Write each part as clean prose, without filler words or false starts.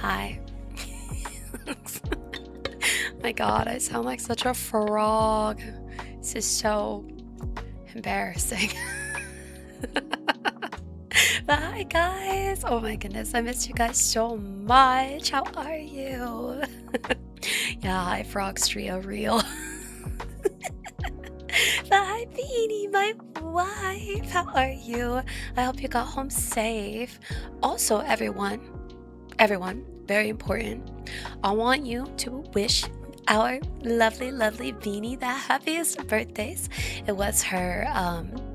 Hi. My god, I sound like such a frog. This is so embarrassing. But hi guys! Oh my goodness, I missed you guys so much. How are you? Yeah, hi Frogstria real. But hi Beanie, my wife. How are you? I hope you got home safe. Also, everyone, very important. I want you to wish our lovely Beanie the happiest birthdays. It was her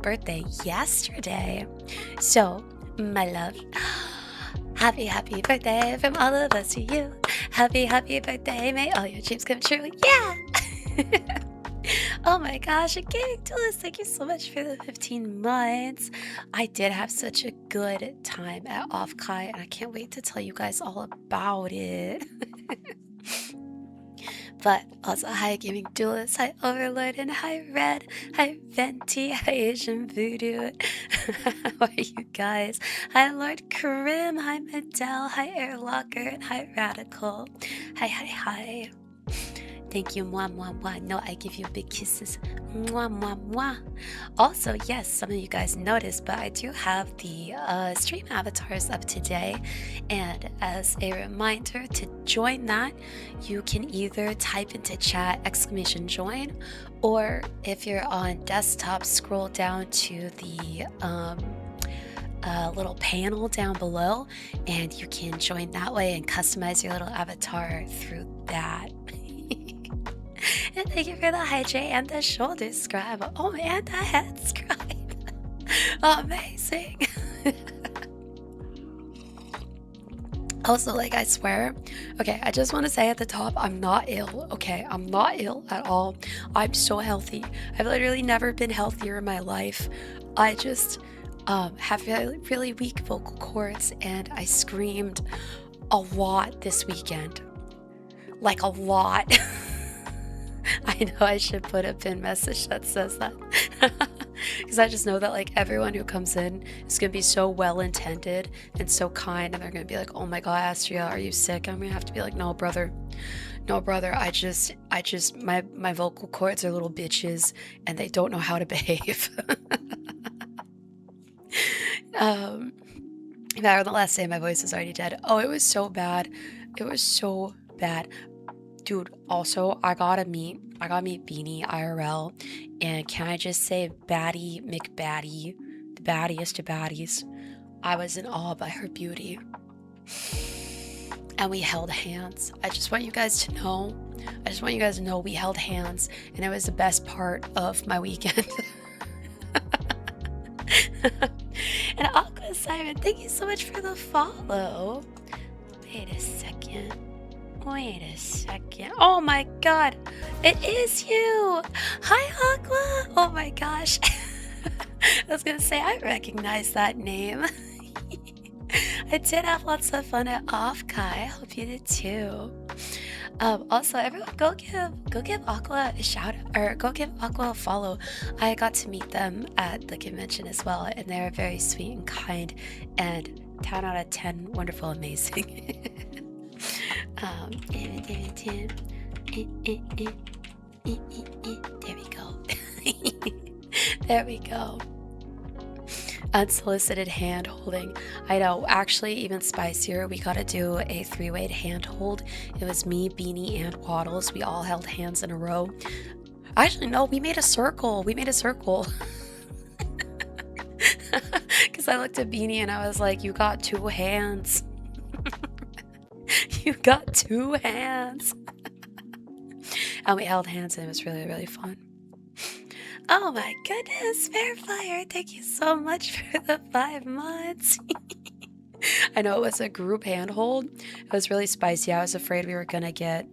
birthday yesterday. So, my love, happy birthday from all of us to you. Happy birthday, may all your dreams come true. Yeah! Oh my gosh, again, Dulles, thank you so much for the 15 months. I did have such a good time at Offkai, and I can't wait to tell you guys all about it. But also, hi Gaming Duelist, hi Overlord, and hi Red, hi Venti, hi Asian Voodoo. How are you guys? Hi Lord Krim, hi Medell, hi Airlocker, and hi Radical. Hi. Thank you, mwah, mwah, mwah. No, I give you big kisses. Mwah, mwah, mwah. Also, yes, some of you guys noticed, but I do have the stream avatars up today. And as a reminder to join that, you can either type into chat !join, or if you're on desktop, scroll down to the little panel down below, and you can join that way and customize your little avatar through that. And thank you for the high J and the shoulder scribe. Oh, and the head scribe. Amazing. Also, like, I swear, okay, I just want to say at the top, I'm not ill, okay? I'm not ill at all. I'm so healthy. I've literally never been healthier in my life. I just have really weak vocal cords, and I screamed a lot this weekend. Like, a lot. I know I should put a pin message that says that. Because I just know that, like, everyone who comes in is going to be so well-intended and so kind, and they're going to be like, oh my god, Astria, are you sick? I'm going to have to be like, no, brother, I just, my vocal cords are little bitches, and they don't know how to behave. The last day my voice is already dead. Oh, it was so bad. It was so bad. Dude, also, I gotta meet Beanie IRL, and can I just say, Baddie McBaddie, the baddiest of baddies. I was in awe by her beauty. And we held hands. I just want you guys to know we held hands, and it was the best part of my weekend. And Aqua Simon, thank you so much for the follow. Wait a second. Oh my god, it is you! Hi, Aqua! Oh my gosh. I was gonna say, I recognize that name. I did have lots of fun at Offkai. I hope you did too. Also, everyone, go give Aqua a shout out, or go give Aqua a follow. I got to meet them at the convention as well, and they're very sweet and kind, and 10 out of 10, wonderful, amazing. There we go. There we go. Unsolicited hand holding. I know, actually, even spicier. We got to do a 3-way hand hold. It was me, Beanie, and Waddles. We all held hands in a row. Actually, no, we made a circle. Because I looked at Beanie and I was like, you got 2 hands. You got 2 hands. And we held hands, and it was really fun. Oh my goodness, Fairfire, thank you so much for the 5 months. I know it was a group handhold. It was really spicy. I was afraid we were gonna get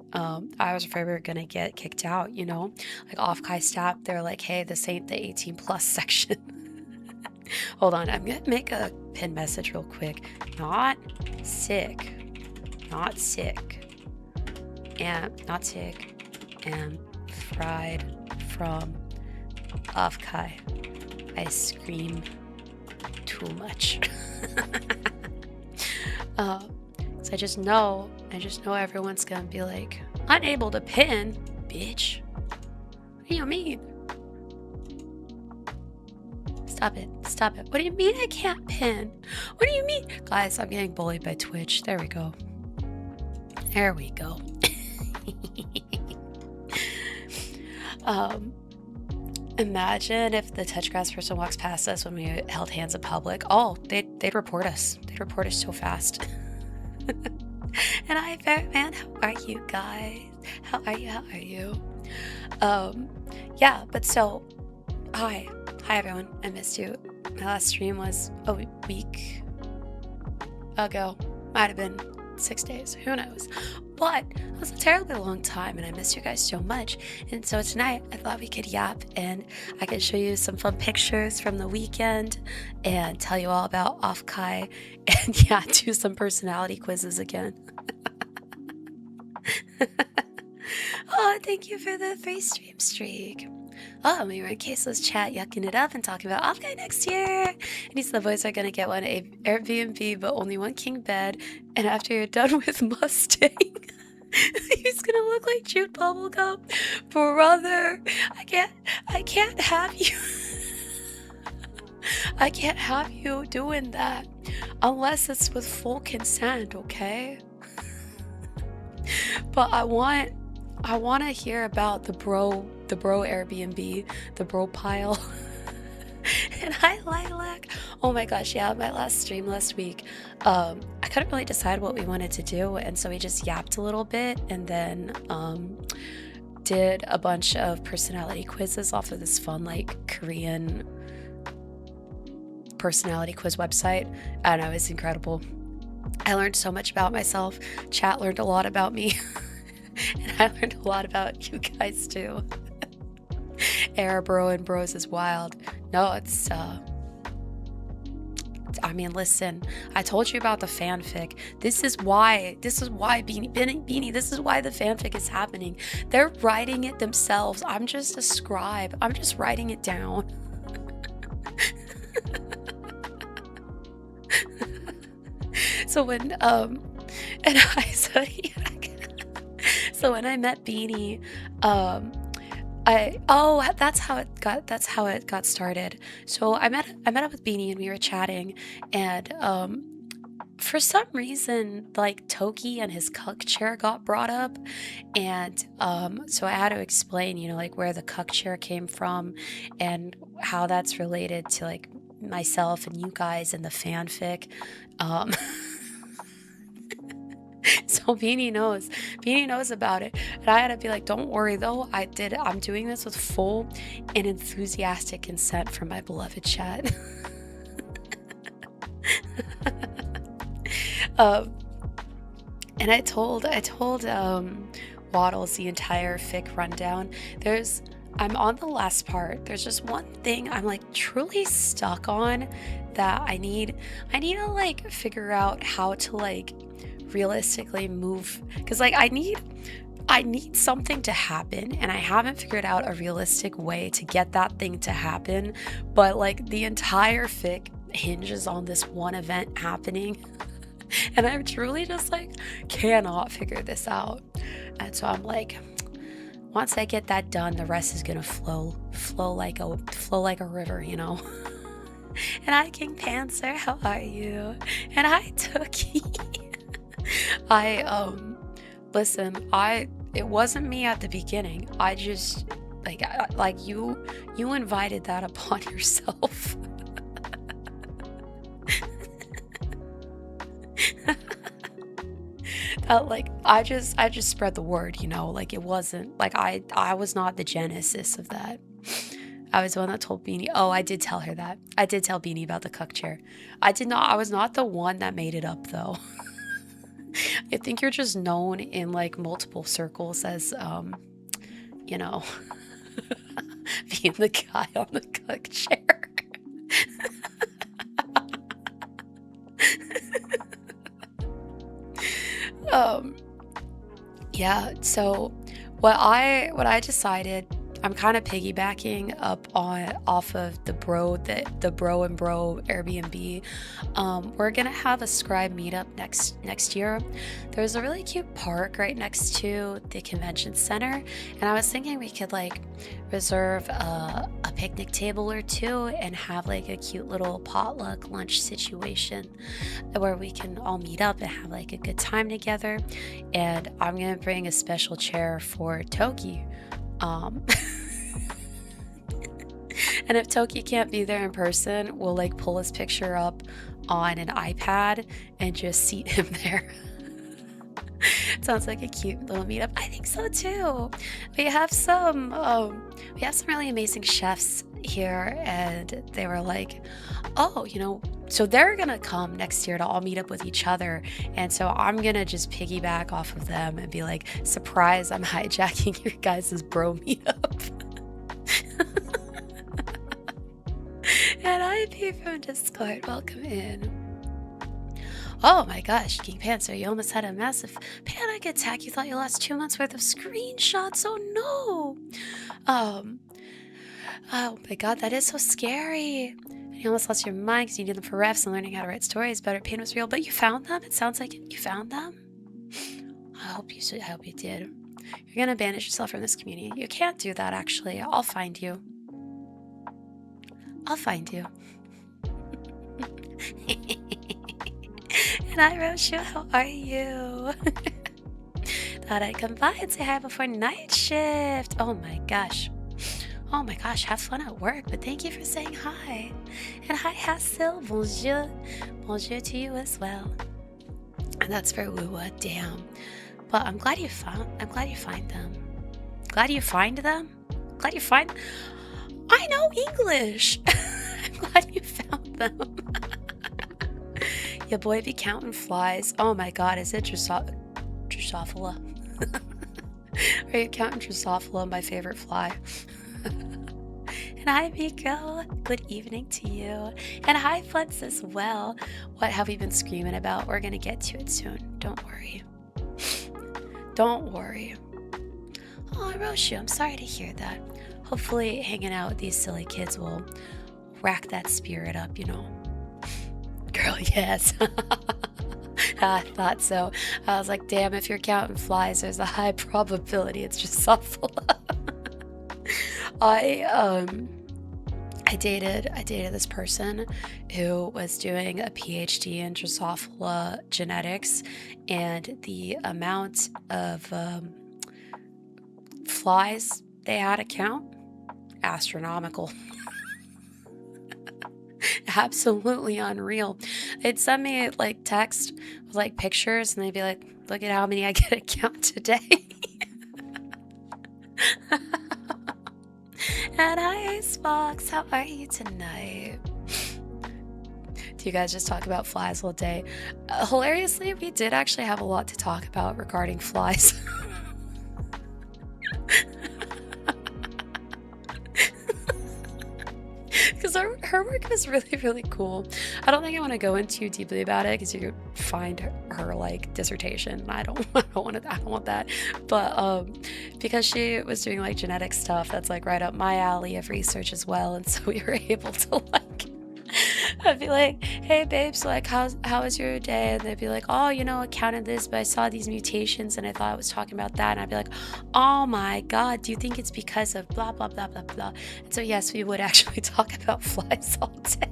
kicked out, you know? Like, Offkai staff, they're like, hey, this ain't the 18+ section. Hold on, I'm gonna make a pin message real quick. Not sick, and fried from Offkai. I scream too much. So I just know everyone's gonna be like, unable to pin, bitch. What do you mean? Stop it. Stop it. What do you mean I can't pin? What do you mean? Guys, I'm getting bullied by Twitch. There we go. There we go. Imagine if the touch grass person walks past us when we held hands in public. Oh, they'd report us. They'd report us so fast. And hi, man. How are you guys? How are you? How are you? Yeah, but so, hi everyone. I missed you. My last stream was a week ago. Might have been 6 days. Who knows? But it was a terribly long time, and I miss you guys so much. And so tonight, I thought we could yap, and I could show you some fun pictures from the weekend, and tell you all about Offkai, and yeah, do some personality quizzes again. Oh, thank you for the free stream streak. Oh, we were in Caseless chat yucking it up and talking about Offkai next year. And he said the boys are gonna get one Airbnb, but only one king bed. And after you're done with Mustang, he's gonna look like Jude Bubblegum. Brother, I can't have you. I can't have you doing that unless it's with full consent, okay? But I want to hear about the bro Airbnb, the bro pile. And hi, Lilac. Oh my gosh, yeah, my last stream last week, I couldn't really decide what we wanted to do, and so we just yapped a little bit, and then did a bunch of personality quizzes off of this fun, like, Korean personality quiz website, and it was incredible. I learned so much about myself. Chat learned a lot about me. And I learned a lot about you guys too. Era bro and bros is wild. No, it's I mean, listen, I told you about the fanfic. This is why Beanie, this is why the fanfic is happening. They're writing it themselves. I'm just a scribe. I'm just writing it down. So when and so when I met Beanie, that's how it got started. So I met up with Beanie, and we were chatting, and for some reason, like, Toki and his cuck chair got brought up, and so I had to explain, you know, like, where the cuck chair came from and how that's related to, like, myself and you guys and the fanfic. So Beanie knows about it, and I had to be like, don't worry though, I'm doing this with full and enthusiastic consent from my beloved chat. And I told Waddles the entire fic rundown. I'm on the last part. There's just one thing I'm, like, truly stuck on that I need to, like, figure out how to, like, realistically move, because, like, I need something to happen, and I haven't figured out a realistic way to get that thing to happen, but, like, the entire fic hinges on this one event happening. And I truly just, like, cannot figure this out. And so I'm like, once I get that done, the rest is gonna flow like a river, you know. And hi, King Panther, how are you? And hi, Tookie. Listen, it wasn't me at the beginning. I just, like you invited that upon yourself. Like, I just spread the word, you know, like, it wasn't, like, I was not the genesis of that. I was the one that told Beanie. Oh, I did tell her that. I did tell Beanie about the cuck chair. I was not the one that made it up, though. I think you're just known in, like, multiple circles as, you know, being the guy on the cuck chair. Yeah, so what I decided I'm kind of piggybacking up on off of the bro and bro Airbnb. We're gonna have a scribe meetup next year. There's a really cute park right next to the convention center, and I was thinking we could like reserve a picnic table or two and have like a cute little potluck lunch situation where we can all meet up and have like a good time together. And I'm gonna bring a special chair for Toki. Um, and if Toki can't be there in person, we'll like pull his picture up on an iPad and just seat him there. Sounds like a cute little meetup. I think so too. We have some really amazing chefs here, and they were like, oh, so they're gonna come next year to all meet up with each other, and so I'm gonna just piggyback off of them and be like, surprise, I'm hijacking your guys' bro meetup. And IP from Discord, welcome in. Oh my gosh, King Panther, you almost had a massive panic attack. You thought you lost 2 months worth of screenshots. Oh no. Oh my god, that is so scary. You almost lost your mind because you need them for refs and learning how to write stories better. Pain was real, but you found them? It sounds like you found them? I hope you did. You're gonna banish yourself from this community. You can't do that, actually. I'll find you. I'll find you. And I, Roshu, how are you? Thought I'd come by and say hi before night shift. Oh my gosh. Oh my gosh, have fun at work, but thank you for saying hi. And hi, Hassel, bonjour. Bonjour to you as well. And that's for Wuwa, damn. But I'm glad you find them. Glad you find them? Glad you find... I know English! I'm glad you found them. Your boy be counting flies. Oh my god, is it Drosophila? Are you counting Drosophila, my favorite fly? And hi, Miko. Good evening to you. And hi, Flutz as well. What have we been screaming about? We're gonna get to it soon. Don't worry. Don't worry. Oh, Roshu, I'm sorry to hear that. Hopefully hanging out with these silly kids will rack that spirit up, Girl, yes. I thought so. I was like, damn, if you're counting flies, there's a high probability it's just Drosophila. I dated this person who was doing a PhD in Drosophila genetics, and the amount of flies they had to count, astronomical. Absolutely unreal. They'd send me like text with like pictures, and they'd be like, look at how many I get to count today. And hi, Icebox, how are you tonight? Do you guys just talk about flies all day? Hilariously, we did actually have a lot to talk about regarding flies. Because her work was really, really cool. I don't think I want to go in too deeply about it because you could find her like dissertation. I don't want that. But because she was doing like genetic stuff, that's like right up my alley of research as well. And so we were able to like, I'd be like, hey babes, like how was your day? And they'd be like, oh, I counted this, but I saw these mutations and I thought I was talking about that. And I'd be like, oh my god, do you think it's because of blah blah blah blah blah? And so yes, we would actually talk about flies all day.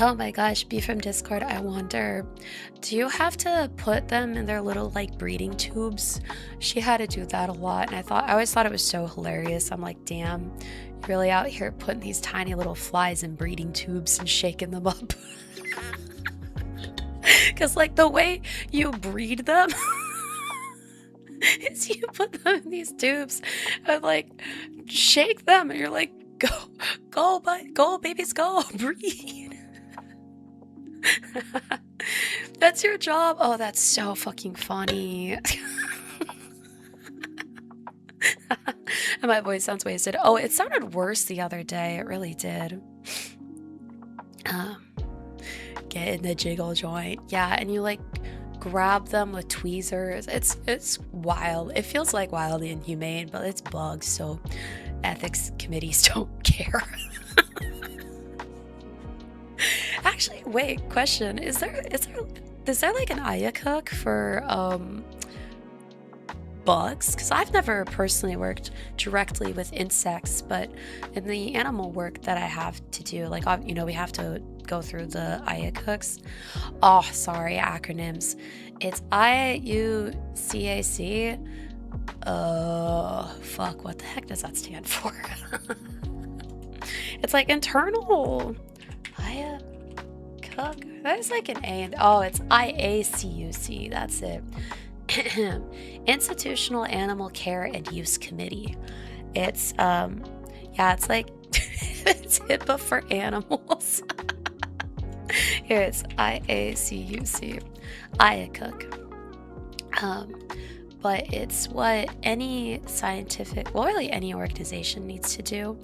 Oh my gosh, B from Discord, I wonder, do you have to put them in their little like breeding tubes? She had to do that a lot, and I always thought it was so hilarious. I'm like, damn, you're really out here putting these tiny little flies in breeding tubes and shaking them up. Because like the way you breed them is you put them in these tubes and like shake them, and you're like, go babies, go, breathe. That's your job. Oh, that's so fucking funny. And my voice sounds wasted. Oh, it sounded worse the other day. It really did. get in the jiggle joint. Yeah, and you like grab them with tweezers. It's wild. It feels like wildly inhumane, but it's bugs, so ethics committees don't care. Actually, wait, question. Is there like an Aya cook for bugs? Because I've never personally worked directly with insects, but in the animal work that I have to do, like we have to go through the Aya cooks. Oh, sorry, acronyms. It's IUCAC. Fuck, what the heck does that stand for? It's like internal Aya cook. There's like an A and oh, it's IACUC. That's it. Institutional Animal Care and Use Committee. It's yeah, it's like it's HIPAA for animals. Here it's IACUC, IACUC. But it's what any scientific, well, really any organization needs to do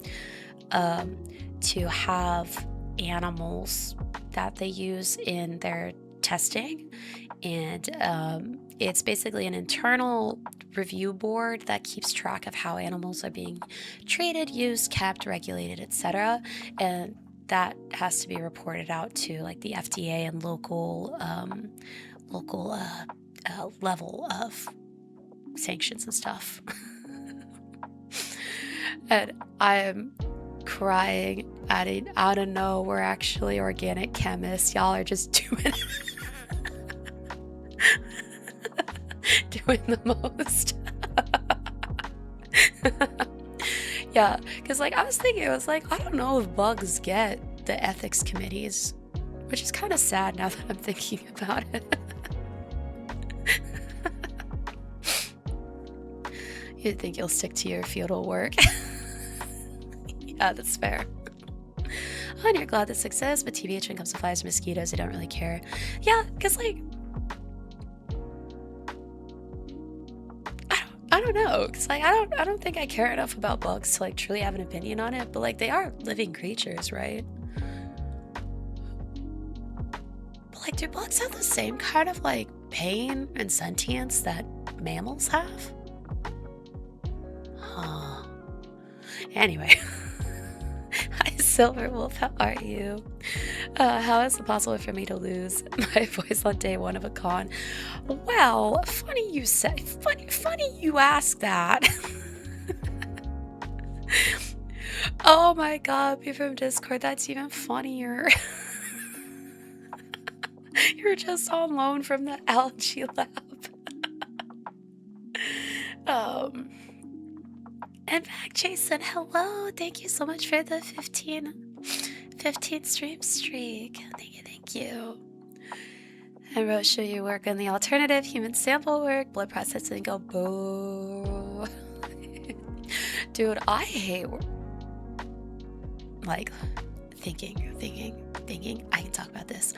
to have animals that they use in their testing. And it's basically an internal review board that keeps track of how animals are being treated, used, kept, regulated, etc. And that has to be reported out to like the FDA and local level of sanctions and stuff. And I'm crying at it. I don't know, we're actually organic chemists. Y'all are just doing doing the most. Yeah, because like I was thinking, it was like, I don't know if bugs get the ethics committees, which is kind of sad now that I'm thinking about it. You'd think you'll stick to your feudal work. Yeah, that's fair. Oh, and you're glad this exists, but TBH when it comes to flies and mosquitoes, I don't really care. Yeah, because like I don't know, because like I don't think I care enough about bugs to like truly have an opinion on it, but like they are living creatures, right? But like, do bugs have the same kind of like pain and sentience that mammals have? Huh. Anyway. Hi, Silver Wolf. How are you? How is it possible for me to lose my voice on day one of a con? Well, funny you say. Funny you ask that. Oh my god, people from Discord, that's even funnier. You're just on loan from the algae lab. And back, Jason. Hello. Thank you so much for the 15 stream streak. Thank you. And Rose, show you work on the alternative human sample work, blood processing, go boo. Dude, I hate like thinking. I can talk about this.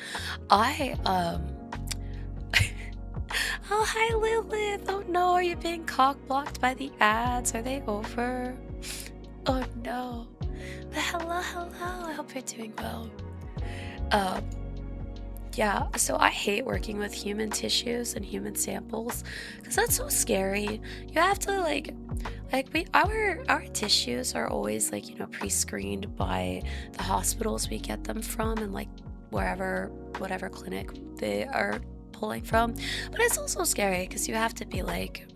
Oh, hi, Lilith. Oh, no. Are you being cock-blocked by the ads? Are they over? Oh, no. But hello. I hope you're doing well. Yeah, so I hate working with human tissues and human samples because that's so scary. You have to our tissues are always like, pre-screened by the hospitals we get them from and like whatever clinic they are pulling from. But it's also scary because you have to be like,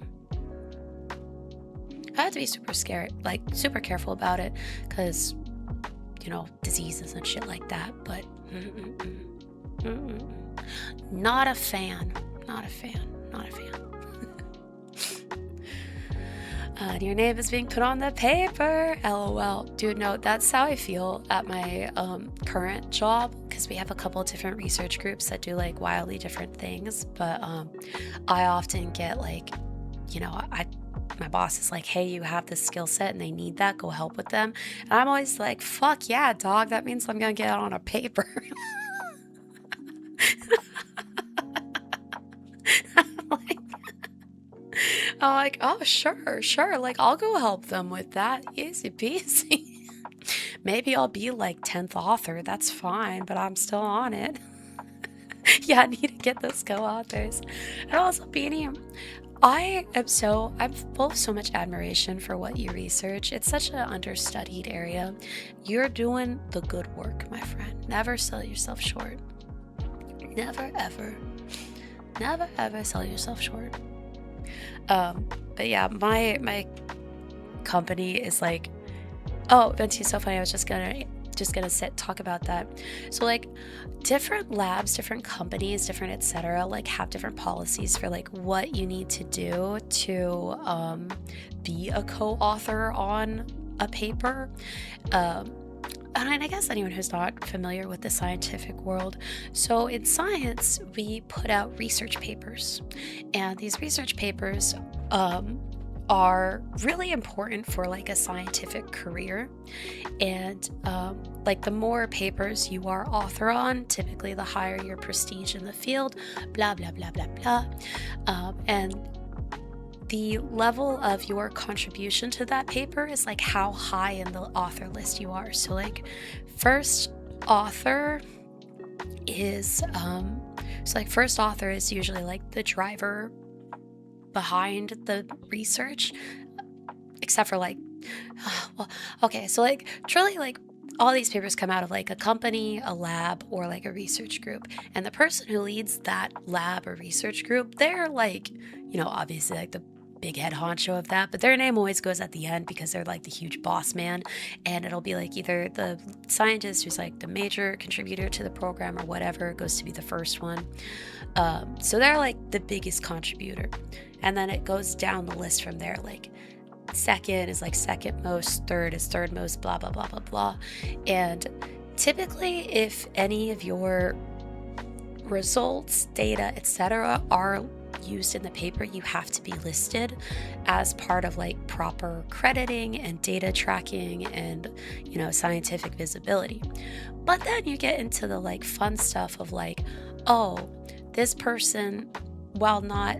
I have to be super scared, like super careful about it because, diseases and shit like that. But not a fan. Your name is being put on the paper. LOL. Dude, no, that's how I feel at my current job because we have a couple different research groups that do like wildly different things. But I often get like, my boss is like, hey, you have this skill set and they need that. Go help with them. And I'm always like, fuck yeah, dog. That means I'm going to get it on a paper. I'm like, oh, sure. Like, I'll go help them with that. Easy peasy. Maybe I'll be like 10th author. That's fine, but I'm still on it. Yeah, I need to get those co-authors. And also, Beanie, I'm full of so much admiration for what you research. It's such an understudied area. You're doing the good work, my friend. Never sell yourself short. Never ever, never ever sell yourself short. But yeah, my company is like, oh, Venti is so funny. I was just gonna sit talk about that. So like different labs, different companies, different etc. like have different policies for like what you need to do to be a co-author on a paper. Um, and I guess anyone who's not familiar with the scientific world. So in science, we put out research papers, and these research papers um, are really important for like a scientific career. And like the more papers you are author on, typically the higher your prestige in the field, blah, blah, blah, blah, blah. And the level of your contribution to that paper is like how high in the author list you are. So, like, first author is, first author is usually like the driver behind the research, except for like, well, okay, so like truly like all these papers come out of like a company, a lab, or like a research group. And the person who leads that lab or research group, they're like, obviously like the big head honcho of that, but their name always goes at the end because they're like the huge boss man. And it'll be like either the scientist who's like the major contributor to the program or whatever goes to be the first one. So they're like the biggest contributor. And then it goes down the list from there, like second is like second most, third is third most, blah, blah, blah, blah, blah. And typically, if any of your results, data, etc., are used in the paper, you have to be listed as part of like proper crediting and data tracking and, scientific visibility. But then you get into the like fun stuff of like, oh, this person, while not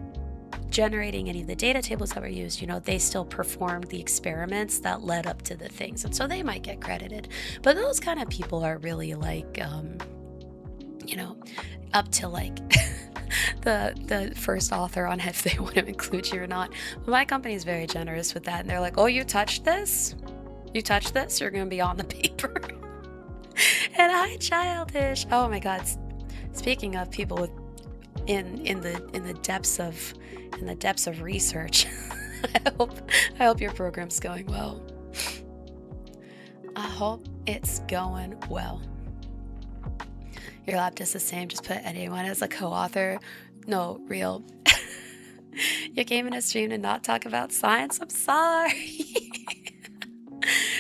generating any of the data tables that were used, they still performed the experiments that led up to the things. And so they might get credited. But those kind of people are really like, up to like the first author on if they want to include you or not. But my company is very generous with that. And they're like, oh, you touched this? You touched this? You're going to be on the paper. And I childish. Oh my God. Speaking of people with in the depths of research. I hope your program's going well. I hope it's going well. Your lab does the same, just put anyone as a co-author. No, real. You came in a stream to not talk about science? I'm sorry.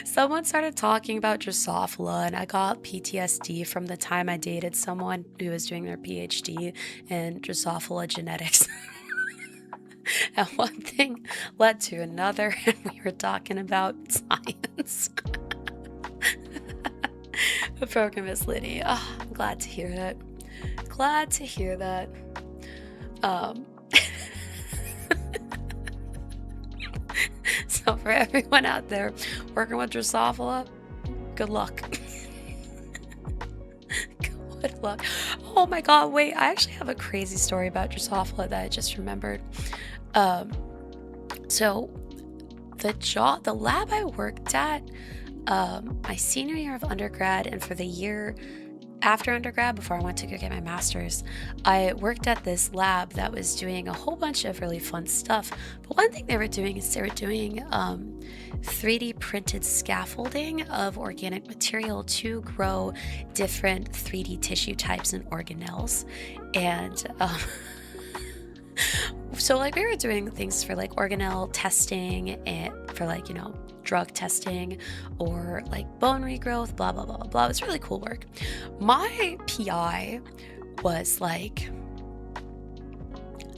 Someone started talking about Drosophila, and I got PTSD from the time I dated someone who was doing their PhD in Drosophila genetics. And one thing led to another, and we were talking about science. The program is Liddy. Oh, I'm glad to hear that. Glad to hear that. So for everyone out there working with Drosophila, good luck. Good luck. Oh my God, wait, I actually have a crazy story about Drosophila that I just remembered. So the lab I worked at, my senior year of undergrad and for the year after undergrad, before I went to go get my master's, I worked at this lab that was doing a whole bunch of really fun stuff. But one thing they were doing is they were doing 3D printed scaffolding of organic material to grow different 3D tissue types and organelles. And so like we were doing things for like organelle testing and for like, drug testing or like bone regrowth, blah, blah, blah, blah, blah. It was really cool work. My PI was like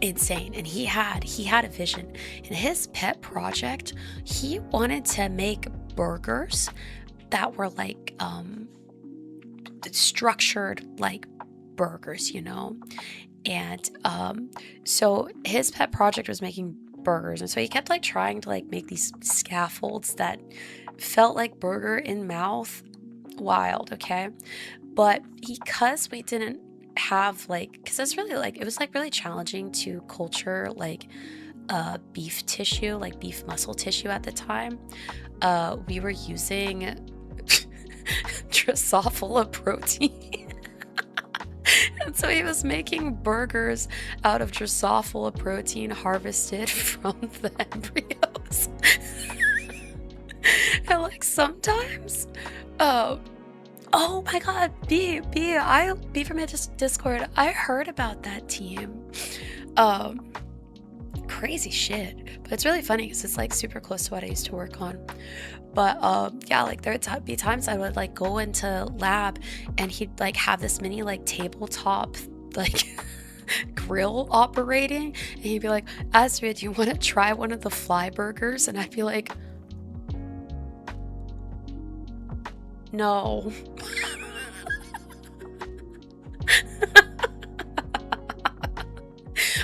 insane, and he had a vision. In his pet project, he wanted to make burgers that were like structured like burgers, and so his pet project was making burgers, and so he kept like trying to like make these scaffolds that felt like burger in mouth. Wild, okay? But because we didn't have like, because it's really like, it was like really challenging to culture like beef tissue, like beef muscle tissue at the time. We were using Drosophila protein. And so he was making burgers out of Drosophila protein harvested from the embryos. And like sometimes, uh, oh my god, B from his Discord, I heard about that team. Um, Crazy shit. But it's really funny because it's like super close to what I used to work on. But yeah, like there'd be times I would like go into lab and he'd like have this mini like tabletop like grill operating, and he'd be like, Astria, do you want to try one of the fly burgers? And I'd be like, no.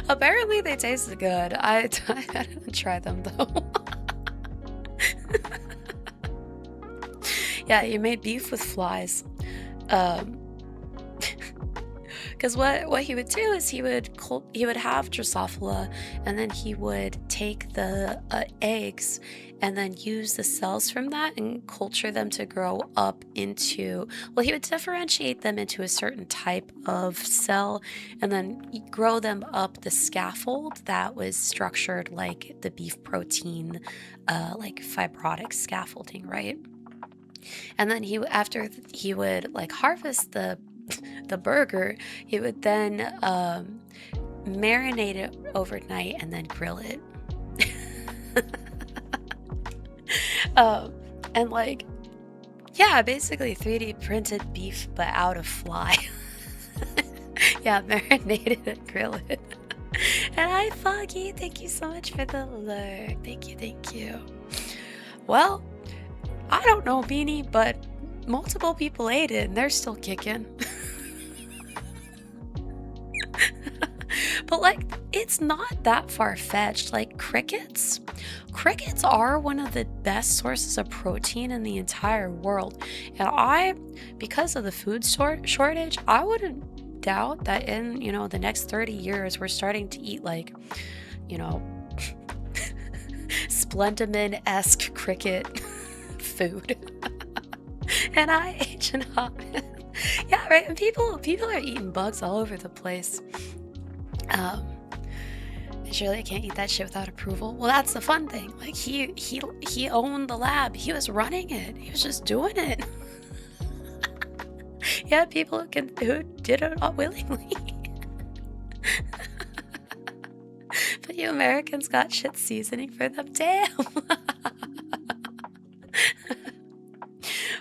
Apparently they tasted good. I didn't try them though. Yeah, you made beef with flies. Because what he would do is he would have Drosophila, and then he would take the eggs and then use the cells from that and culture them to grow up into, well, he would differentiate them into a certain type of cell and then grow them up the scaffold that was structured like the beef protein, like fibrotic scaffolding, right? And then after he would like harvest the burger, he would then marinate it overnight and then grill it. And like, yeah, basically 3D printed beef but out of fly. Yeah, marinate it and grill it. And hi Foggy, thank you so much for the lurk. Thank you. Well, I don't know, Beanie, but multiple people ate it and they're still kicking. But like, it's not that far-fetched. Like crickets are one of the best sources of protein in the entire world. And because of the food shortage, I wouldn't doubt that in, the next 30 years, we're starting to eat like, Splendiman-esque cricket food. And Agent Hoppin. Yeah, right. And people are eating bugs all over the place. Surely I can't eat that shit without approval. Well, that's the fun thing. Like he owned the lab. He was running it. He was just doing it. Yeah, people who did it willingly. But you Americans got shit seasoning for them. Damn.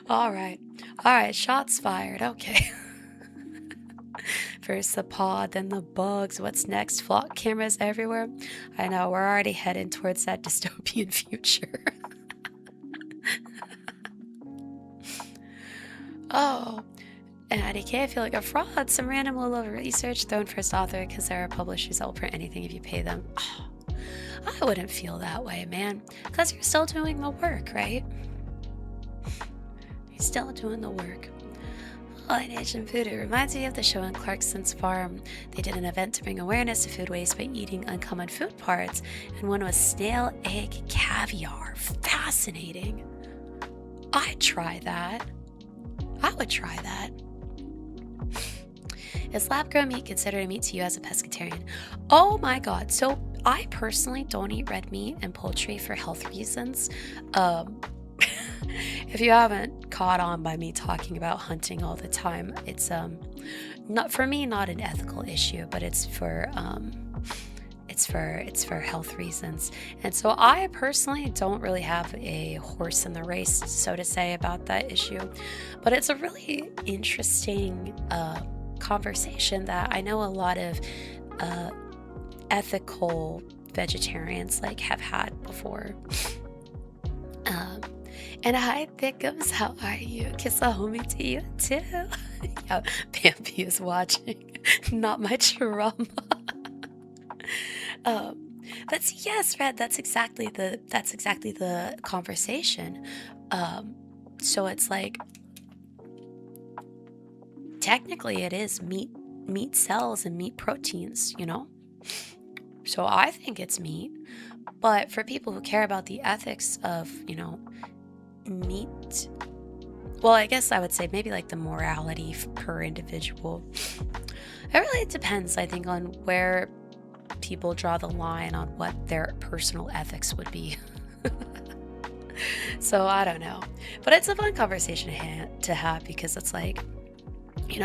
All right. Shots fired. Okay. First the pod, then the bugs. What's next? Flock cameras everywhere. I know, we're already heading towards that dystopian future. Oh, and IDK, I feel like a fraud. Some random low-level research thrown first author because there are publishers that will print anything if you pay them. Oh, I wouldn't feel that way, man. Because you're still doing the work, right? You're still doing the work. Asian food. It reminds me of the show on Clarkson's farm. They did an event to bring awareness to food waste by eating uncommon food parts, and one was snail egg caviar. Fascinating. I'd try that. I would try that. Is lab-grown meat considered a meat to you as a pescatarian? Oh my god. So I personally don't eat red meat and poultry for health reasons. If you haven't caught on by me talking about hunting all the time, it's not for me, not an ethical issue, but it's for health reasons. And so I personally don't really have a horse in the race, so to say, about that issue. But it's a really interesting conversation that I know a lot of ethical vegetarians like have had before. And hi, Thickums, how are you? Kiss a homie to you too. Yeah, Bambi is watching. Not my trauma. That's yes, Red. That's exactly the conversation. So it's like technically it is meat meat cells and meat proteins, So I think it's meat. But for people who care about the ethics of, meat, well, I guess I would say maybe like the morality per individual. It really depends, I think, on where people draw the line on what their personal ethics would be. So I don't know. But it's a fun conversation to have because it's like,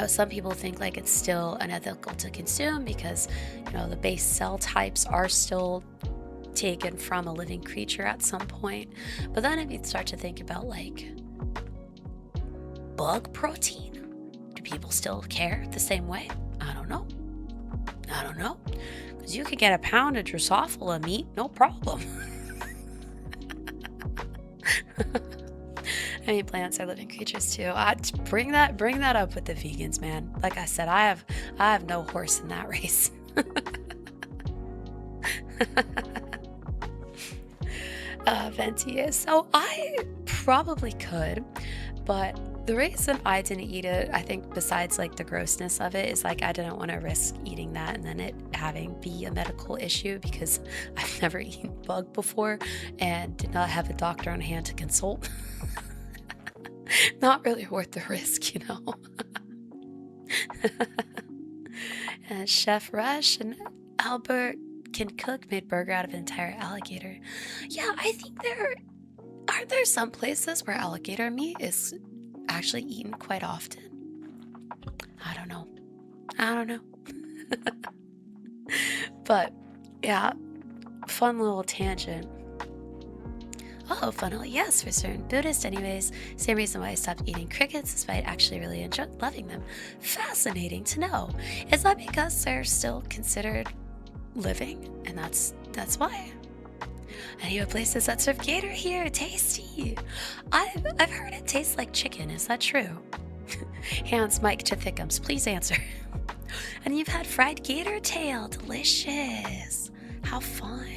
some people think like it's still unethical to consume because, the base cell types are still taken from a living creature at some point. But then if you start to think about like bug protein, do people still care the same way? I don't know. Because you could get a pound of Drosophila meat, no problem. I mean, plants are living creatures too. I'd bring that up with the vegans, man. Like I said, I have no horse in that race. Venti. So I probably could, but the reason I didn't eat it, I think besides like the grossness of it, is like I didn't want to risk eating that and then it having be a medical issue because I've never eaten bug before and did not have a doctor on hand to consult. Not really worth the risk, And Chef Rush and Albert Can Cook made burger out of an entire alligator. Yeah, I think aren't there some places where alligator meat is actually eaten quite often? I don't know. But yeah, fun little tangent. Oh, funnily, yes, for certain Buddhists anyways. Same reason why I stopped eating crickets despite actually really loving them. Fascinating to know. Is that because they're still considered living? And that's why. And you have places that serve gator here. Tasty. I've heard it tastes like chicken. Is that true? Hands Mike to Thickums. Please answer. And you've had fried gator tail. Delicious. How fun.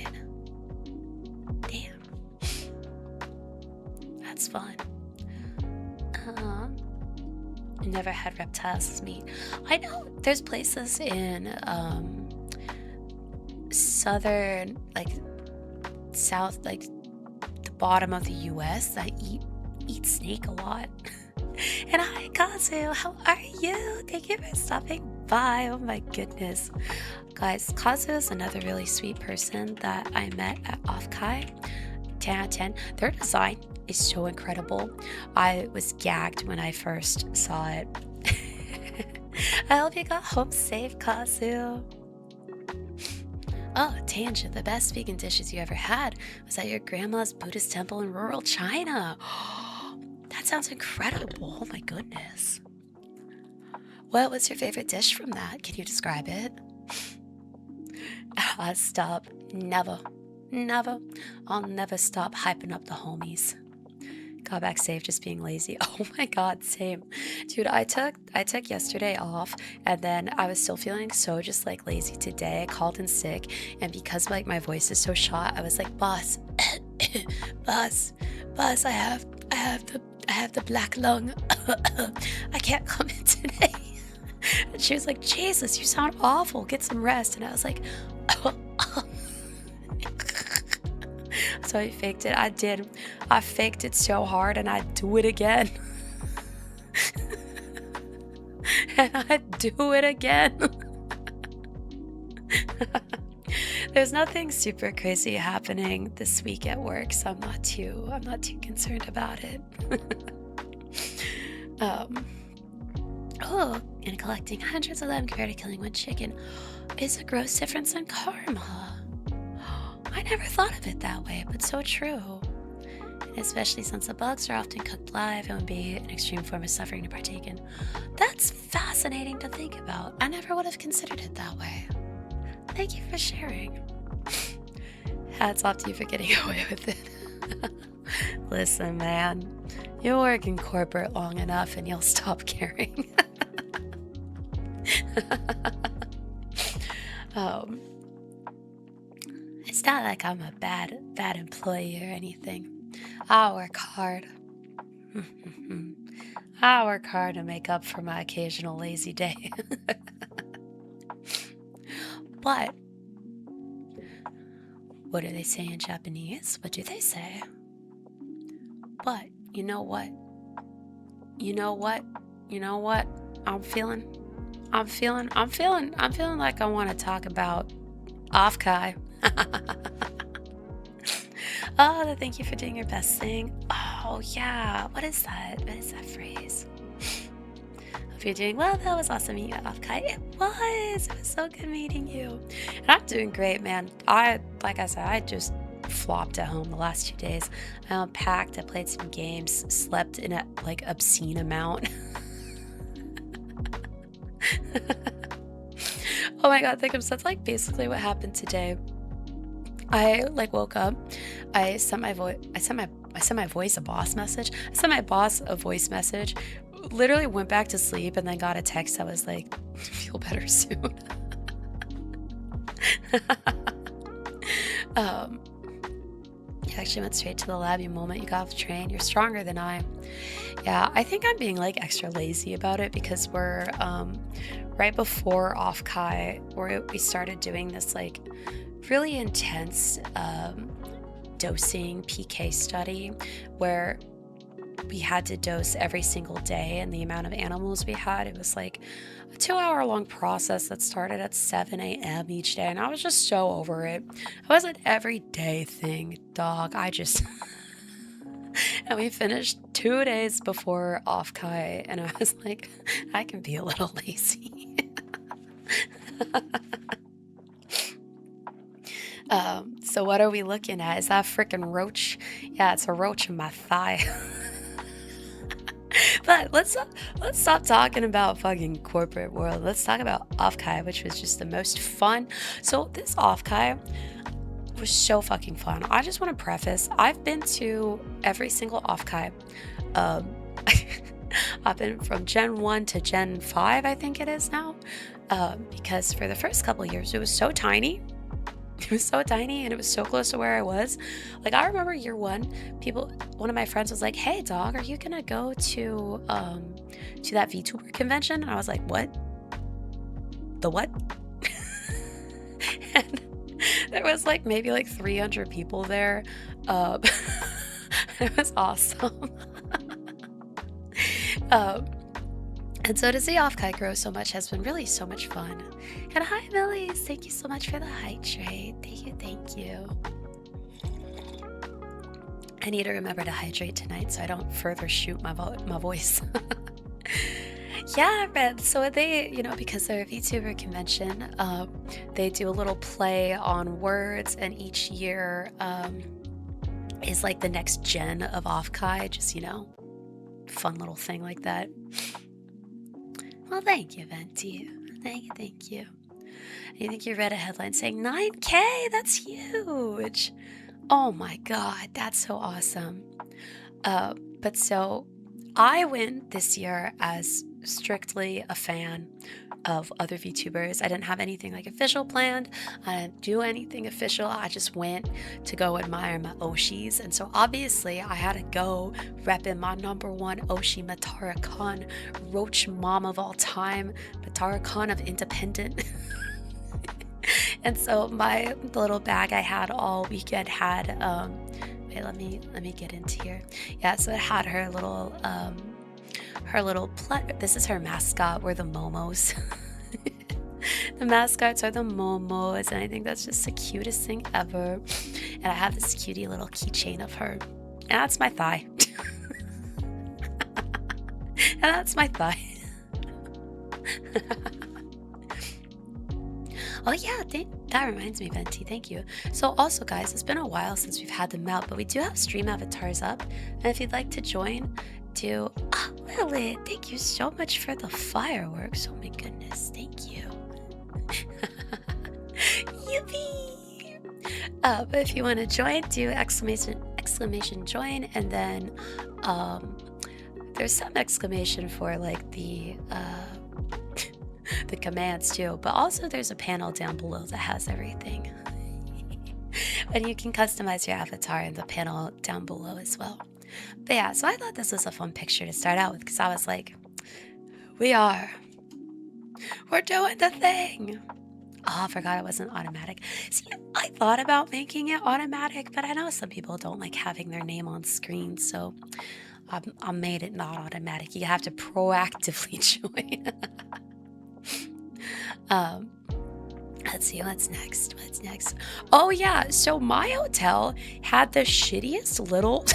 Damn. That's fun. Never had reptiles as meat. I know there's places in southern, like south, like the bottom of the US that eat snake a lot. And hi Kazu, how are you? Thank you for stopping by. Oh my goodness. Guys, Kazu is another really sweet person that I met at Offkai. 10 out of 10. Their design is so incredible. I was gagged when I first saw it. I hope you got home safe, Kazu. Oh, tangent. The best vegan dishes you ever had was at your grandma's Buddhist temple in rural China. That sounds incredible. Oh my goodness. What was your favorite dish from that? Can you describe it? Stop. Never. I'll never stop hyping up the homies. Got back safe just being lazy. Oh my god, same. Dude, I took yesterday off and then I was still feeling so just like lazy today. I called in sick and because like my voice is so shot, I was like, boss, boss, I have the black lung. I can't come in today. And she was like, Jesus, you sound awful. Get some rest. And I was like, So I faked it. I did. I faked it so hard and I'd do it again. And I'd do it again. There's nothing super crazy happening this week at work, so I'm not too concerned about it. And collecting hundreds of them compared to killing one chicken is a gross difference in karma. I never thought of it that way, but so true. Especially since the bugs are often cooked live, it would be an extreme form of suffering to partake in. That's fascinating to think about. I never would have considered it that way. Thank you for sharing. Hats off to you for getting away with it. Listen, man, you work in corporate long enough and you'll stop caring. It's not like I'm a bad employee or anything. I work hard. I work hard to make up for my occasional lazy day. But what do they say in Japanese? What do they say? But you know what? You know what? You know what? I'm feeling like I want to talk about Offkai. Oh, thank you for doing your best thing. Oh yeah, what is that? What is that phrase? Hope you're doing well. That was awesome meeting you, Offkai. It was so good meeting you. And I'm doing great, man. Like I said, I just flopped at home the last 2 days. I unpacked, I played some games, slept in a like obscene amount. Oh my god, Thickums, that's like basically what happened today. I like woke up, I sent my boss a voice message, literally went back to sleep and then got a text that was like, feel better soon. You actually went straight to the lab the moment you got off the train. You're stronger than I. Yeah, I think I'm being like extra lazy about it because we're right before Offkai, where we started doing this like really intense dosing PK study where we had to dose every single day, and the amount of animals we had, it was like a 2-hour long process that started at 7 a.m. each day, and I was just so over it. It was an everyday thing, dog. And we finished 2 days before Offkai, and I was like, I can be a little lazy. So what are we looking at? Is that a freaking roach? Yeah, it's a roach in my thigh. But let's stop talking about fucking corporate world. Let's talk about Offkai, which was just the most fun. So this Offkai was so fucking fun. I just want to preface, I've been to every single Offkai. I've been from Gen 1 to Gen 5, I think it is now. Because for the first couple of years, it was so tiny. It was so tiny and it was so close to where I was. Like, I remember year 1, one of my friends was like, hey dog, are you gonna go to that VTuber convention? And I was like, what? The what? And there was like maybe like 300 people there. It was awesome. And so to see Offkai grow so much has been really so much fun. And hi, Millies! Thank you so much for the hydrate. Thank you. I need to remember to hydrate tonight so I don't further shoot my voice. Yeah, Red. So they, because they're a VTuber convention, they do a little play on words, and each year is like the next gen of Offkai, just, fun little thing like that. Well, thank you, Venti. Thank you. I think you read a headline saying 9K. That's huge. Oh my god, that's so awesome. But so I went this year as strictly a fan of other VTubers. I didn't have anything like official planned. I didn't do anything official. I just went to go admire my Oshis. And so obviously I had to go repping my #1 Oshi, Matara Khan, roach mom of all time, Matara Khan of Independent. And so my little bag I had all weekend had, wait, let me get into here. Yeah, so it had her little this is her mascot, we're the Momos. The mascots are the Momos, and I think that's just the cutest thing ever. And I have this cutie little keychain of her, and that's my thigh. And that's my thigh. Oh yeah, that reminds me, Venti, thank you. So also guys, it's been a while since we've had them out, but we do have stream avatars up, and if you'd like to join, Lilith, thank you so much for the fireworks. Oh my goodness, thank you. Yippee! But if you want to join, do exclamation join, and then there's some exclamation for like the commands too, but also there's a panel down below that has everything. And you can customize your avatar in the panel down below as well. But yeah, so I thought this was a fun picture to start out with, because I was like, we're doing the thing. Oh, I forgot it wasn't automatic. See, I thought about making it automatic, but I know some people don't like having their name on screen, so I made it not automatic. You have to proactively join. um, let's see, what's next? What's next? Oh yeah, so my hotel had the shittiest little.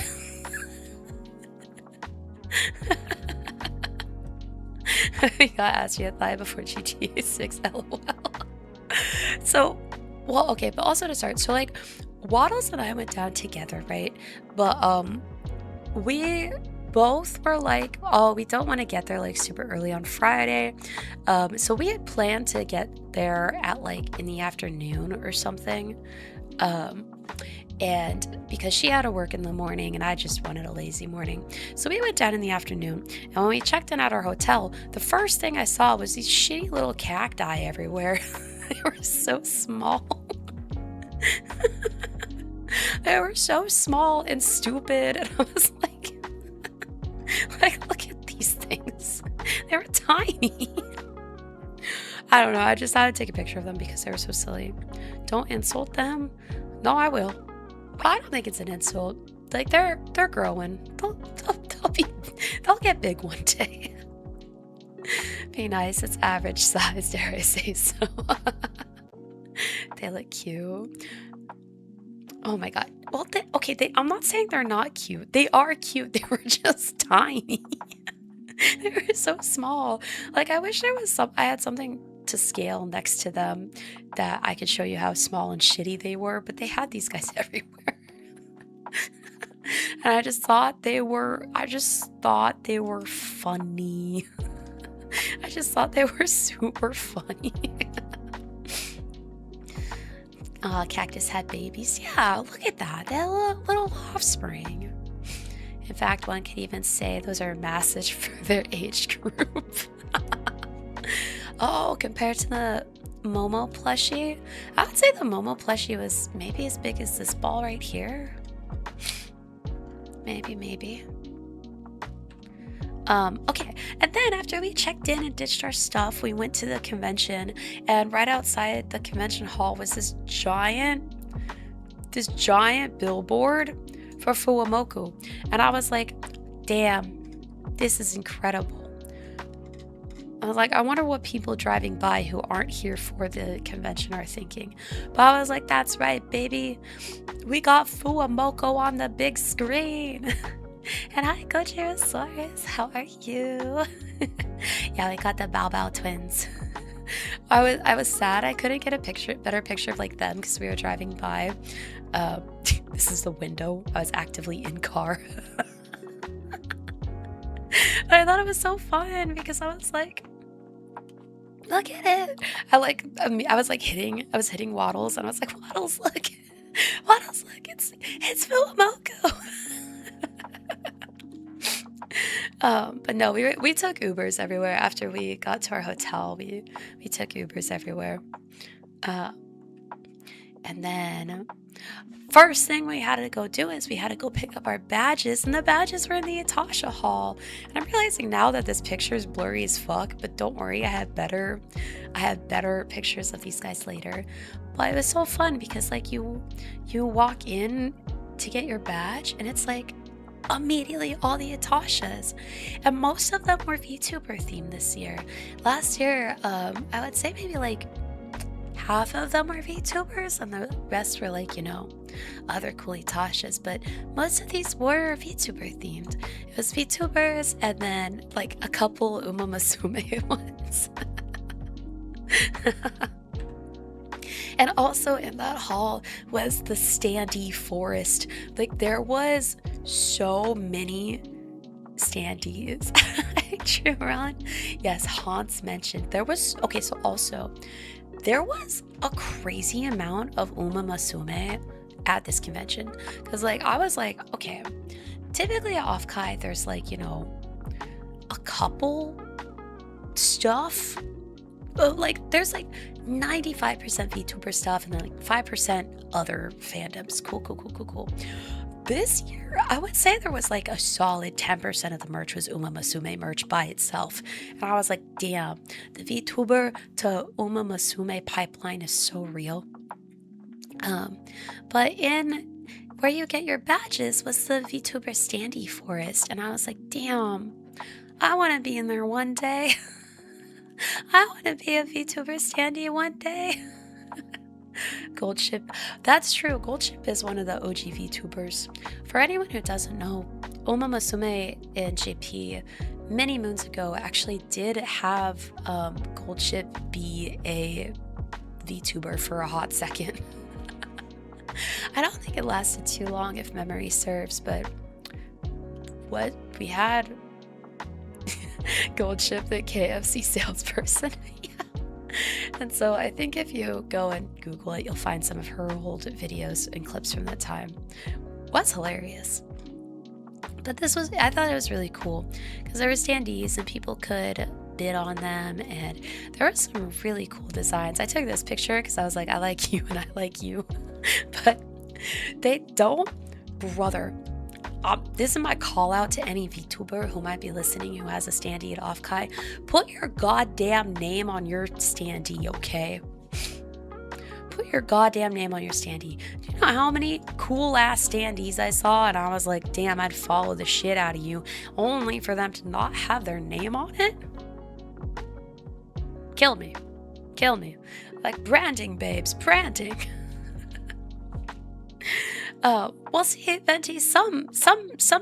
I got Astria Thigh before GTA 6, lol. So, well, okay, but also to start, so like Waddles and I went down together, right? But we both were like, oh, we don't want to get there like super early on Friday. So we had planned to get there at like in the afternoon or something. Um, and because she had to work in the morning and I just wanted a lazy morning. So we went down in the afternoon, and when we checked in at our hotel, the first thing I saw was these shitty little cacti everywhere. They were so small. They were so small and stupid, and I was like, look at these things. They were tiny. I don't know. I just had to take a picture of them because they were so silly. Don't insult them. No, I will. I don't think it's an insult. Like they're growing. They'll get big one day. Be nice. It's average size, dare I say so. They look cute. Oh my god. Well, I'm not saying they're not cute. They are cute. They were just tiny. They were so small. Like I wish I had something to scale next to them that I could show you how small and shitty they were, but they had these guys everywhere. And I just thought they were funny. I just thought they were super funny. Cactus had babies. Yeah, look at that. They're little offspring. In fact, one could even say those are massive for their age group. Oh, compared to the Momo plushie, I would say the Momo plushie was maybe as big as this ball right here. Maybe. Okay, and then after we checked in and ditched our stuff, we went to the convention, and right outside the convention hall was this giant billboard for Fuwamoku, and I was like, damn, this is incredible. I was like, I wonder what people driving by who aren't here for the convention are thinking. But I was like, that's right, baby. We got Fuwamoku on the big screen. And hi, Gojirosaurus. How are you? Yeah, we got the Bao Bao twins. I was sad I couldn't get a better picture of like them because we were driving by. This is the window. I was actively in car. But I thought it was so fun because I was like, look at it. I was hitting Waddles, and I was like, Waddles, look. Waddles, look. It's Fuwamoku. But no, we took Ubers everywhere. After we got to our hotel, we took Ubers everywhere. And then first thing we had to go do is we had to go pick up our badges, and the badges were in the Atasha Hall. And I'm realizing now that this picture is blurry as fuck, but don't worry, I have better pictures of these guys later. But it was so fun because like you walk in to get your badge, and it's like immediately all the Atashas, and most of them were VTuber themed this year. Last year, I would say maybe like half of them were VTubers, and the rest were like, other cool Atashas, but most of these were VTuber themed. It was VTubers, and then like a couple Uma Musume ones. And also in that hall was the standee forest. Like there was so many standees. True, Ron? Yes, Hans mentioned there was so also there was a crazy amount of Uma Musume at this convention. Cause like I was like, okay, typically at Offkai there's like, a couple stuff. Like there's like 95% VTuber stuff and then like 5% other fandoms. Cool. this year, I would say there was like a solid 10% of the merch was Uma Musume merch by itself. And I was like, damn, the VTuber to Uma Musume pipeline is so real. But in where you get your badges was the VTuber standee forest. And I was like, damn, I want to be in there one day. I want to be a VTuber standee one day. Gold Ship. That's true. Gold Ship is one of the OG VTubers. For anyone who doesn't know, Uma Musume and JP many moons ago actually did have Gold Ship be a VTuber for a hot second. I don't think it lasted too long if memory serves, but what we had Gold Ship, the KFC salesperson. Yeah. And so I think if you go and Google it, you'll find some of her old videos and clips from that time. It was hilarious. But I thought it was really cool because there were standees and people could bid on them, and there were some really cool designs. I took this picture because I was like, I like you and I like you. But they don't, brother. This is my call out to any VTuber who might be listening who has a standee at Offkai. Put your goddamn name on your standee, okay? Put your goddamn name on your standee. Do you know how many cool ass standees I saw? And I was like, damn, I'd follow the shit out of you only for them to not have their name on it? Kill me. Kill me. Like branding, babes. Branding. Well, see, Venti, some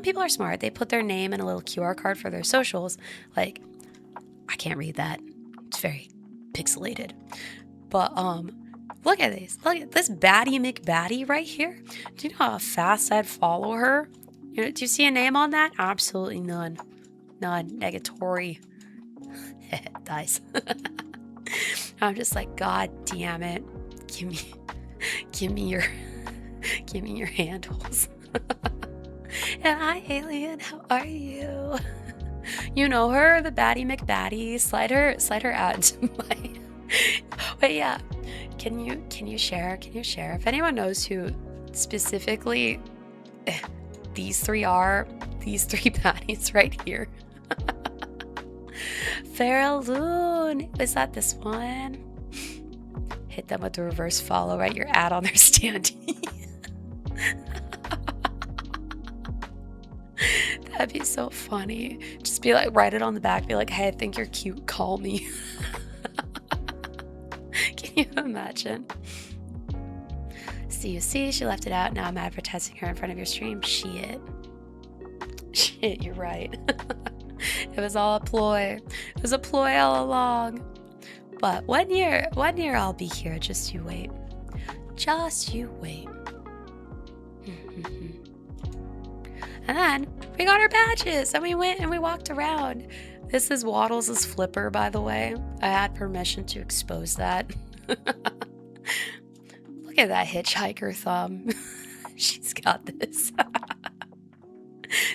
people are smart. They put their name in a little QR card for their socials. Like, I can't read that. It's very pixelated. But, look at these. Look at this baddie McBaddie right here. Do you know how fast I'd follow her? Do you see a name on that? Absolutely none. None. Negatory. Dice. I'm just like, God damn it. Give me your handles. And hi, alien. How are you? You know her, the baddie McBaddie. Slide her out into my. Wait, yeah. Can you share? If anyone knows who specifically these three baddies right here. Farrelloon. Is that this one? Hit them with the reverse follow, right? Your ad on their standee. That'd be so funny. Just be like, write it on the back, be like, hey, I think you're cute, call me. Can you imagine? See, she left it out. Now I'm advertising her in front of your stream. Shit, you're right. It was all a ploy. It was a ploy all along. But one year I'll be here. Just you wait. Just you wait. And then we got our badges and we went and we walked around. This is Waddles' flipper, by the way. I had permission to expose that. Look at that hitchhiker thumb. She's got this.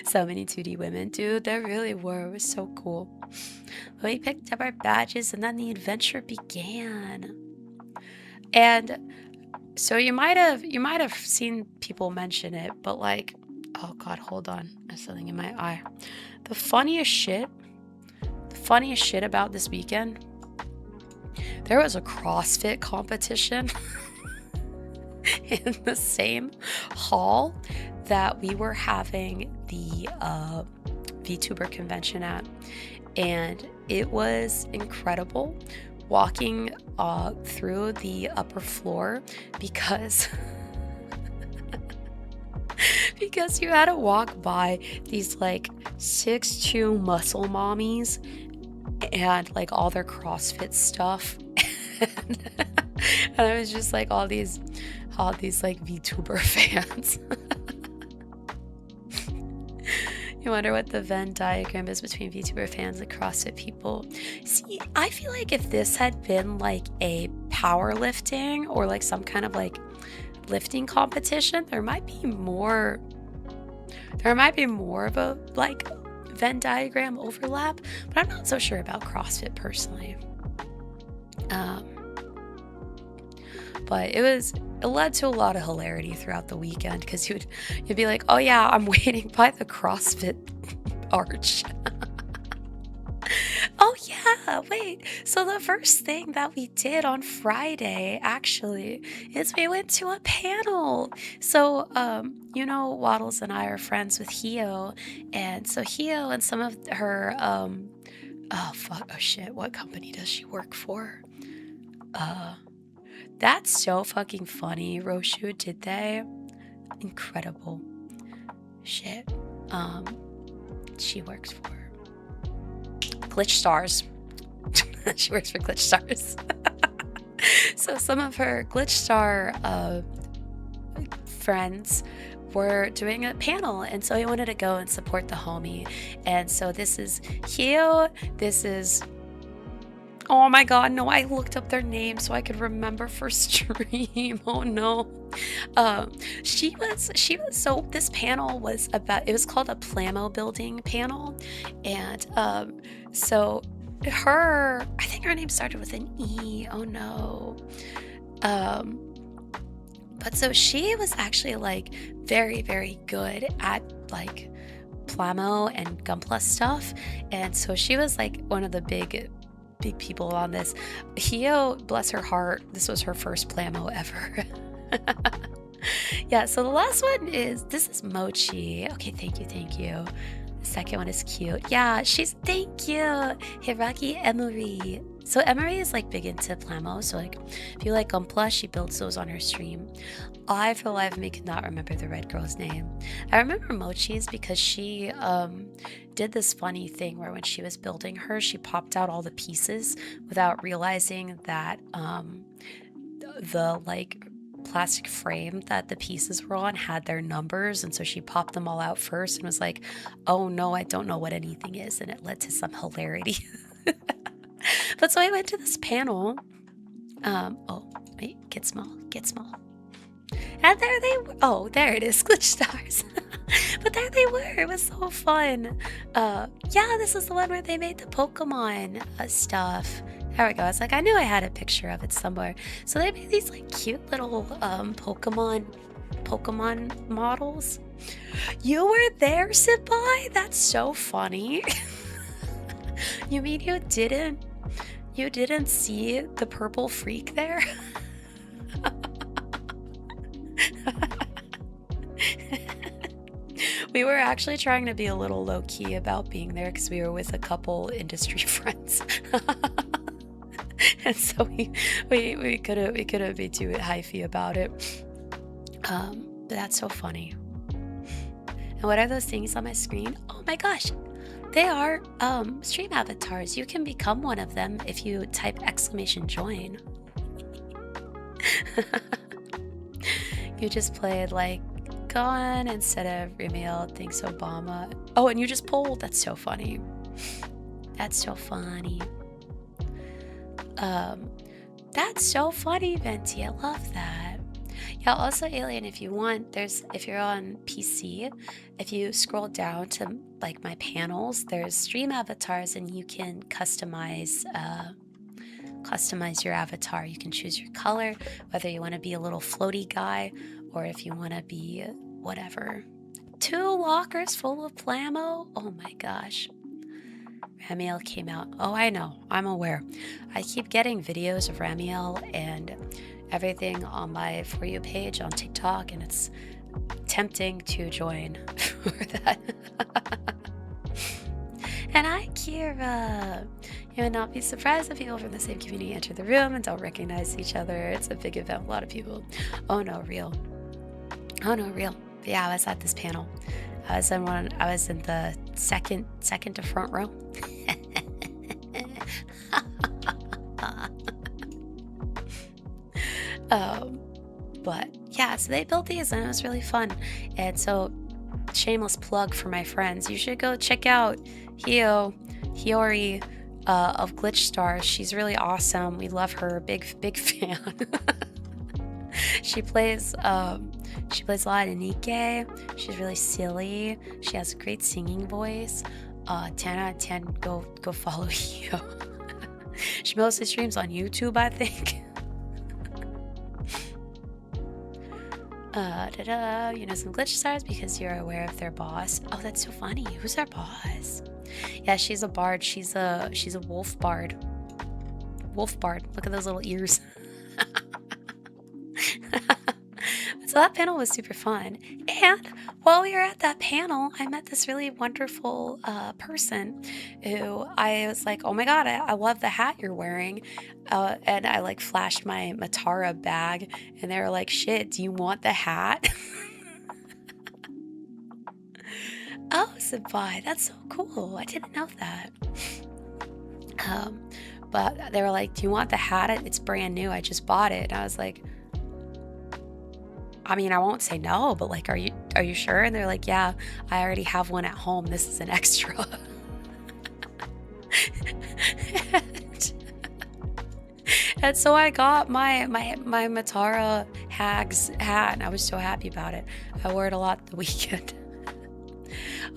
So many 2D women. Dude, there really were. It was so cool. But we picked up our badges and then the adventure began. And so you might have seen people mention it, but like, oh God, hold on. There's something in my eye. The funniest shit about this weekend, there was a CrossFit competition in the same hall that we were having the VTuber convention at. And it was incredible walking through the upper floor because because you had to walk by these like 6'2" muscle mommies and like all their CrossFit stuff. And it was just like all these like VTuber fans. You wonder what the Venn diagram is between VTuber fans and CrossFit people. See, I feel like if this had been like a powerlifting or like some kind of like lifting competition, there might be more of a like Venn diagram overlap, but I'm not so sure about CrossFit personally. But it led to a lot of hilarity throughout the weekend because you'd be like, oh yeah, I'm waiting by the CrossFit arch. Oh yeah, wait. So the first thing that we did on Friday actually is we went to a panel. So Waddles and I are friends with Hio, and so Hio and some of her oh fuck, oh shit, what company does she work for? That's so fucking funny. Roshu, did they? Incredible. Shit. She works for Glitch Stars. She works for Glitch Stars. So some of her Glitch Star friends were doing a panel, and so he wanted to go and support the homie. And so this is Hio, this is, oh my god, no, I looked up their names so I could remember for stream. Oh no. She was so this panel was about, it was called a Plamo building panel, and so I think her name started with an E. Oh no. But so she was actually like very, very good at like Plamo and Gunpla stuff, and so she was like one of the big people on this. Hio, bless her heart, this was her first Plamo ever. Yeah, so the last one this is Mochi. Okay, thank you. The second one is cute. Yeah, thank you, Hiraki Emery. So Emery is like big into Plamo, so like if you like Gunpla, she builds those on her stream. I, for the life of me, could not remember the red girl's name. I remember Mochi's because she did this funny thing where when she was building her, she popped out all the pieces without realizing that the like plastic frame that the pieces were on had their numbers, and so she popped them all out first and was like, oh no, I don't know what anything is, and it led to some hilarity. But so I went to this panel. Oh wait, get small. And there they were. Oh, there it is, Glitch Stars. But there they were. It was so fun. Yeah, this is the one where they made the Pokemon stuff. There we go. It's like, I knew I had a picture of it somewhere. So they made these like cute little Pokemon models. You were there, Senpai? That's so funny. You mean you didn't see the purple freak there? We were actually trying to be a little low-key about being there because we were with a couple industry friends. And so we couldn't be too hyphy about it. But that's so funny. And what are those things on my screen? Oh my gosh, they are stream avatars. You can become one of them if you type !join. You just played like Gone instead of Remiel thinks Obama. Oh, and you just polled. That's so funny. That's so funny. That's so funny, Venti. I love that. Yeah, also Alien, if you want, if you're on PC, if you scroll down to like my panels, there's stream avatars and you can customize your avatar. You can choose your color, whether you want to be a little floaty guy or if you want to be whatever. 2 lockers full of Plamo? Oh my gosh. Ramiel came out. Oh, I know. I'm aware. I keep getting videos of Ramiel and everything on my For You page on TikTok, and it's tempting to join for that. And hi, Kira. You would not be surprised if people from the same community enter the room and don't recognize each other. It's a big event, a lot of people. Oh no, real. But yeah, I was at this panel. I was in the second to front row. But yeah, so they built these and it was really fun. And so, shameless plug for my friends, you should go check out Hiyori of Glitch Stars. She's really awesome. We love her. Big fan. She plays a lot of Nikke. She's really silly. She has a great singing voice. 10 out of 10. Go follow Hio. She mostly streams on YouTube, I think. You know some glitch stars because you're aware of their boss. Oh, that's so funny. Who's their boss? Yeah, she's a bard. She's a wolf bard. Wolf bard. Look at those little ears. So that panel was super fun. And while we were at that panel, I met this really wonderful person who I was like, oh my God, I love the hat you're wearing. And I like flashed my Matara bag and they were like, shit, do you want the hat? Oh, Sabai, that's so cool. I didn't know that. But they were like, do you want the hat? It's brand new. I just bought it. And I was like, I mean, I won't say no, but like, are you sure? And they're like, yeah, I already have one at home. This is an extra. And so I got my Matara Hags hat, and I was so happy about it. I wore it a lot the weekend.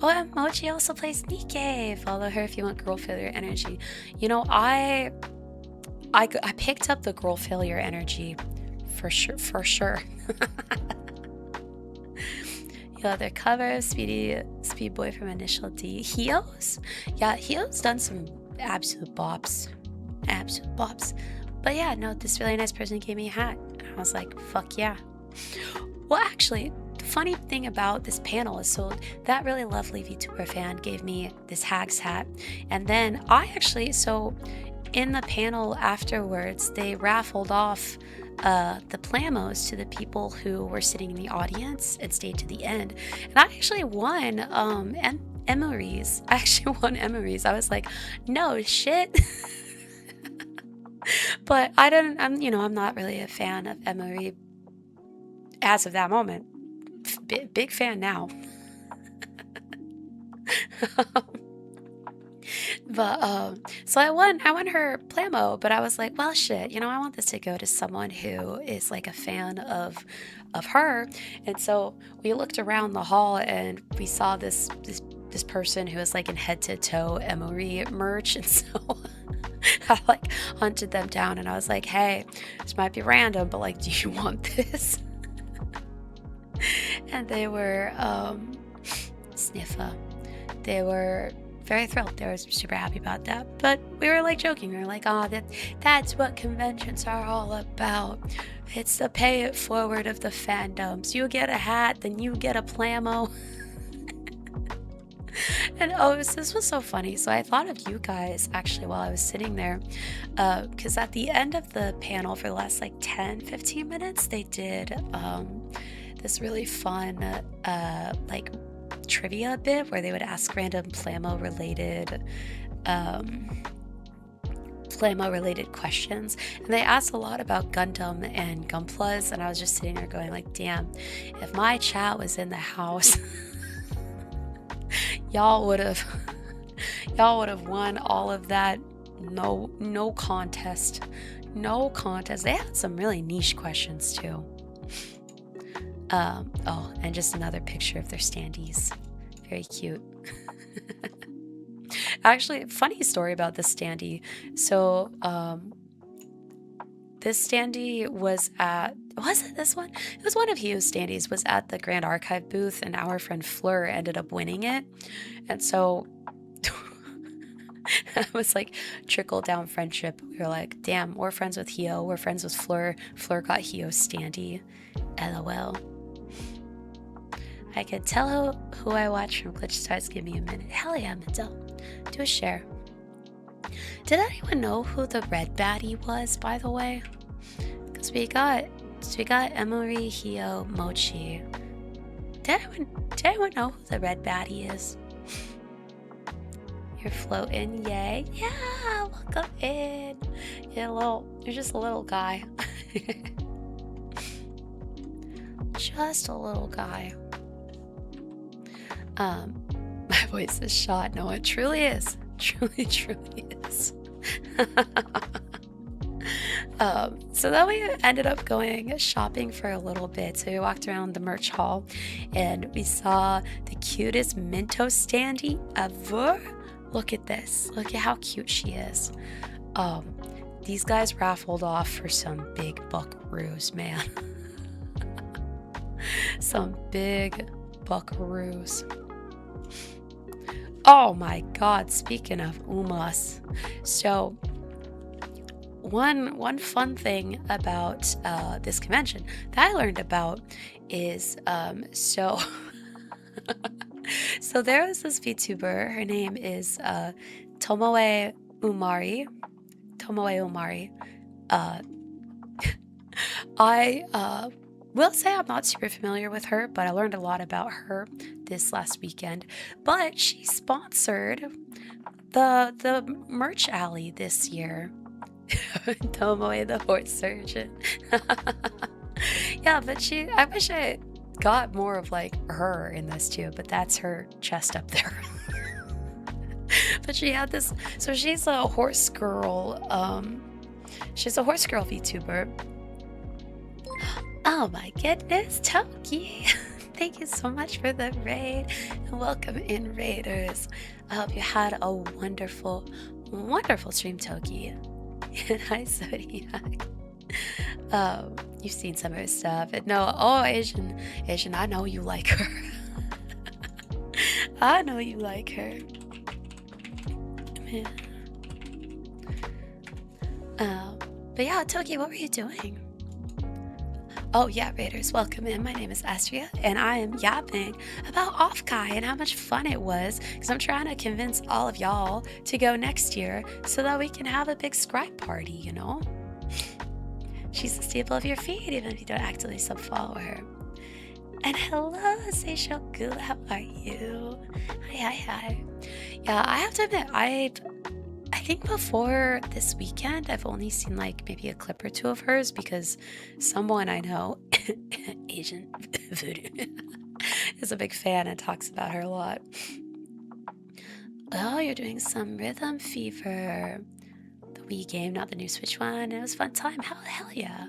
Oh, and Mochi also plays Nikkei. Follow her if you want girl failure energy. You know, I picked up the girl failure energy for sure. Yeah, their cover, Speed Boy from Initial D. Hio's? Yeah, Hio's done some absolute bops. But yeah, no, this really nice person gave me a hat. And I was like, fuck yeah. Well, actually, the funny thing about this panel is, so that really lovely VTuber fan gave me this Hags hat. And then so in the panel afterwards, they raffled off the plamos to the people who were sitting in the audience and stayed to the end. And I actually won Emery's. I was like, no shit. But I'm not really a fan of Emery as of that moment. Big fan now. But so I won her plamo, but I was like, well shit, I want this to go to someone who is like a fan of her. And so we looked around the hall and we saw this person who was like in head to toe Emory merch. And so I like hunted them down and I was like, hey, this might be random, but like, do you want this? And they were sniffa. They were very thrilled. They were super happy about that. But we were like joking. We were like, oh, that's what conventions are all about. It's the pay it forward of the fandoms. You get a hat, then you get a plamo. And this was so funny. So I thought of you guys actually while I was sitting there. Because at the end of the panel for the last like 10-15 minutes, they did this really fun like trivia bit where they would ask random plamo related questions, and they asked a lot about Gundam and Gunplas, and I was just sitting there going like, damn, if my chat was in the house, y'all would have won all of that. No contest. They had some really niche questions too. And just another picture of their standees. Very cute. Actually, funny story about this standee. So, this standee was it this one? It was one of Hugh's standees, was at the Grand Archive booth, and our friend Fleur ended up winning it. And so, it was like trickle down friendship. We were like, damn, we're friends with Hio, we're friends with Fleur. Fleur got Hio's standee. LOL. I could tell who I watch from Glitch Stars. Give me a minute. Hell yeah, Mitchell. Do a share. Did anyone know who the red baddie was, by the way? Because we got Emery, Hio, Mochi. Did anyone know who the red baddie is? You're floating, yay. Yeah, welcome in. You're just a little guy. Just a little guy. My voice is shot. No, it truly is. Truly is. So then we ended up going shopping for a little bit. So we walked around the merch hall and we saw the cutest Minto standee ever. Look at this. Look at how cute she is. These guys raffled off for some big buckaroos, man. Some big buckaroos. Oh my god, speaking of umas. So one fun thing about this convention that I learned about is so there was this VTuber. Her name is Tomoe Umari. Tomoe Umari. Uh, I will say I'm not super familiar with her, but I learned a lot about her this last weekend. But she sponsored the merch alley this year. Tomoe the horse surgeon. Yeah, but I wish I got more of like her in this too, but that's her chest up there. But she had this, so she's a horse girl, she's a horse girl VTuber. Oh my goodness, Toki! Thank you so much for the raid, and welcome in, raiders. I hope you had a wonderful, wonderful stream, Toki. And hi, Zodiac. You've seen some of her stuff. And no, oh, Asian, I know you like her. I know you like her. Man. But yeah, Toki, what were you doing? Oh yeah, raiders, welcome in. My name is Astria, and I am yapping about Offkai and how much fun it was, because I'm trying to convince all of y'all to go next year so that we can have a big scribe party, you know? She's the staple of your feed, even if you don't actively sub-follow her. And hello, Seishoku, how are you? Hi. Yeah, I have to admit, I think before this weekend, I've only seen like maybe a clip or two of hers because someone I know, Asian Voodoo, is a big fan and talks about her a lot. Oh, you're doing some Rhythm Fever. The Wii game, not the new Switch one. It was a fun time. Hell yeah.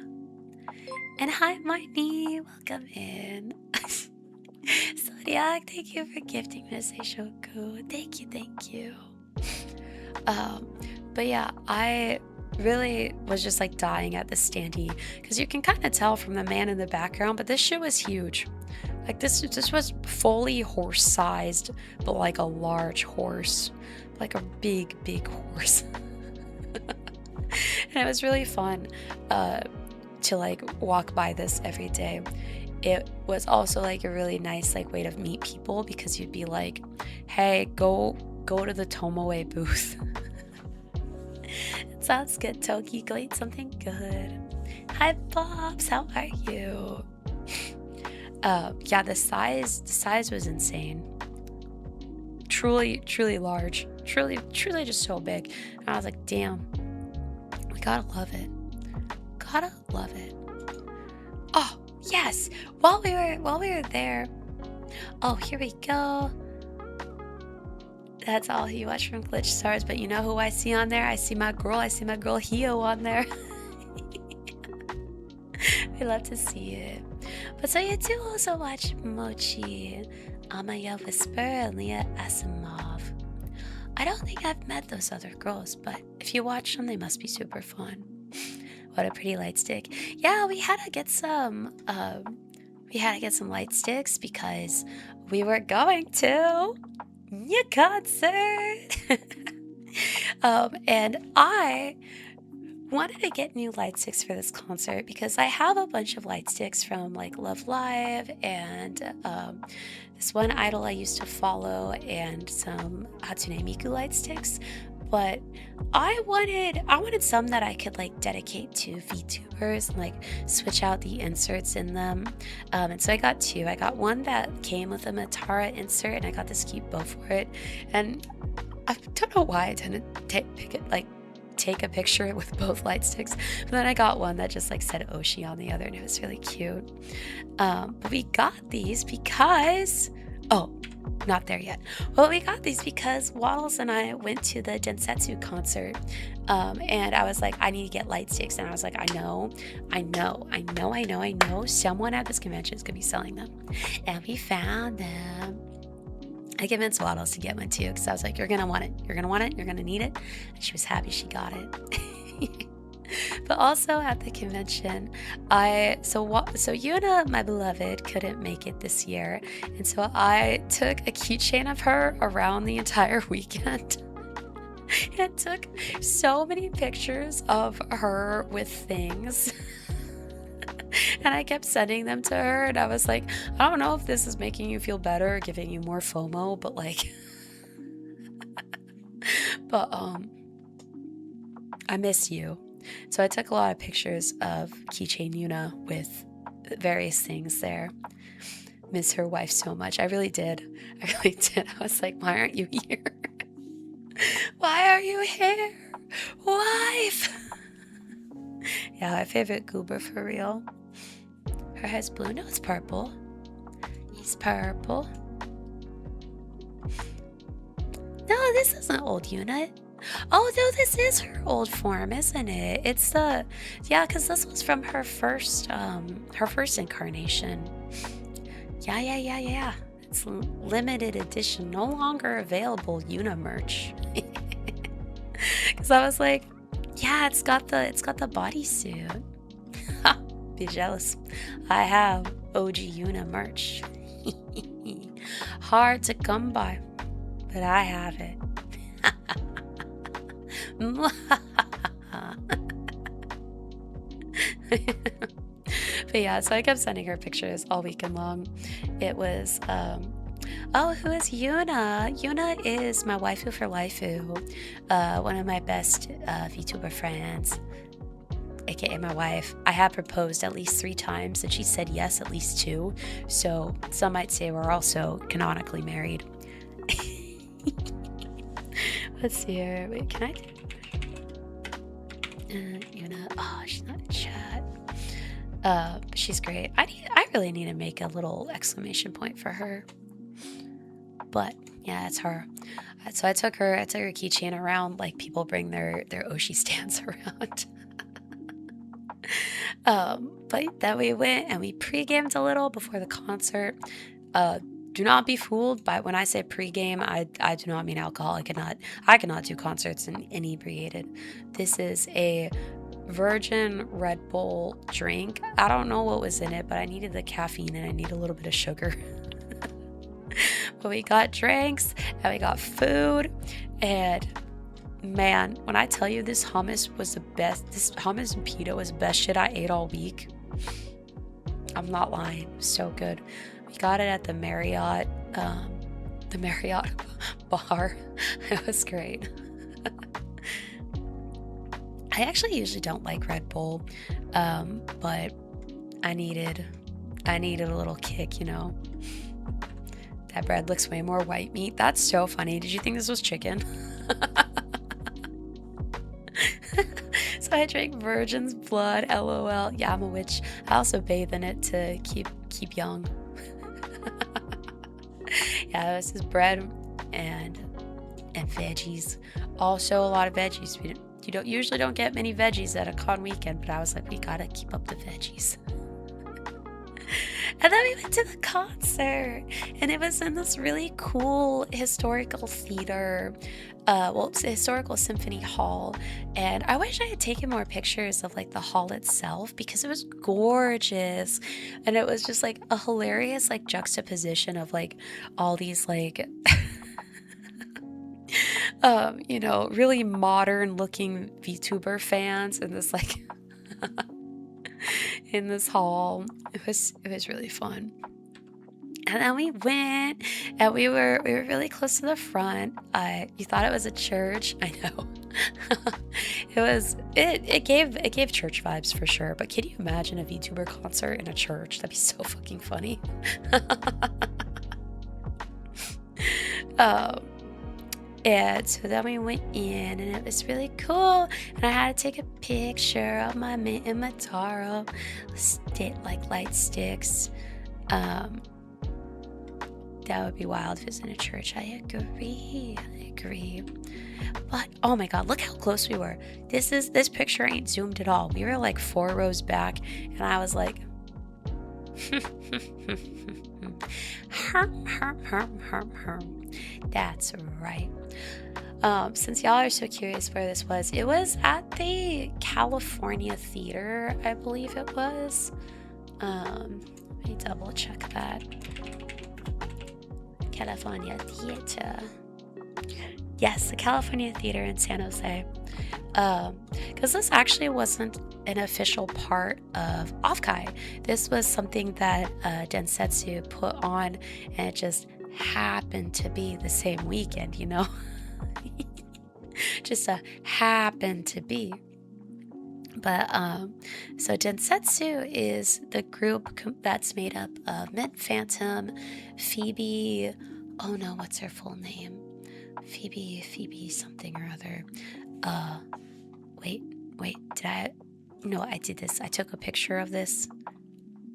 And hi, Marnie. Welcome in. Zodiac, thank you for gifting me Seishoku. Thank you. But yeah, I really was just like dying at the standee because you can kind of tell from the man in the background, but this shit was huge. Like this was fully horse sized, but like a large horse, like a big horse. And it was really fun to like walk by this every day. It was also like a really nice like way to meet people because you'd be like, hey, go to the Tomoe booth. Sounds good, Toki. Go eat something good. Hi, Bobs. How are you? Yeah, the size was insane. Truly large. Truly just so big. And I was like, damn. We gotta love it. Oh, yes. While we were there. Oh, here we go. That's all you watch from Glitch Stars, but you know who I see on there? I see my girl Hio on there. We love to see it. But so you do also watch Mochi, Amaya Whisper, and Leah Asimov. I don't think I've met those other girls, but if you watch them, they must be super fun. What a pretty light stick. Yeah, we had to get some light sticks because we were going to your concert. And I wanted to get new light sticks for this concert because I have a bunch of light sticks from like Love Live and this one idol I used to follow and some Hatsune Miku light sticks. But I wanted some that I could like dedicate to VTubers and like switch out the inserts in them. And so I got two. I got one that came with a Matara insert, and I got this cute bow for it. And I don't know why I didn't take a picture with both light sticks. But then I got one that just like said Oshi on the other, and it was really cute. But we got these because not there yet. Well, we got these because Waddles and I went to the Densetsu concert, and I was like, I need to get light sticks, and I was like, I know, someone at this convention is gonna be selling them, and we found them. I convinced Waddles to get one too, because I was like, you're gonna want it, you're gonna need it, and she was happy she got it. But also at the convention, so Yuna, my beloved, couldn't make it this year, and so I took a keychain of her around the entire weekend. And took so many pictures of her with things. And I kept sending them to her, and I was like, I don't know if this is making you feel better or giving you more FOMO, but like, but I miss you. So I took a lot of pictures of Keychain Yuna with various things there. Miss her wife so much. I really did. I really did. I was like, why aren't you here? Why are you here? Wife! Yeah, my favorite goober for real. Her hair's blue. No, it's purple. He's purple. No, this isn't old unit. Oh, no, this is her old form, isn't it? It's the, yeah, because this was from her first incarnation. Yeah. It's limited edition, no longer available Yuna merch. Because I was like, yeah, it's got the bodysuit. Be jealous. I have OG Yuna merch. Hard to come by, but I have it. But yeah, so I kept sending her pictures all weekend long. It was, oh, who is Yuna? Yuna is my waifu for waifu, one of my best VTuber friends, aka my wife. I have proposed at least 3 times, and she said yes at least 2. So some might say we're also canonically married. Let's see here. Wait, can I do? Yuna. Oh, she's not in chat. She's great. I really need to make a little exclamation point for her. But yeah, it's her. So I took her keychain around like people bring their Oshi stands around. But then we went and we pre-gamed a little before the concert. Do not be fooled by when I say pre-game. I do not mean alcohol. I cannot do concerts inebriated. This is a virgin Red Bull drink. I don't know what was in it, but I needed the caffeine and I need a little bit of sugar. But we got drinks and we got food, and man, when I tell you this hummus was the best, this hummus and pita was the best shit I ate all week. I'm not lying. It was so good. We got it at the Marriott bar. It was great. I actually usually don't like Red Bull, but I needed a little kick, you know. That bread looks way more white meat. That's so funny. Did you think this was chicken? So I drank virgin's blood, LOL. Yeah, I'm a witch. I also bathe in it to keep young. Yeah, this is bread and veggies. Also a lot of veggies. You usually don't get many veggies at a con weekend, but I was like, we gotta keep up the veggies. And then we went to the concert, and it was in this really cool historical theater. Well, it's a historical symphony hall, and I wish I had taken more pictures of like the hall itself because it was gorgeous, and it was just like a hilarious like juxtaposition of like all these like you know, really modern looking VTuber fans and this like in this hall. It was really fun. And then we went and we were really close to the front. You thought it was a church. I know. It gave church vibes for sure. But can you imagine a VTuber concert in a church? That'd be so fucking funny. And so then we went in and it was really cool, and I had to take a picture of my mint and my taro like light sticks. That would be wild if it was in a church. I agree. But oh my god, look how close we were. This picture ain't zoomed at all. We were like 4 rows back, and I was like herm. That's right. Since y'all are so curious where this was, it was at the California Theater, I believe it was. Let me double check that. California Theater. Yes, the California Theater in San Jose. Because this actually wasn't an official part of Offkai. This was something that Densetsu put on, and it just happened to be the same weekend, you know? Just happened to be. But so Densetsu is the group that's made up of Mint Phantom, Phoebe. Oh no, what's her full name? Phoebe something or other. Uh, wait, did I? No, I did this. I took a picture of this.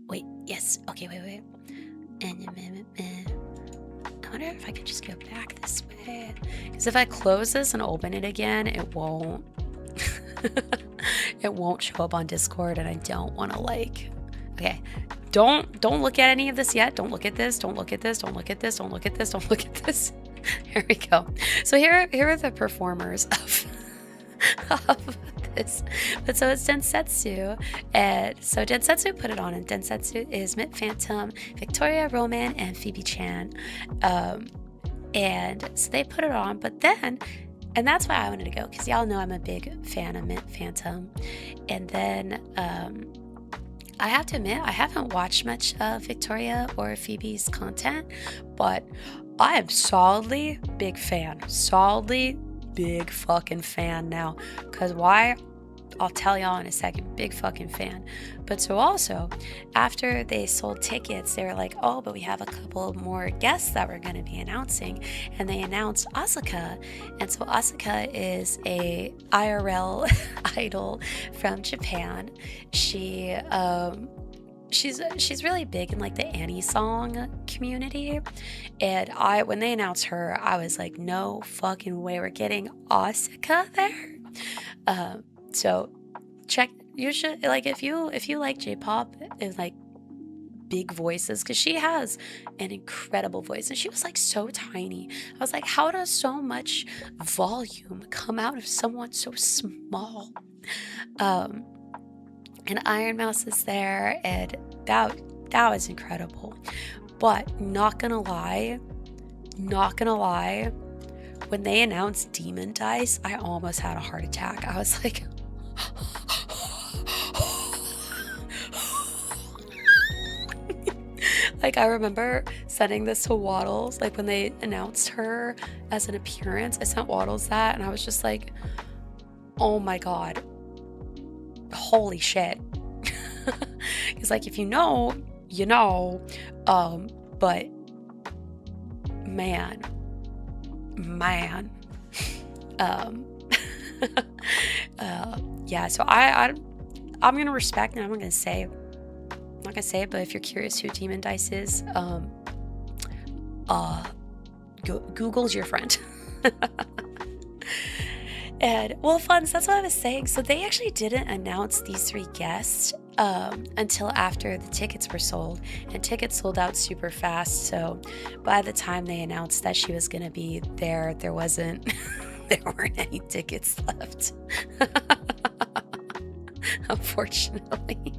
Wait, yes. Okay, wait. And I wonder if I could just go back this way. Because if I close this and open it again, it won't. It won't show up on Discord, and I don't want to like. Okay, don't look at any of this yet. Don't look at this. Don't look at this. Don't look at this. Don't look at this. Don't look at this. Here we go. So here are the performers of this. But so it's Densetsu, and so Densetsu put it on, and Densetsu is Mint Phantom, Victoria Roman, and Phoebe Chan, and so they put it on. But then, and that's why I wanted to go, because y'all know I'm a big fan of Mint Phantom, and then I have to admit I haven't watched much of Victoria or Phoebe's content, but I am solidly big fan. Solidly big fucking fan now. Because why? I'll tell y'all in a second. Big fucking fan. But so also, after they sold tickets, they were like, oh, but we have a couple more guests that we're going to be announcing. And they announced Asuka. And so Asuka is a IRL idol from Japan. She's really big in like the Annie song community, and when they announced her, I was like, no fucking way we're getting Asuka there. So check. You should like if you like J-pop and like big voices, because she has an incredible voice, and she was like so tiny. I was like, how does so much volume come out of someone so small? And Iron Mouse is there, and that was incredible. But not gonna lie, when they announced Demon Dice, I almost had a heart attack. I was like, like, I remember sending this to Waddles, like when they announced her as an appearance, I sent Waddles that, and I was just like, oh my god, holy shit. It's like, if you know, you know. But man. Yeah, so I'm gonna respect, and I'm not gonna say it, but if you're curious who Demon Dice is, Google's your friend. And well, fun. So that's what I was saying. So they actually didn't announce these three guests until after the tickets were sold, and tickets sold out super fast. So by the time they announced that she was gonna be there, there wasn't there weren't any tickets left. Unfortunately.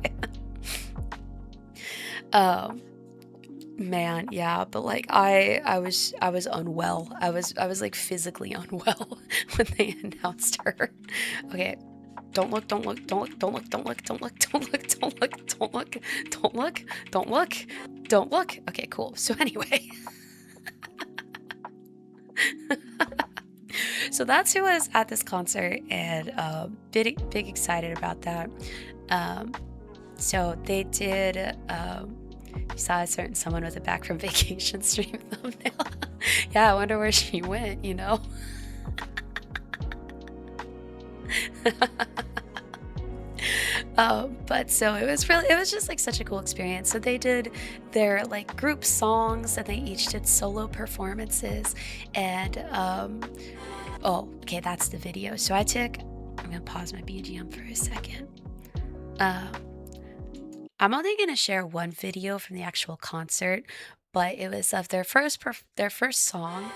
Man, yeah, but like I was unwell. I was like physically unwell when they announced her. Okay. Don't look, don't look, don't look, don't look, don't look, don't look, don't look, don't look, don't look, don't look, don't look, don't look. Okay, cool. So anyway. So that's who was at this concert, and big excited about that. So they did you saw a certain someone with a back from vacation stream thumbnail. Yeah, I wonder where she went, you know. But so it was just like such a cool experience. So they did their like group songs, and they each did solo performances, and oh, okay, that's the video. So I'm gonna pause my BGM for a second. I'm only gonna share one video from the actual concert, but it was of their first song.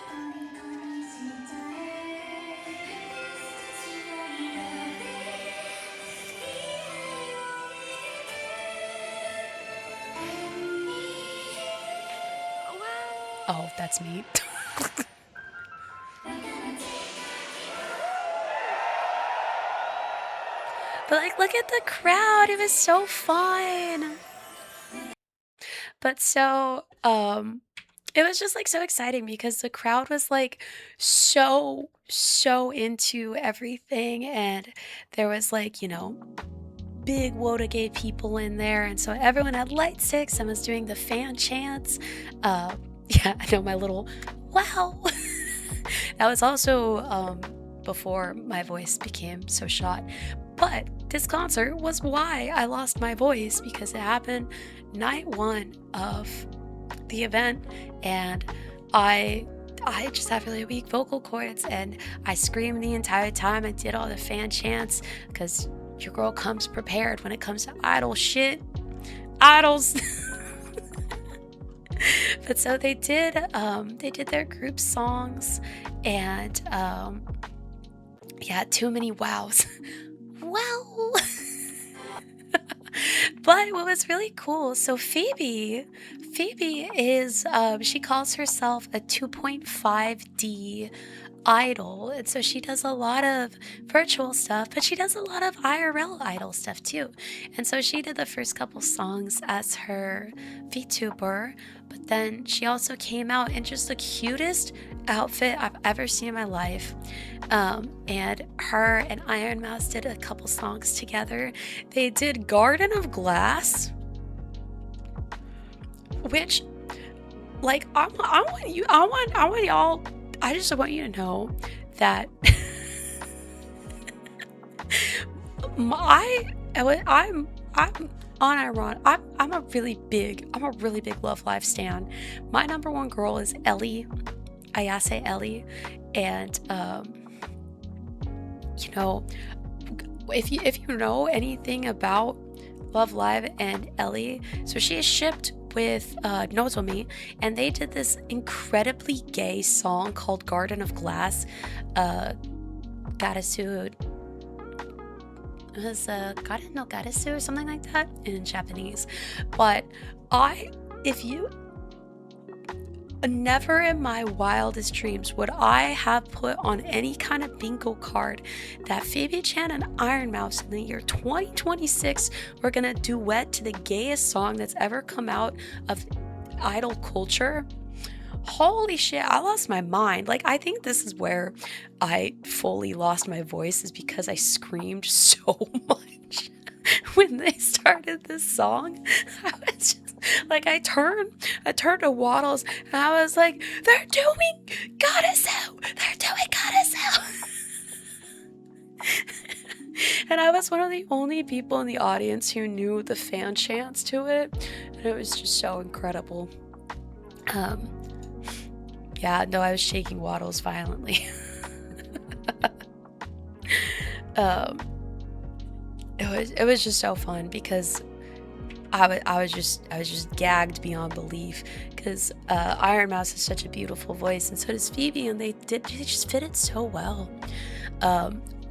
Oh, that's me. But like, look at the crowd. It was so fun. But it was just like so exciting because the crowd was like so into everything, and there was like, big Woda gay people in there, and so everyone had light sticks and was doing the fan chants. Yeah, I know my little wow. That was also before my voice became so shot. But this concert was why I lost my voice, because it happened night one of the event, and I I just have really weak vocal cords, and I screamed the entire time. I did all the fan chants because your girl comes prepared when it comes to idol shit. Idols. But so they did their group songs, and yeah, too many wows. Well, but what was really cool, so Phoebe is, she calls herself a 2.5D idol, and so she does a lot of virtual stuff, but she does a lot of IRL idol stuff too. And so she did the first couple songs as her vtuber, but then she also came out in just the cutest outfit I've ever seen in my life. And her and Iron Mouse did a couple songs together. They did Garden of Glass, which, like, I want y'all, I just want you to know that I'm unironic. I'm a really big Love Live stan. My number one girl is Ellie, Ayase Ellie, and you know, if you know anything about Love Live and Ellie, so she is shipped with Nozomi, and they did this incredibly gay song called Garden of Glass. Garasu, it was Garden no Garasu or something like that in Japanese. But if you, never in my wildest dreams would I have put on any kind of bingo card that Phoebe Chan and Iron Mouse in the year 2026 were gonna duet to the gayest song that's ever come out of idol culture. Holy shit, I lost my mind. Like, I think this is where I fully lost my voice, is because I screamed so much when they started this song. I was just like, I turned to Waddles, and I was like, they're doing Goddess Out! They're doing Goddess Out! And I was one of the only people in the audience who knew the fan chants to it, and it was just so incredible. Yeah, no, I was shaking Waddles violently. It was just so fun because I was just gagged beyond belief, because Iron Mouse has such a beautiful voice, and so does Phoebe, and they just fit it so well.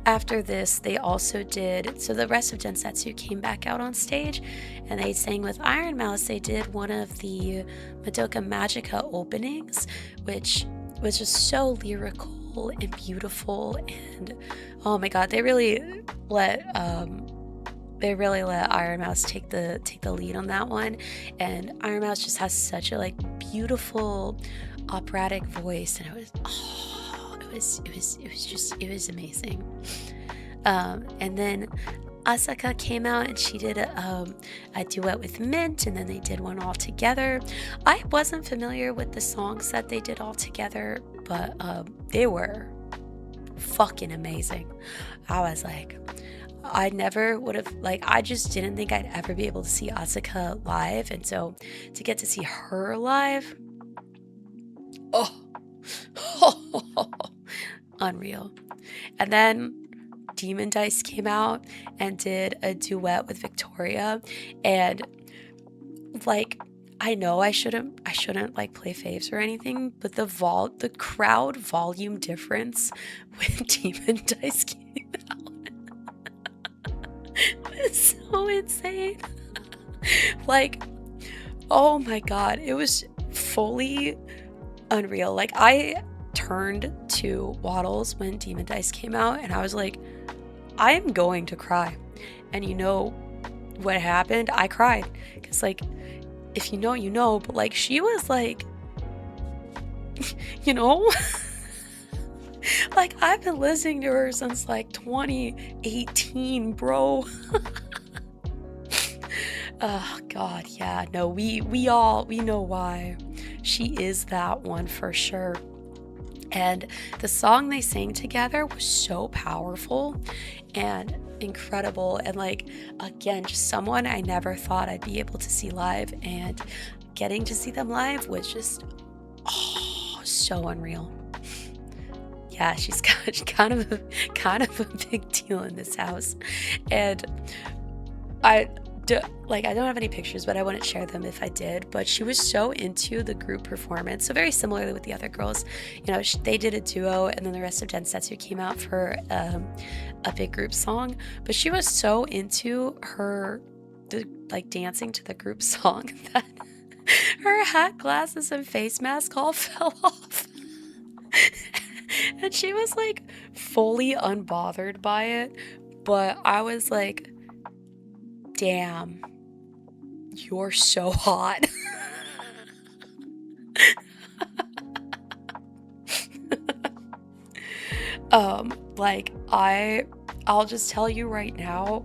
After this, they also did, so the rest of Densetsu came back out on stage, and they sang with Iron Mouse. They did one of the Madoka Magica openings, which was just so lyrical and beautiful, and oh my god, they really let Iron Mouse take the lead on that one. And Iron Mouse just has such a like beautiful operatic voice, and it was amazing. And then Asaka came out, and she did a duet with Mint, and then they did one all together. I wasn't familiar with the songs that they did all together, but they were fucking amazing. I was like, I never would have, like, I just didn't think I'd ever be able to see Asuka live, and so to get to see her live, oh, unreal. And then Demon Dice came out and did a duet with Victoria, and like, I know I shouldn't like play faves or anything, but the crowd volume difference when Demon Dice came out was so insane. Like, oh my god, it was fully unreal. Like, I turned to Waddles when Demon Dice came out, and I was like, I am going to cry. And you know what happened? I cried. Because, like, if you know, you know. But, like, she was like, you know? Like, I've been listening to her since, like, 2018, bro. Oh, God, yeah. No, we know why. She is that one for sure. And the song they sang together was so powerful and incredible. And like, again, just someone I never thought I'd be able to see live, and getting to see them live was just, oh, so unreal. Yeah, she's kind of a big deal in this house. And I I don't have any pictures, but I wouldn't share them if I did. But she was so into the group performance. So very similarly with the other girls, you know, they did a duo, and then the rest of Densetsu came out for a big group song. But she was so into like dancing to the group song that her hat, glasses, and face mask all fell off. And she was like fully unbothered by it. But I was like, damn, you're so hot. Like, I'll just tell you right now,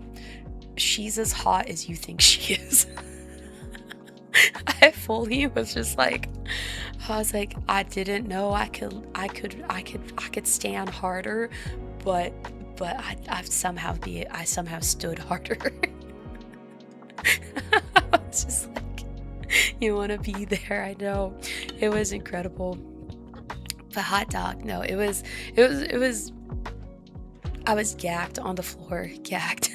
she's as hot as you think she is. I fully was just like, I was like, I didn't know I could stand harder, but I somehow stood harder. I was just like, you want to be there. I know, it was incredible. But hot dog, no, it was I was gagged on the floor, gagged.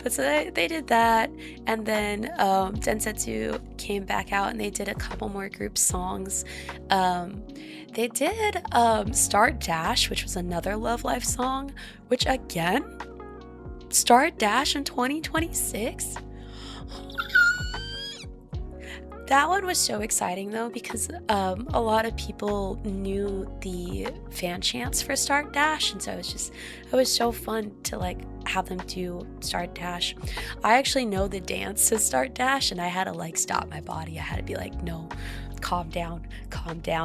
But so they did that, and then Densetsu came back out and they did a couple more group songs. They did Start Dash, which was another Love Life song, which again, Start Dash in 2026? That one was so exciting though, because a lot of people knew the fan chants for Start Dash, and so it was so fun to like have them do Start Dash. I actually know the dance to Start Dash, and I had to like stop my body. I had to be like, no, calm down,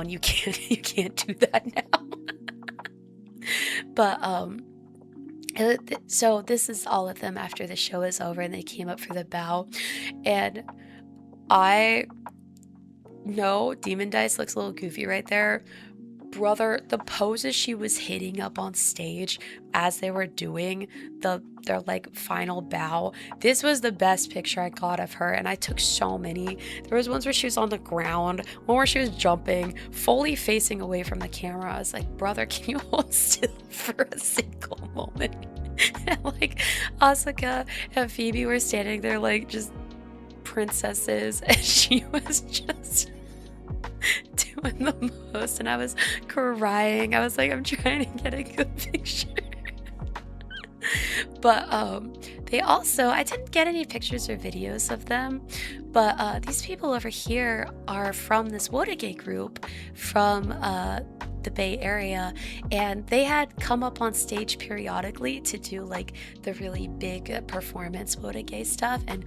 you can't do that now. But so this is all of them after the show is over, and they came up for the bow, and I know Demon Dice looks a little goofy right there. Brother, the poses she was hitting up on stage as they were doing their like final bow. This was the best picture I got of her, and I took so many. There was ones where she was on the ground, one where she was jumping, fully facing away from the camera. I was like, brother, can you hold still for a single moment? And like Asuka and Phoebe were standing there like just princesses, and she was just doing the most, and I was crying. I was like, I'm trying to get a good picture. But they also, I didn't get any pictures or videos of them, but these people over here are from this Wodage group from the Bay Area, and they had come up on stage periodically to do like the really big performance Wodage stuff, and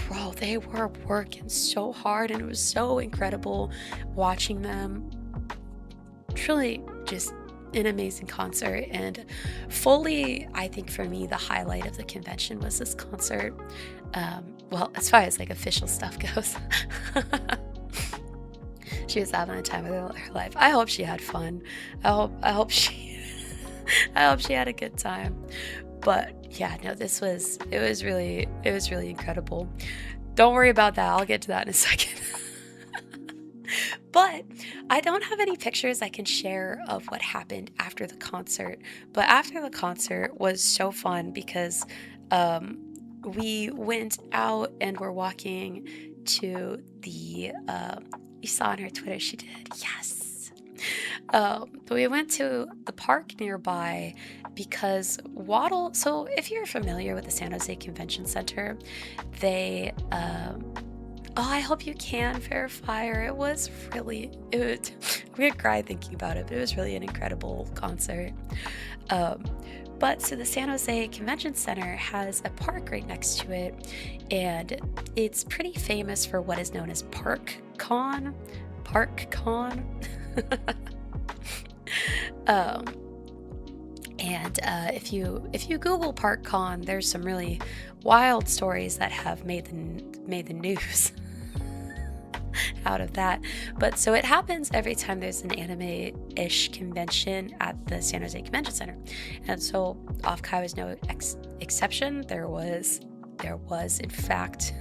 bro, they were working so hard, and it was so incredible watching them. Truly just an amazing concert, and fully, I think for me, the highlight of the convention was this concert. Well, as far as like official stuff goes. She was having a time of her life. I hope she had fun. I hope she had a good time. But yeah, no, it was really incredible. Don't worry about that. I'll get to that in a second. But I don't have any pictures I can share of what happened after the concert. But after the concert was so fun because we went out and were walking to the you saw on her Twitter she did, yes. But we went to the park nearby because Waddle, so if you're familiar with the San Jose Convention Center, they Oh, I hope you can verify her. It was really, I'm gonna cry thinking about it, but it was really an incredible concert. Um, but so the San Jose Convention Center has a park right next to it, and it's pretty famous for what is known as ParkCon. ParkCon. um, and if you Google ParkCon, there's some really wild stories that have made the news out of that. But so it happens every time there's an anime-ish convention at the San Jose Convention Center, and so Offkai was no exception. There was in fact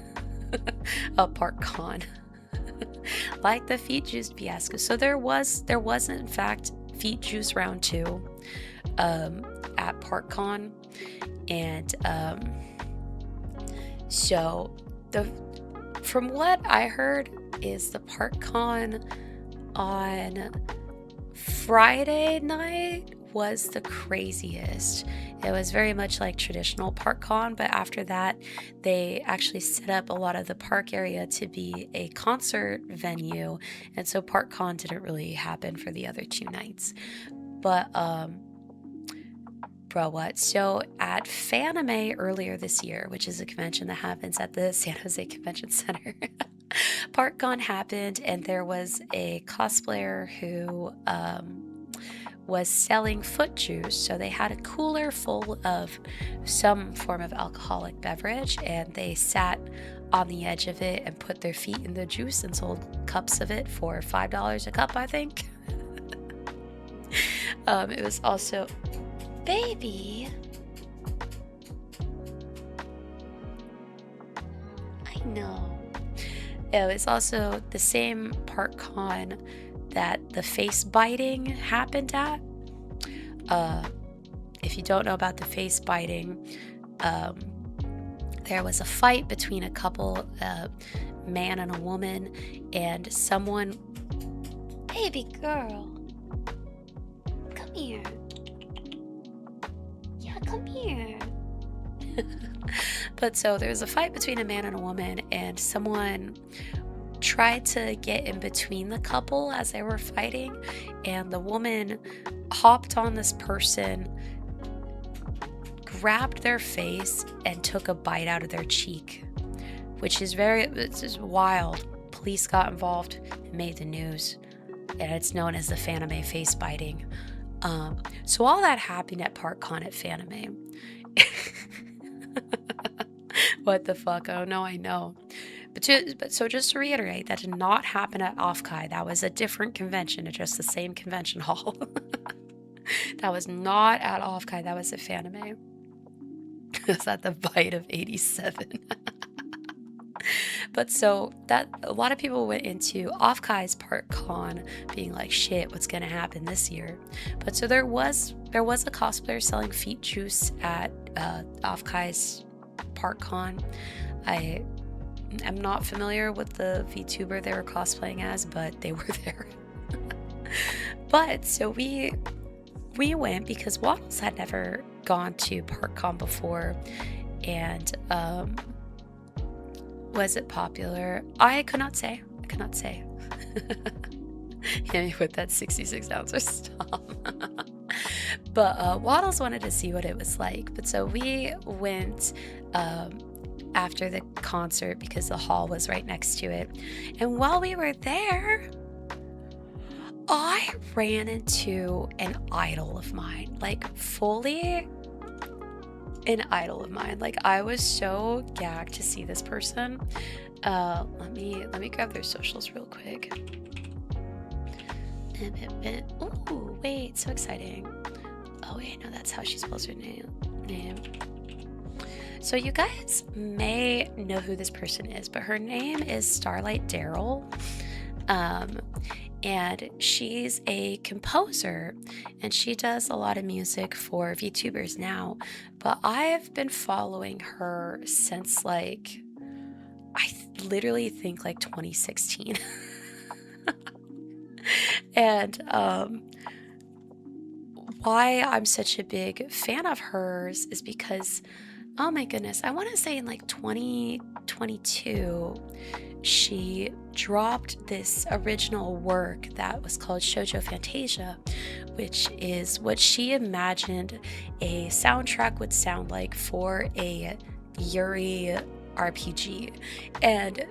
a ParkCon, like the feet juice fiasco. So there was in fact feet juice round 2 at ParkCon, and so the from what I heard is the ParkCon on Friday night was the craziest. It was very much like traditional ParkCon, but after that, they actually set up a lot of the park area to be a concert venue, and so ParkCon didn't really happen for the other 2 nights. But bro, what? So at Fanime earlier this year, which is a convention that happens at the San Jose Convention Center, ParkCon happened, and there was a cosplayer who was selling foot juice. So they had a cooler full of some form of alcoholic beverage, and they sat on the edge of it and put their feet in the juice and sold cups of it for $5 a cup, I think. It was also, baby, I know. It was also the same ParkCon that the face biting happened at. If you don't know about the face biting, there was a fight between a couple, a man and a woman, and someone. Baby girl, come here. Yeah, come here. But so there was a fight between a man and a woman, and someone tried to get in between the couple as they were fighting, and the woman hopped on this person, grabbed their face, and took a bite out of their cheek, which is it's just wild. Police got involved and made the news, and it's known as the Fanime face biting. So all that happened at ParkCon at Fanime. What the fuck? Oh no, I know. But so just to reiterate, that did not happen at Offkai. That was a different convention, at just the same convention hall. That was not at Offkai. That was at Fanime. It's at the bite of 87. But so that a lot of people went into Offkai's ParkCon being like, shit, what's gonna happen this year? But so there was a cosplayer selling feet juice at Offkai's ParkCon. I am not familiar with the vtuber they were cosplaying as, but they were there. But so we went because Waddles had never gone to ParkCon before, and was it popular? I could not say. Hit me with that 66 ouncer stop. But Waddles wanted to see what it was like. But so we went after the concert because the hall was right next to it. And while we were there, I ran into an idol of mine, like fully an idol of mine. Like I was so gagged to see this person. Let me grab their socials real quick. Ooh, wait, so exciting. Oh wait, no, that's how she spells her name. So you guys may know who this person is, but her name is Starlight Daryl. And she's a composer, and she does a lot of music for VTubers now, but I've been following her since like literally think like 2016. And why I'm such a big fan of hers is because, oh my goodness, I want to say in like 2022 she dropped this original work that was called Shoujo Fantasia, which is what she imagined a soundtrack would sound like for a Yuri RPG. And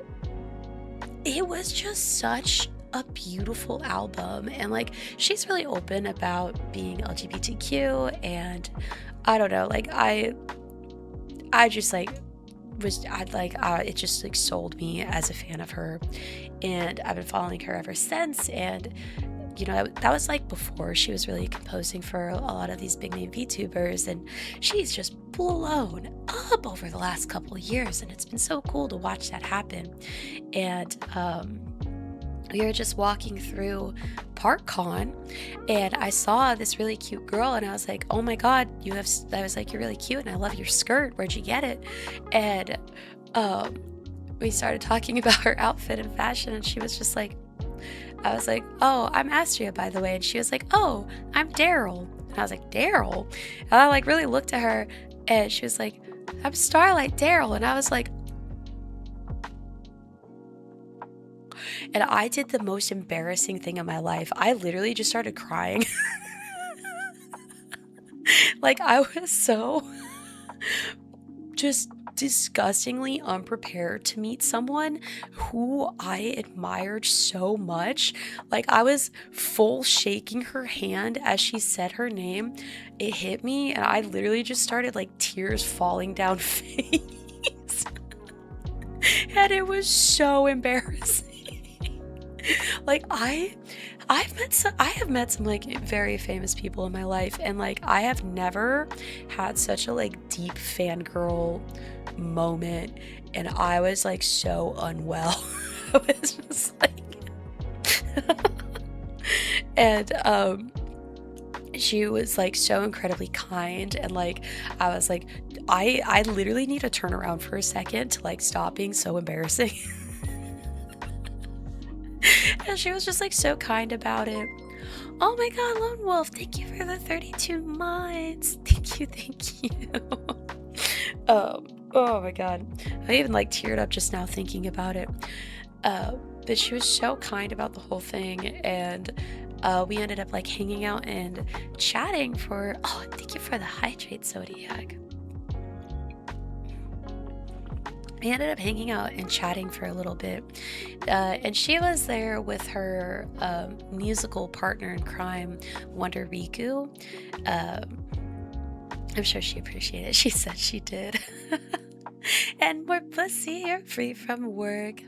it was just such a beautiful album. And like, she's really open about being LGBTQ, and I don't know, like, I just like was I'd like it just like sold me as a fan of her, and I've been following her ever since. And that was like before she was really composing for a lot of these big name VTubers, and she's just blown up over the last couple of years, and it's been so cool to watch that happen. And we were just walking through ParkCon, and I saw this really cute girl, and I was like, oh my god, I was like, you're really cute and I love your skirt, where'd you get it? And we started talking about her outfit and fashion, and she was just like, I was like, oh, I'm Astria, by the way. And she was like, oh, I'm Daryl. And I was like, Daryl? And I like really looked at her, and she was like, I'm Starlight Daryl. And I was like, and I did the most embarrassing thing in my life. I literally just started crying. Like, I was so just disgustingly unprepared to meet someone who I admired so much. Like, I was full shaking her hand as she said her name. It hit me, and I literally just started like tears falling down face. And it was so embarrassing. Like, I have met some like very famous people in my life, and like I have never had such a like deep fangirl moment, and I was like so unwell. I was just like and she was like so incredibly kind, and like I was like, I literally need to turn around for a second to like stop being so embarrassing. And she was just like so kind about it. Oh my god, Lone Wolf, thank you for the 32 months. Thank you, thank you. Oh my god. I even like teared up just now thinking about it. But she was so kind about the whole thing, and we ended up like hanging out and chatting for, oh, thank you for the hydrate, Zodiac. We ended up hanging out and chatting for a little bit, and she was there with her musical partner in crime, Wonder Riku. I'm sure she appreciated it. She said she did. And more pussy, you're free from work.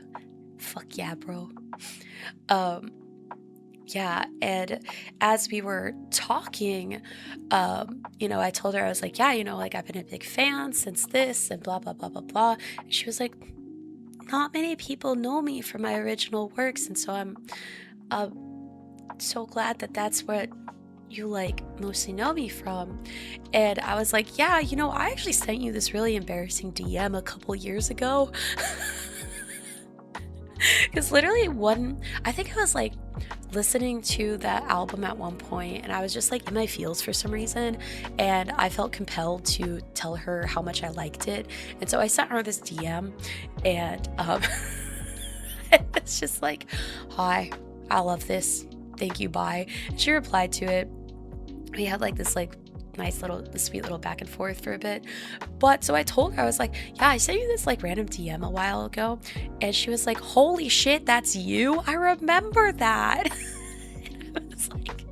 Fuck yeah, bro. Yeah, and as we were talking, I told her, I was like, yeah, like I've been a big fan since this and blah, blah, blah, blah, blah. And she was like, not many people know me from my original works, and so I'm so glad that that's what you like mostly know me from. And I was like, yeah, I actually sent you this really embarrassing DM a couple years ago. Because literally I think I was like listening to that album at one point, and I was just like in my feels for some reason, and I felt compelled to tell her how much I liked it. And so I sent her this DM, and it's just like, hi, I love this, thank you, bye. And she replied to it. We had like this like sweet little back and forth for a bit. But so I told her, I was like, yeah, I sent you this like random DM a while ago. And she was like, holy shit, that's you? I remember that. And I was like,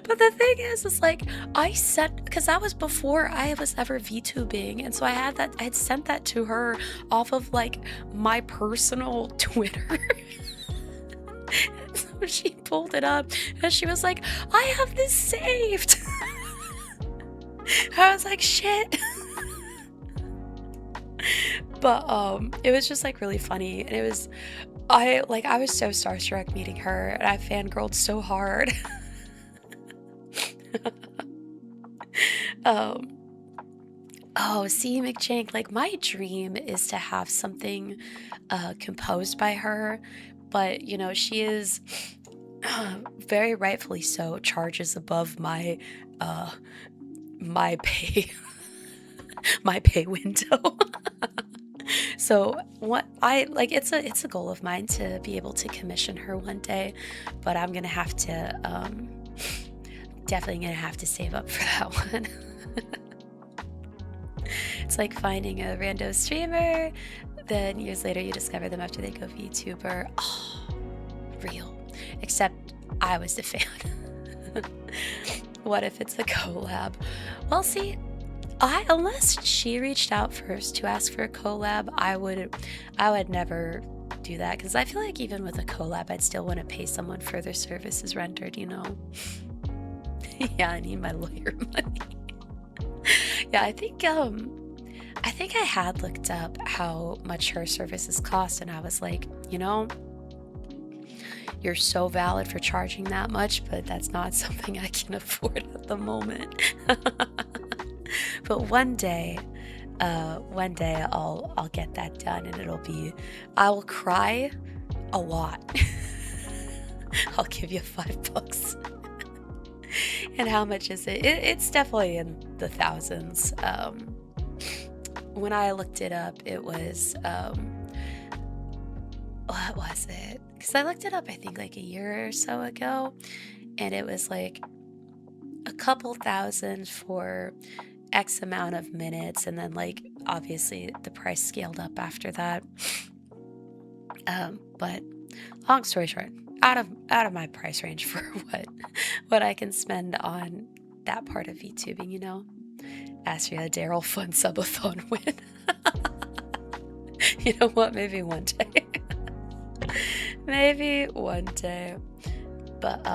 but the thing is like, I sent, because that was before I was ever VTubing. And so I had sent that to her off of like my personal Twitter. So she pulled it up, and she was like, I have this saved. I was like, shit. But it was just like really funny, and I was so starstruck meeting her, and I fangirled so hard. See, McJank, like my dream is to have something composed by her, but she is very rightfully so charges above my my pay my pay window. So what I like, it's a goal of mine to be able to commission her one day, but I'm gonna have to definitely gonna have to save up for that one. It's like finding a random streamer, then years later you discover them after they go VTuber. Oh, real. Except I was the fan. What if it's a collab? Well, see, unless she reached out first to ask for a collab, I would never do that, because I feel like even with a collab, I'd still want to pay someone for their services rendered, you know? Yeah, I need my lawyer money. Yeah, I think I had looked up how much her services cost, and I was like, you know, you're so valid for charging that much, but that's not something I can afford at the moment. But one day I'll get that done, and I will cry a lot. I'll give you $5. And how much is it? It's definitely in the thousands. When I looked it up, it was what was it? Because I looked it up, I think like a year or so ago, and it was like a couple thousand for X amount of minutes, and then like obviously the price scaled up after that. But long story short, out of my price range for what I can spend on that part of VTubing, you know. Astria, Daryl, fun subathon win. You know what? Maybe one day. Maybe one day. But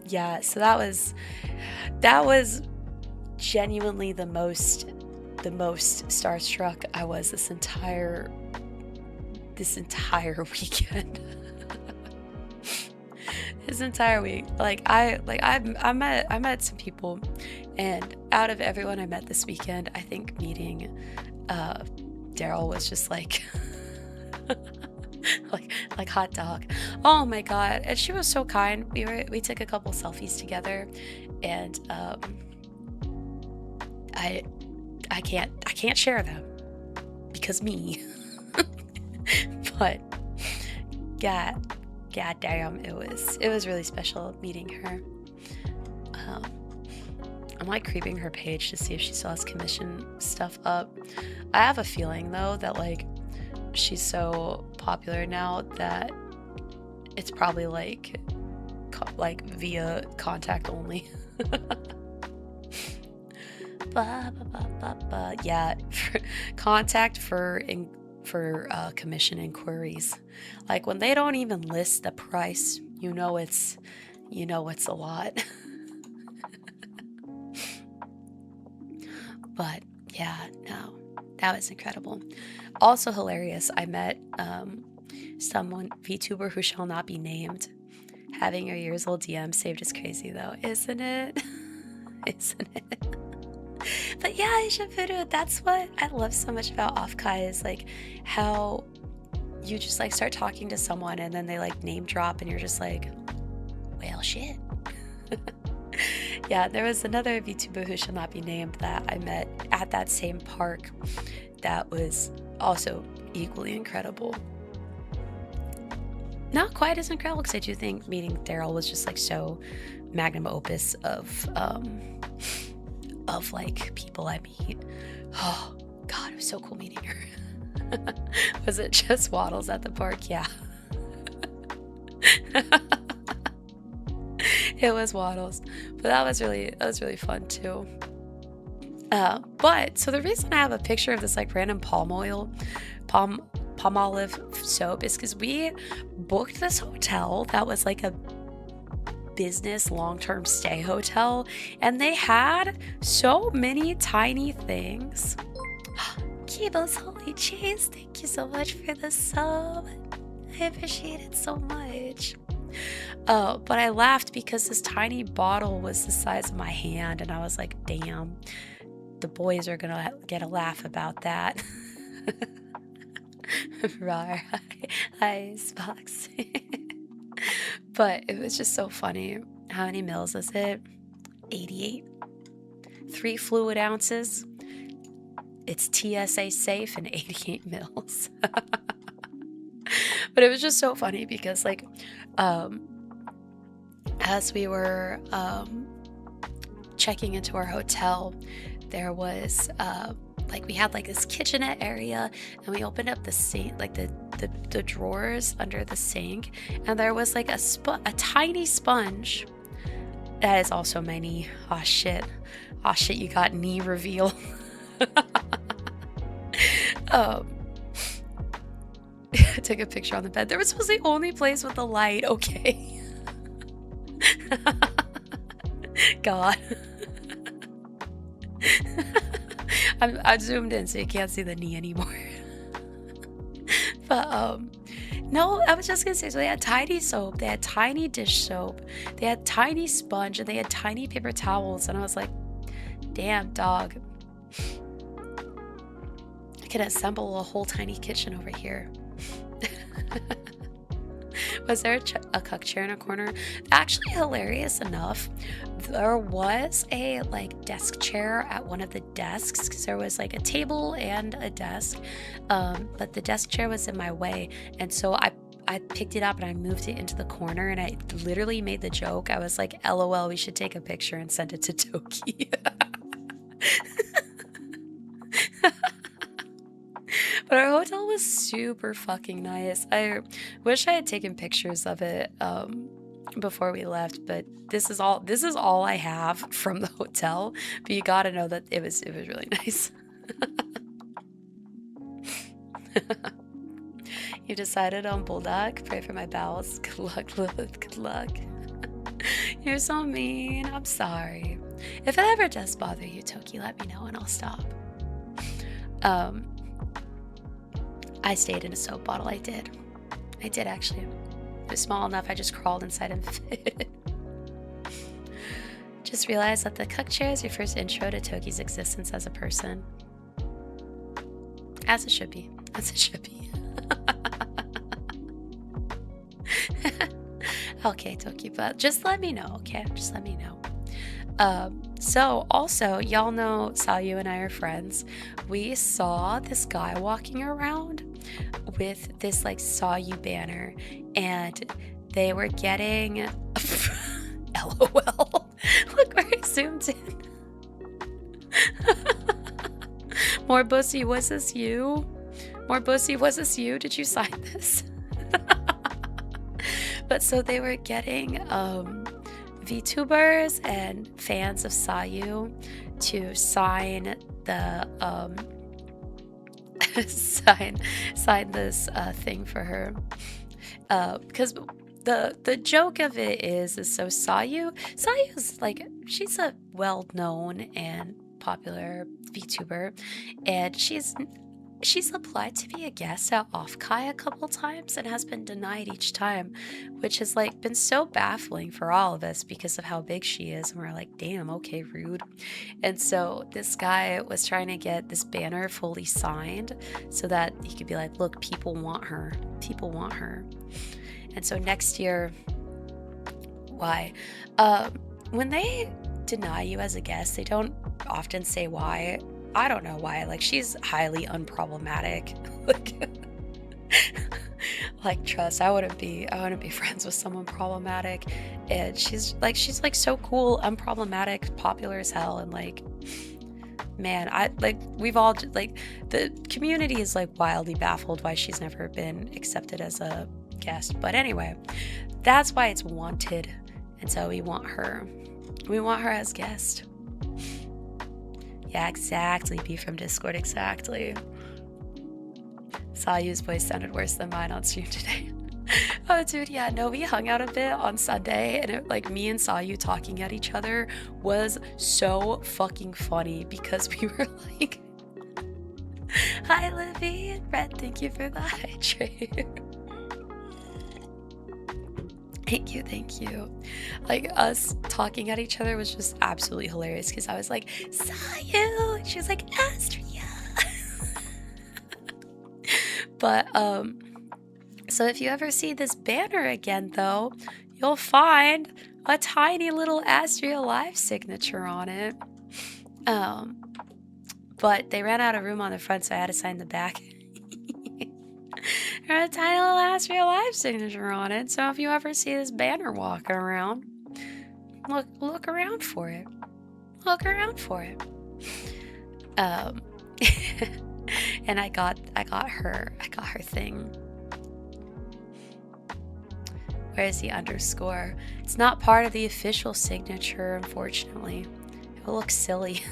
yeah, so that was genuinely the most starstruck I was this entire weekend. This entire week. I met some people, and out of everyone I met this weekend, I think meeting Daryl was just like like hot dog. Oh my god. And she was so kind. We took a couple selfies together, and I can't share them because me. But god damn, it was really special meeting her. I'm like creeping her page to see if she still has commission stuff up. I have a feeling though that like she's so popular now that it's probably like via contact only. Yeah, contact for commission inquiries. Like when they don't even list the price, you know it's a lot. But yeah, no, that was incredible. Also hilarious, I met someone, VTuber who shall not be named. Having your years old DM saved is crazy though, isn't it? Isn't it? But yeah, Ishapuru, that's what I love so much about Offkai, is like how you just like start talking to someone and then they like name drop and you're just like, well, shit. Yeah, there was another VTuber who shall not be named that I met at that same park that was also equally incredible. Not quite as incredible, because I do think meeting Daryl was just like so magnum opus of like people I meet. Oh god, it was so cool meeting her. Was it just Waddles at the park? Yeah. It was Waddles, but that was really fun too. But so the reason I have a picture of this like random palm olive soap is because we booked this hotel that was like a business long-term stay hotel, and they had so many tiny things. Kibo's Holy Cheese, thank you so much for the sub. I appreciate it so much. But I laughed because this tiny bottle was the size of my hand, and I was like, damn, the boys are gonna get a laugh about that. Rawr, icebox. But it was just so funny. How many mils is it? 88. 3 fluid ounces it's TSA safe and 88 mils. But it was just so funny because like um as we were checking into our hotel, there was like we had like this kitchenette area, and we opened up the sink, like the drawers under the sink, and there was like a tiny sponge. That is also my knee. Oh shit. Oh shit, you got knee reveal. um I took a picture on the bed. There was supposed to be the only place with the light, okay. God. I zoomed in so you can't see the knee anymore. But no, I was just gonna say, so they had tiny soap, they had tiny dish soap, they had tiny sponge, and they had tiny paper towels, and I was like, damn dog, I can assemble a whole tiny kitchen over here. Was there a cook chair in a corner? Actually, hilarious enough, there was a like desk chair at one of the desks, because there was like a table and a desk, but the desk chair was in my way, and so I picked it up and I moved it into the corner, and I literally made the joke. I was like, LOL, we should take a picture and send it to Toki. But our hotel was super fucking nice. I wish I had taken pictures of it before we left, but this is all I have from the hotel. But you gotta know that it was really nice. You decided on Bulldog. Pray for my bowels. Good luck, Lilith. Good luck. You're so mean. I'm sorry. If it ever does bother you, Toki, let me know and I'll stop. I stayed in a soap bottle. I did actually. It was small enough I just crawled inside and fit. Just realized that the cook chair is your first intro to Toki's existence as a person. As it should be. As it should be. Okay, Toki, but just let me know, okay? Just let me know. So also, y'all know Sayu and I are friends. We saw this guy walking around with this like Sayu banner, and they were getting LOL. Look where I zoomed in. More bussy, was this you? More bussy, was this you? Did you sign this? But so they were getting VTubers and fans of Sayu to sign the sign this thing for her, because the joke of it is so Sayu's like, she's a well-known and popular VTuber, and she's applied to be a guest at Offkai a couple times and has been denied each time, which has like been so baffling for all of us because of how big she is, and we're like, damn, okay, rude. And so this guy was trying to get this banner fully signed so that he could be like, look, people want her, and so next year, why when they deny you as a guest, they don't often say why. I don't know why. Like, she's highly unproblematic. Like, trust, I wouldn't be friends with someone problematic. And she's like so cool, unproblematic, popular as hell, and like, man, we've all like, the community is like wildly baffled why she's never been accepted as a guest. But anyway, that's why it's wanted, and so we want her as guest. Yeah, exactly. Be from Discord, exactly. Sayu's voice sounded worse than mine on stream today. Oh, dude, yeah, no, we hung out a bit on Sunday, and it, like, me and Sayu talking at each other was so fucking funny because we were like, hi, Livy, and Red, thank you for the hydrate. Thank you. Like, us talking at each other was just absolutely hilarious because I was like, Sayu, and she was like, Astria. But so if you ever see this banner again, though, you'll find a tiny little Astria Live signature on it. but they ran out of room on the front, so I had to sign the back. There's a tiny little Astria Live signature on it, so if you ever see this banner walking around, look around for it. Look around for it. And I got her thing. Where's the underscore? It's not part of the official signature, unfortunately. It will look silly.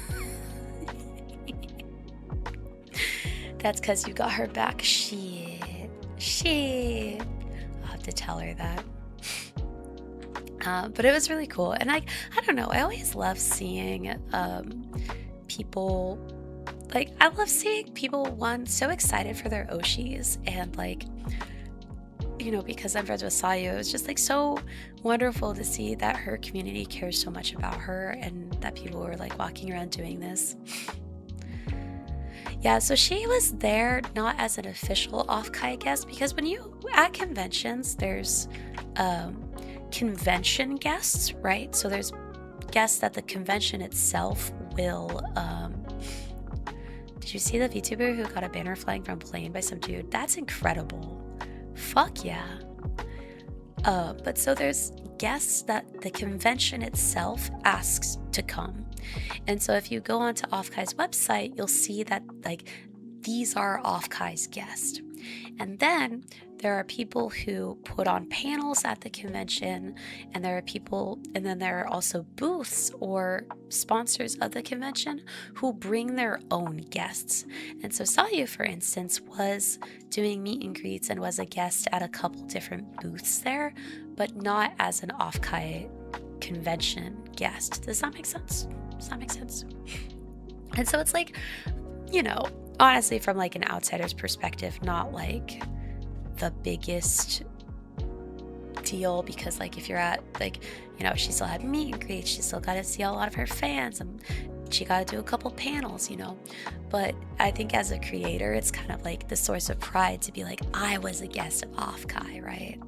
That's because you got her back. Shit. I'll have to tell her that. But it was really cool. And I don't know, I always love seeing people, like, I love seeing people, one, so excited for their Oshis, and like, you know, because I'm friends with Sayu, it was just like so wonderful to see that her community cares so much about her and that people were like walking around doing this. Yeah, so she was there not as an official Offkai guest, because when you at conventions, there's convention guests, right? So there's guests that the convention itself will did you see the VTuber who got a banner flying from a plane by some dude? That's incredible. Fuck yeah. But so there's guests that the convention itself asks to come. And so if you go onto Offkai's website, you'll see that like these are Offkai's guests. And then there are people who put on panels at the convention, and there are also booths or sponsors of the convention who bring their own guests. And so Sayu, for instance, was doing meet and greets and was a guest at a couple different booths there, but not as an Offkai convention guest. Does that make sense? And so it's like, you know, honestly, from like an outsider's perspective, not like the biggest deal, because like if you're at like, you know, she still had meet and greets, she still got to see a lot of her fans, and she got to do a couple panels, you know. But I think as a creator, it's kind of like the source of pride to be like, I was a guest of Offkai, right?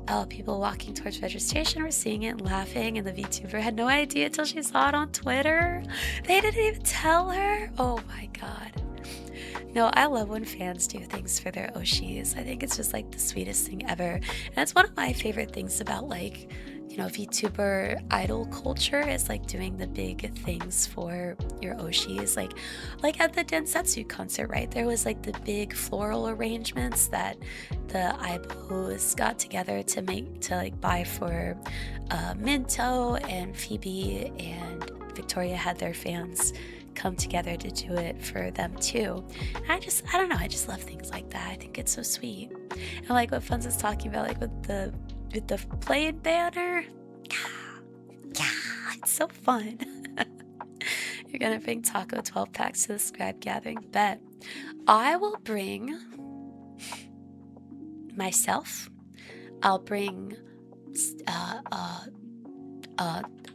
Oh, people walking towards registration were seeing it and laughing, and the VTuber had no idea until she saw it on Twitter. They didn't even tell her. Oh my god. No, I love when fans do things for their Oshis. I think it's just like the sweetest thing ever. And it's one of my favorite things about, like, you know, VTuber idol culture is like doing the big things for your Oshis. Like at the Densetsu concert, right? There was like the big floral arrangements that the Aibos got together to buy for Minto and Phoebe, and Victoria had their fans come together to do it for them too. And I don't know, I just love things like that. I think it's so sweet. And like what Funz is talking about, like with the plane banner, yeah, it's so fun. You're gonna bring taco 12 packs to the scribe gathering? Bet. I will bring myself. I'll bring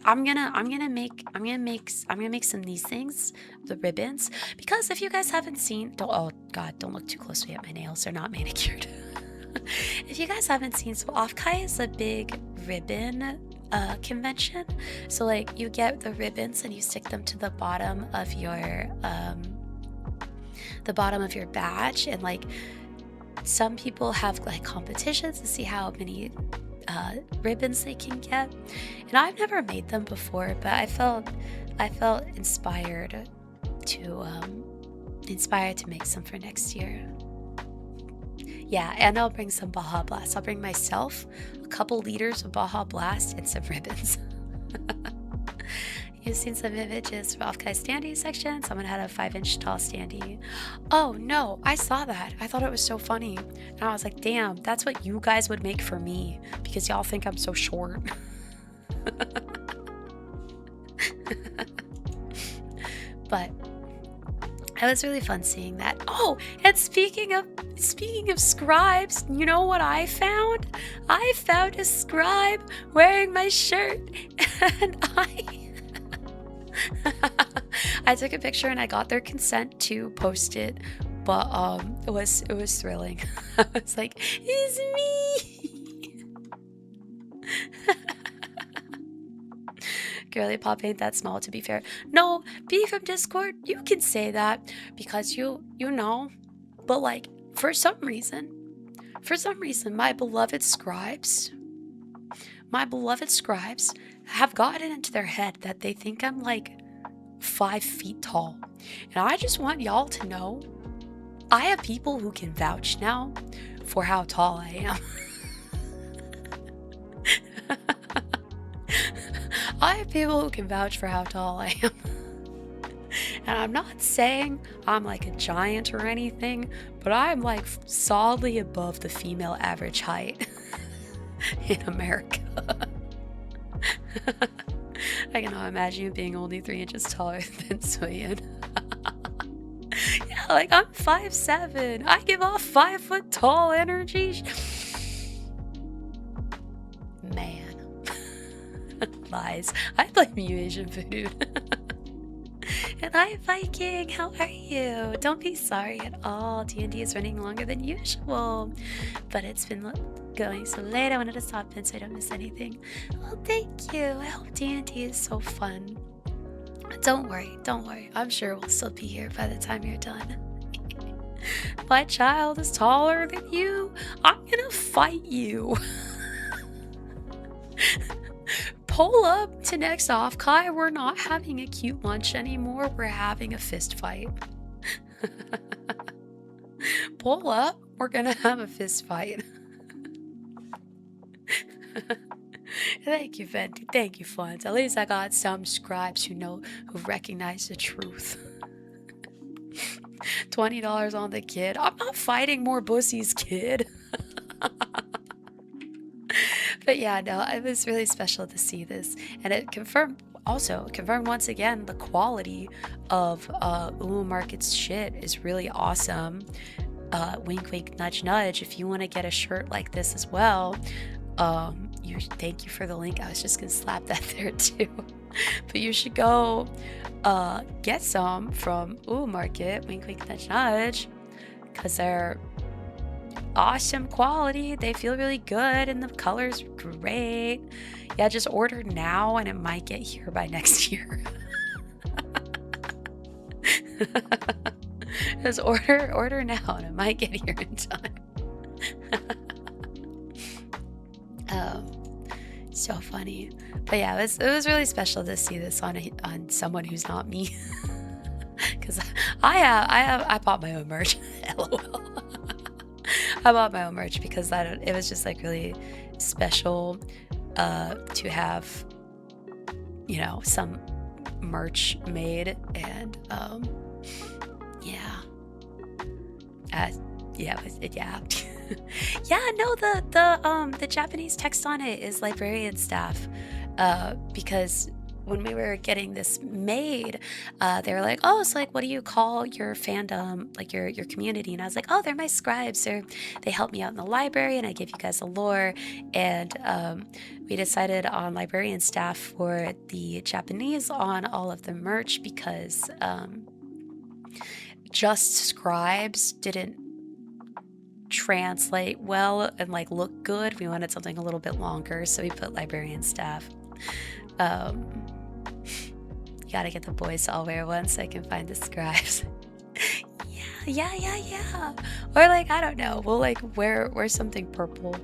I'm gonna make some of these things, the ribbons, because if you guys haven't seen, don't look too closely at my nails, they're not manicured. If you guys haven't seen, so Offkai is a big ribbon convention. So like you get the ribbons and you stick them to the bottom of your badge, and like some people have like competitions to see how many ribbons they can get. And I've never made them before, but I felt inspired to make some for next year. Yeah, and I'll bring some Baja Blast. I'll bring myself a couple liters of Baja Blast and some ribbons. You've seen some images from Offkai's standee section. Someone had a 5-inch tall standee. Oh no, I saw that. I thought it was so funny. And I was like, damn, that's what you guys would make for me, because y'all think I'm so short. But it was really fun seeing that. Oh, and speaking of scribes, you know what I found? I found a scribe wearing my shirt, and I took a picture and I got their consent to post it, but it was thrilling. I was like, it's me. Girly pop ain't that small, to be fair. No, B from Discord, you can say that because you know, but like for some reason, my beloved scribes have gotten into their head that they think I'm like 5 feet tall. And I just want y'all to know, I have people who can vouch now for how tall I am. I have people who can vouch for how tall I am. And I'm not saying I'm like a giant or anything, but I'm like solidly above the female average height in America. I cannot imagine you being only 3 inches taller than Suyin. Yeah, like I'm 5'7". I give off 5 foot tall energy. Man. Lies. I blame you, Asian food. And hi, Viking. How are you? Don't be sorry at all. D&D is running longer than usual, but it's been going so late. I wanted to stop in so I don't miss anything. Well, thank you. I hope D&D is so fun. Don't worry. I'm sure we'll still be here by the time you're done. My child is taller than you. I'm gonna fight you. Pull up to next Offkai. We're not having a cute lunch anymore. We're having a fist fight. Pull up. We're gonna have a fist fight. Thank you, Venti. Thank you, Flint. At least I got some scribes who recognize the truth. $20 on the kid. I'm not fighting more Bussy's kid. But yeah, no, it was really special to see this, and it confirmed once again the quality of Market's shit is really awesome. Wink wink nudge nudge, if you want to get a shirt like this as well, thank you for the link. I was just gonna slap that there too. But you should go get some from Market, wink wink nudge nudge, because they're awesome quality. They feel really good and the color's great. Yeah, just order now and it might get here by next year. Just order now and it might get here in time. So funny. But yeah, it was really special to see this on someone who's not me. Because I bought my own merch. LOL. I bought my own merch because it was just like really special to have, some merch made, and yeah. Yeah, no, the Japanese text on it is librarian staff, because when we were getting this made, they were like, oh, so like, what do you call your fandom, like your community? And I was like, oh, they're my scribes. They help me out in the library and I give you guys the lore. And we decided on librarian staff for the Japanese on all of the merch because just scribes didn't translate well and like look good. We wanted something a little bit longer, so we put librarian staff. You gotta get the boys to all wear one so I can find the scribes. Yeah. Or like, I don't know, we'll like wear something purple.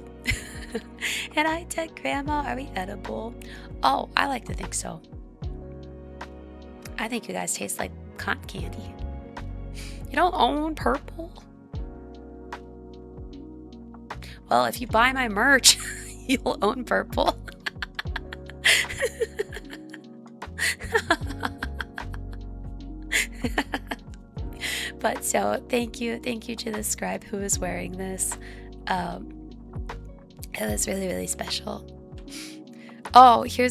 And I said, Grandma, are we edible? Oh, I like to think so. I think you guys taste like cotton candy. You don't own purple? Well, if you buy my merch, you'll own purple. But so thank you to the scribe who was wearing this. It was really, really special. Oh, here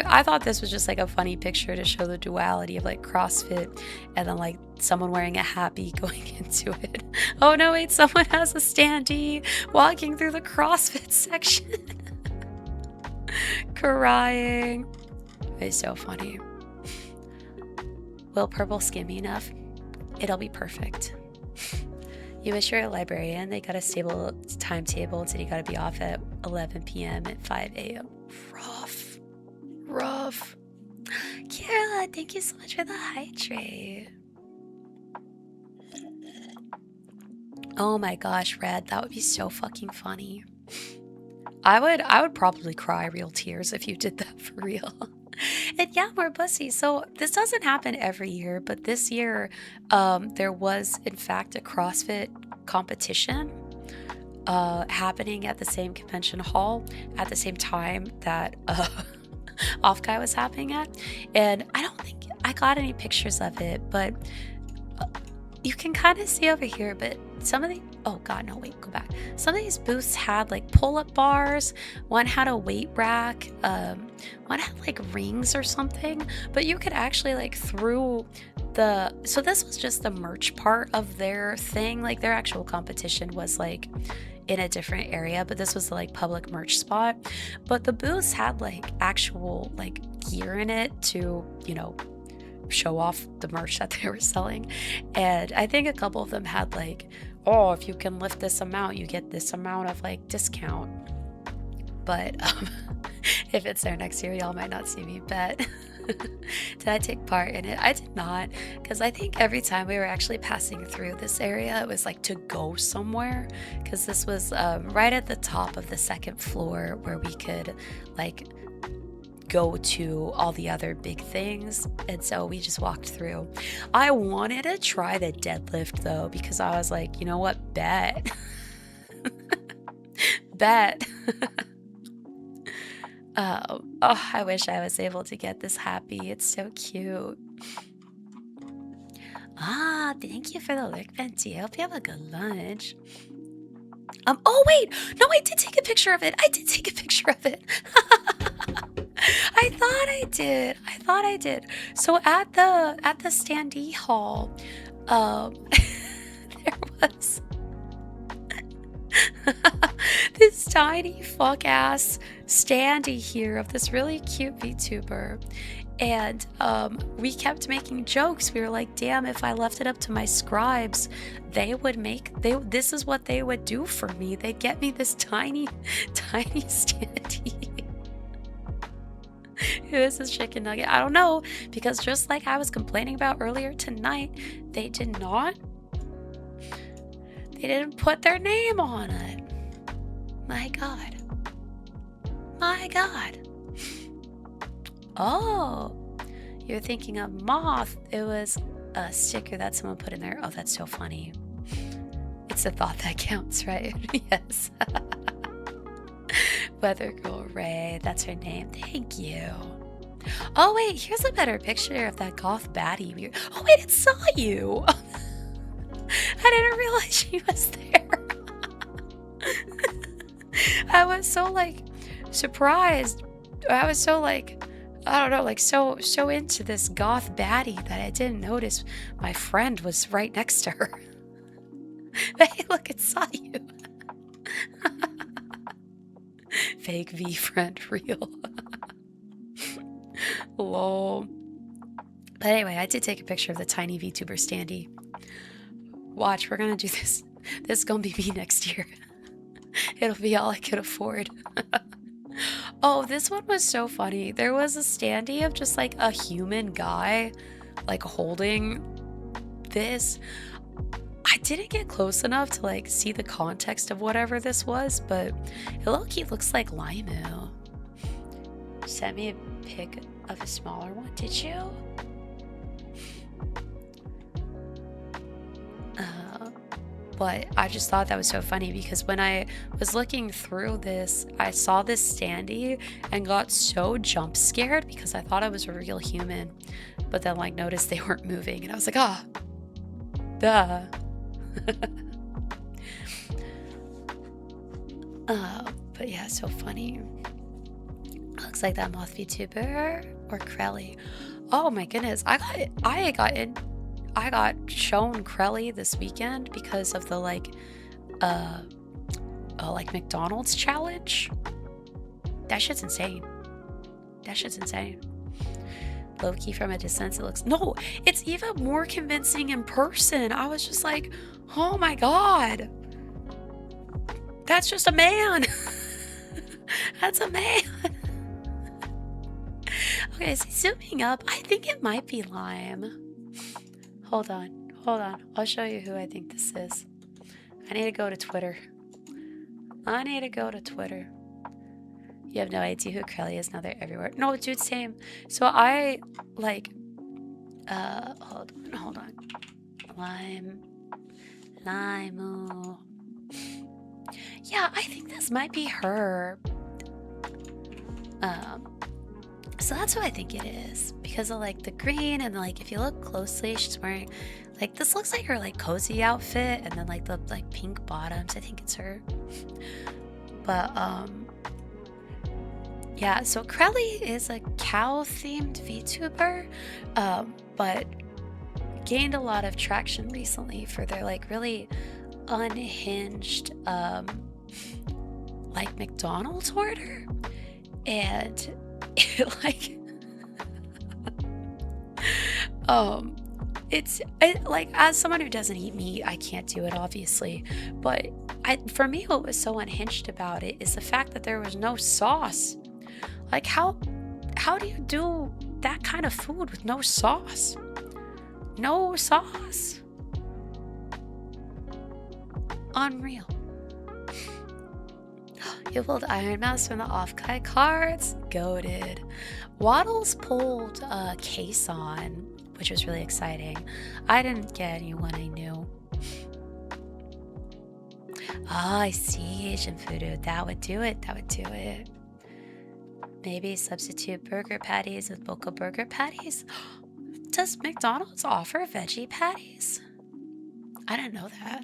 I thought this was just like a funny picture to show the duality of like CrossFit and then like someone wearing a happy going into it. Oh no, wait, someone has a standee walking through the CrossFit section. Crying. It's so funny. Will purple skin be enough? It'll be perfect. You wish you're a librarian. They got a stable timetable and said you gotta be off at 11 p.m. at 5 a.m. Rough. Kira, thank you so much for the hydrate. Oh my gosh, Red, that would be so fucking funny. I would probably cry real tears if you did that for real. And yeah, more pussy. So this doesn't happen every year, but this year, there was in fact a CrossFit competition happening at the same convention hall at the same time that Offkai was happening at. And I don't think I got any pictures of it, but you can kind of see over here, but some of the, oh god, no, wait, go back. Some of these booths had like pull-up bars, one had a weight rack, one had like rings or something, but you could actually like through the, so this was just the merch part of their thing, like their actual competition was like in a different area, but this was the like public merch spot. But the booths had like actual like gear in it to, you know, show off the merch that they were selling. And I think a couple of them had like, oh, if you can lift this amount, you get this amount of like discount. But if it's there next year, y'all might not see me bet. Did I take part in it? I did not, because I think every time we were actually passing through this area, it was like to go somewhere, because this was right at the top of the second floor where we could like go to all the other big things, and so we just walked through. I wanted to try the deadlift though, because I was like, you know what, bet. Bet. Oh, I wish I was able to get this happy. It's so cute. Ah, thank you for the lurk, Venti. I hope you have a good lunch. Oh wait, no, I did take a picture of it. I did take a picture of it. I thought I did. I thought I did. So at the standee hall, there was this tiny fuck ass standee here of this really cute VTuber. And we kept making jokes. We were like, damn, if I left it up to my scribes, they would make, this is what they would do for me. They'd get me this tiny, tiny standee. Who is this chicken nugget? I don't know, because just like I was complaining about earlier tonight, they didn't put their name on it. My god. My god. Oh, you're thinking of moth. It was a sticker that someone put in there. Oh, that's so funny. It's the thought that counts, right? Yes. Weather Girl Ray, that's her name. Thank you. Oh wait, here's a better picture of that goth baddie. Oh wait, it saw you. I didn't realize she was there. I was so like surprised. I was so like, I don't know, like so into this goth baddie that I didn't notice my friend was right next to her. Hey, look, it saw you. Fake V friend, real. Lol. But anyway, I did take a picture of the tiny VTuber standee. Watch, we're gonna do this. This is gonna be me next year. It'll be all I could afford. Oh, this one was so funny. There was a standee of just like a human guy, like holding this. I didn't get close enough to like see the context of whatever this was, but it low-key looks like Limu. Sent me a pic of a smaller one, did you? But I just thought that was so funny because when I was looking through this, I saw this standee and got so jump scared because I thought I was a real human, but then like noticed they weren't moving and I was like, ah, duh. But yeah, so funny. Looks like that moth VTuber or Krelly. Oh my goodness, I got shown Krelly this weekend because of the like McDonald's challenge. That shit's insane. That shit's insane. Low-key from a distance, it looks, no, it's even more convincing in person. I was just like, oh my god, that's just a man. That's a man. Okay, so zooming up, I think it might be lime. Hold on, hold on. I'll show you who I think this is. I need to go to Twitter. I need to go to Twitter. You have no idea who Crelly is. Now they're everywhere. No, dude, same. So I like. Hold on. Lime. Lime. Yeah, I think this might be her. So that's what I think it is because of like the green and like if you look closely, she's wearing like this looks like her like cozy outfit and then like the like pink bottoms. I think it's her. But yeah, so Crelly is a cow-themed VTuber, but gained a lot of traction recently for their like really unhinged like McDonald's order. And it like like as someone who doesn't eat meat, I can't do it obviously, but for me what was so unhinged about it is the fact that there was no sauce. Like how do you do that kind of food with no sauce? No sauce. Unreal. You pulled Iron Mouse from the Offkai cards. Goated. Waddles pulled a case on, which was really exciting. I didn't get anyone I knew. Oh, I see. Asian food. That would do it. That would do it. Maybe substitute burger patties with Boca burger patties. Does McDonald's offer veggie patties? I didn't know that.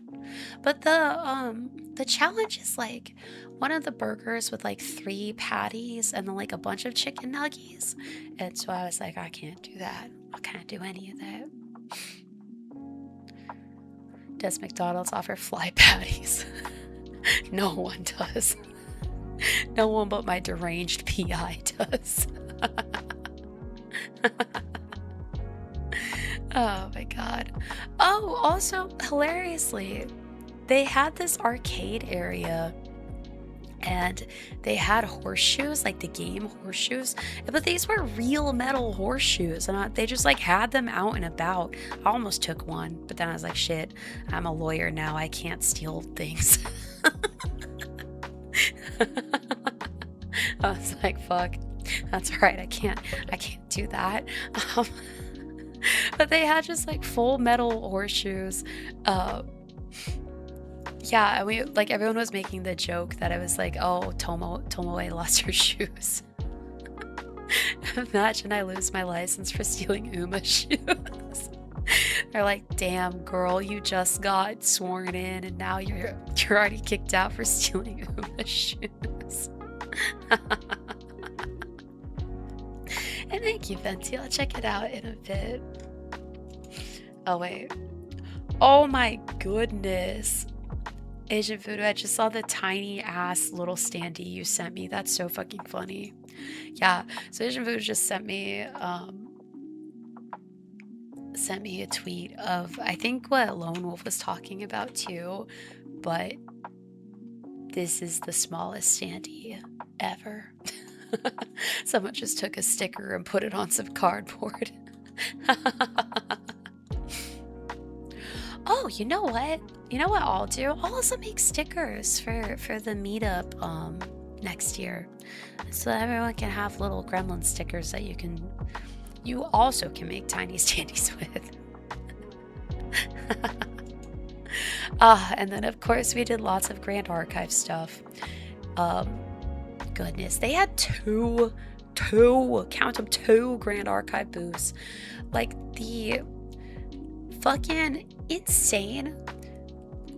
But the challenge is like one of the burgers with like 3 patties and then like a bunch of chicken nuggets. And so I was like, I can't do that. I can't do any of that. Does McDonald's offer fly patties? No one does. No one but my deranged PI does. Oh my god. Oh, also, hilariously, they had this arcade area and they had horseshoes, like the game horseshoes, but these were real metal horseshoes and they just like had them out and about. I almost took one, but then I was like, shit, I'm a lawyer now. I can't steal things. I was like, fuck, that's right. I can't do that. But they had just like full metal horseshoes. Yeah, and we like everyone was making the joke that it was like, oh, Tomoe lost her shoes. Imagine I lose my license for stealing Uma shoes. They're like, damn girl, you just got sworn in and now you're already kicked out for stealing Uma shoes. And thank you, Venti. I'll check it out in a bit. Oh, wait. Oh my goodness. Asian Voodoo, I just saw the tiny ass little standee you sent me. That's so fucking funny. Yeah, so Asian Voodoo just sent me a tweet of, I think what Lone Wolf was talking about too, but this is the smallest standee ever. Someone just took a sticker and put it on some cardboard. Oh, you know what? You know what I'll do? I'll also make stickers for the meetup next year. So that everyone can have little gremlin stickers that you also can make tiny standees with. And then of course we did lots of Grand Archive stuff. Goodness, they had two, count them, 2 Grand Archive booths. Like the fucking insane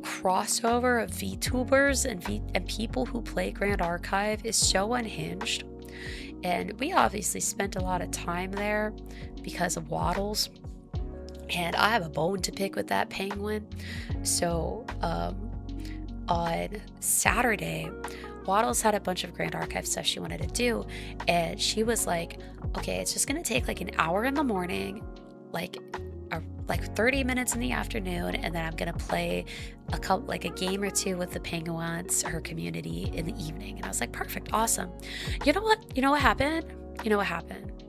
crossover of VTubers and people who play Grand Archive is so unhinged. And we obviously spent a lot of time there because of Waddles. And I have a bone to pick with that penguin. So on Saturday, Waddles had a bunch of Grand Archive stuff she wanted to do, and she was like, okay, it's just gonna take like an hour in the morning, like 30 minutes in the afternoon, and then I'm gonna play a game or 2 with the penguins, her community, in the evening. And I was like, perfect, awesome. You know what happened?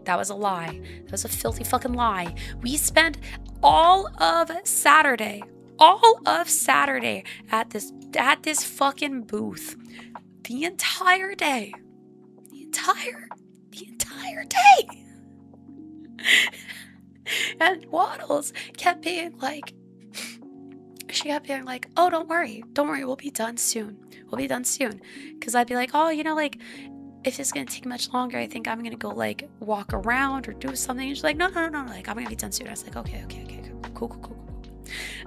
That was a lie. That was a filthy fucking lie. We spent all of Saturday at this fucking booth. The entire day. The entire day. And Waddles kept being like, oh, don't worry, we'll be done soon. Because I'd be like, oh, like, if it's gonna take much longer, I think I'm gonna go like walk around or do something. And she's like, no, like, I'm gonna be done soon. I was like, okay, cool.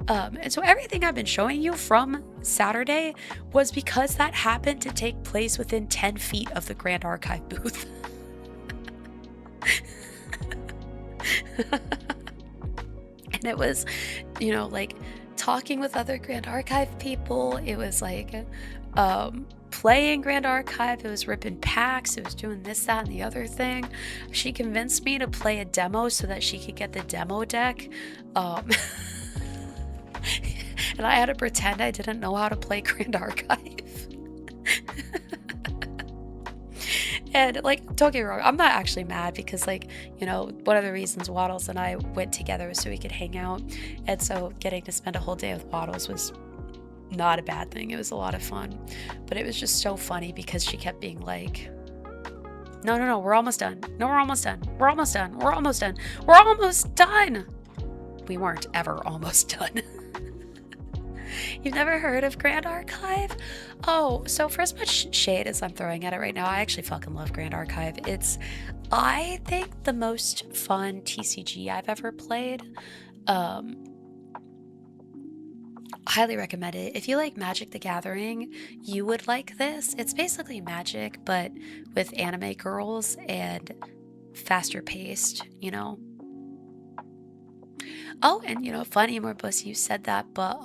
And so everything I've been showing you from Saturday was because that happened to take place within 10 feet of the Grand Archive booth. And it was, like talking with other Grand Archive people. It was like playing Grand Archive. It was ripping packs. It was doing this, that, and the other thing. She convinced me to play a demo so that she could get the demo deck. And I had to pretend I didn't know how to play Grand Archive. And like, don't get me wrong, I'm not actually mad because, like, one of the reasons Waddles and I went together was so we could hang out. And so getting to spend a whole day with Waddles was not a bad thing. It was a lot of fun. But it was just so funny because she kept being like, no, we're almost done. No, we're almost done. We're almost done. We're almost done. We're almost done. We weren't ever almost done. You've never heard of Grand Archive? Oh, so for as much shade as I'm throwing at it right now, I actually fucking love Grand Archive. It's, I think, the most fun TCG I've ever played. Highly recommend it. If you like Magic the Gathering, you would like this. It's basically Magic, but with anime girls and faster paced, Oh, and funny, Morbus, you said that, but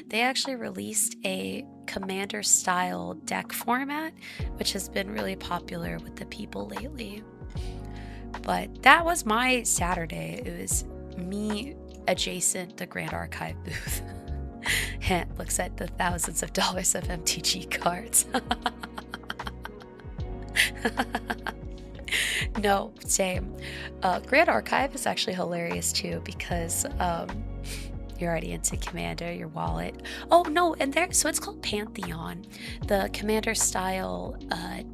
they actually released a commander style deck format, which has been really popular with the people lately. But that was my Saturday. It was me adjacent the Grand Archive booth. Hint looks at the thousands of dollars of MTG cards. No, same. Grand Archive is actually hilarious too because you're already into Commander, your wallet. Oh no, and so it's called Pantheon. The Commander style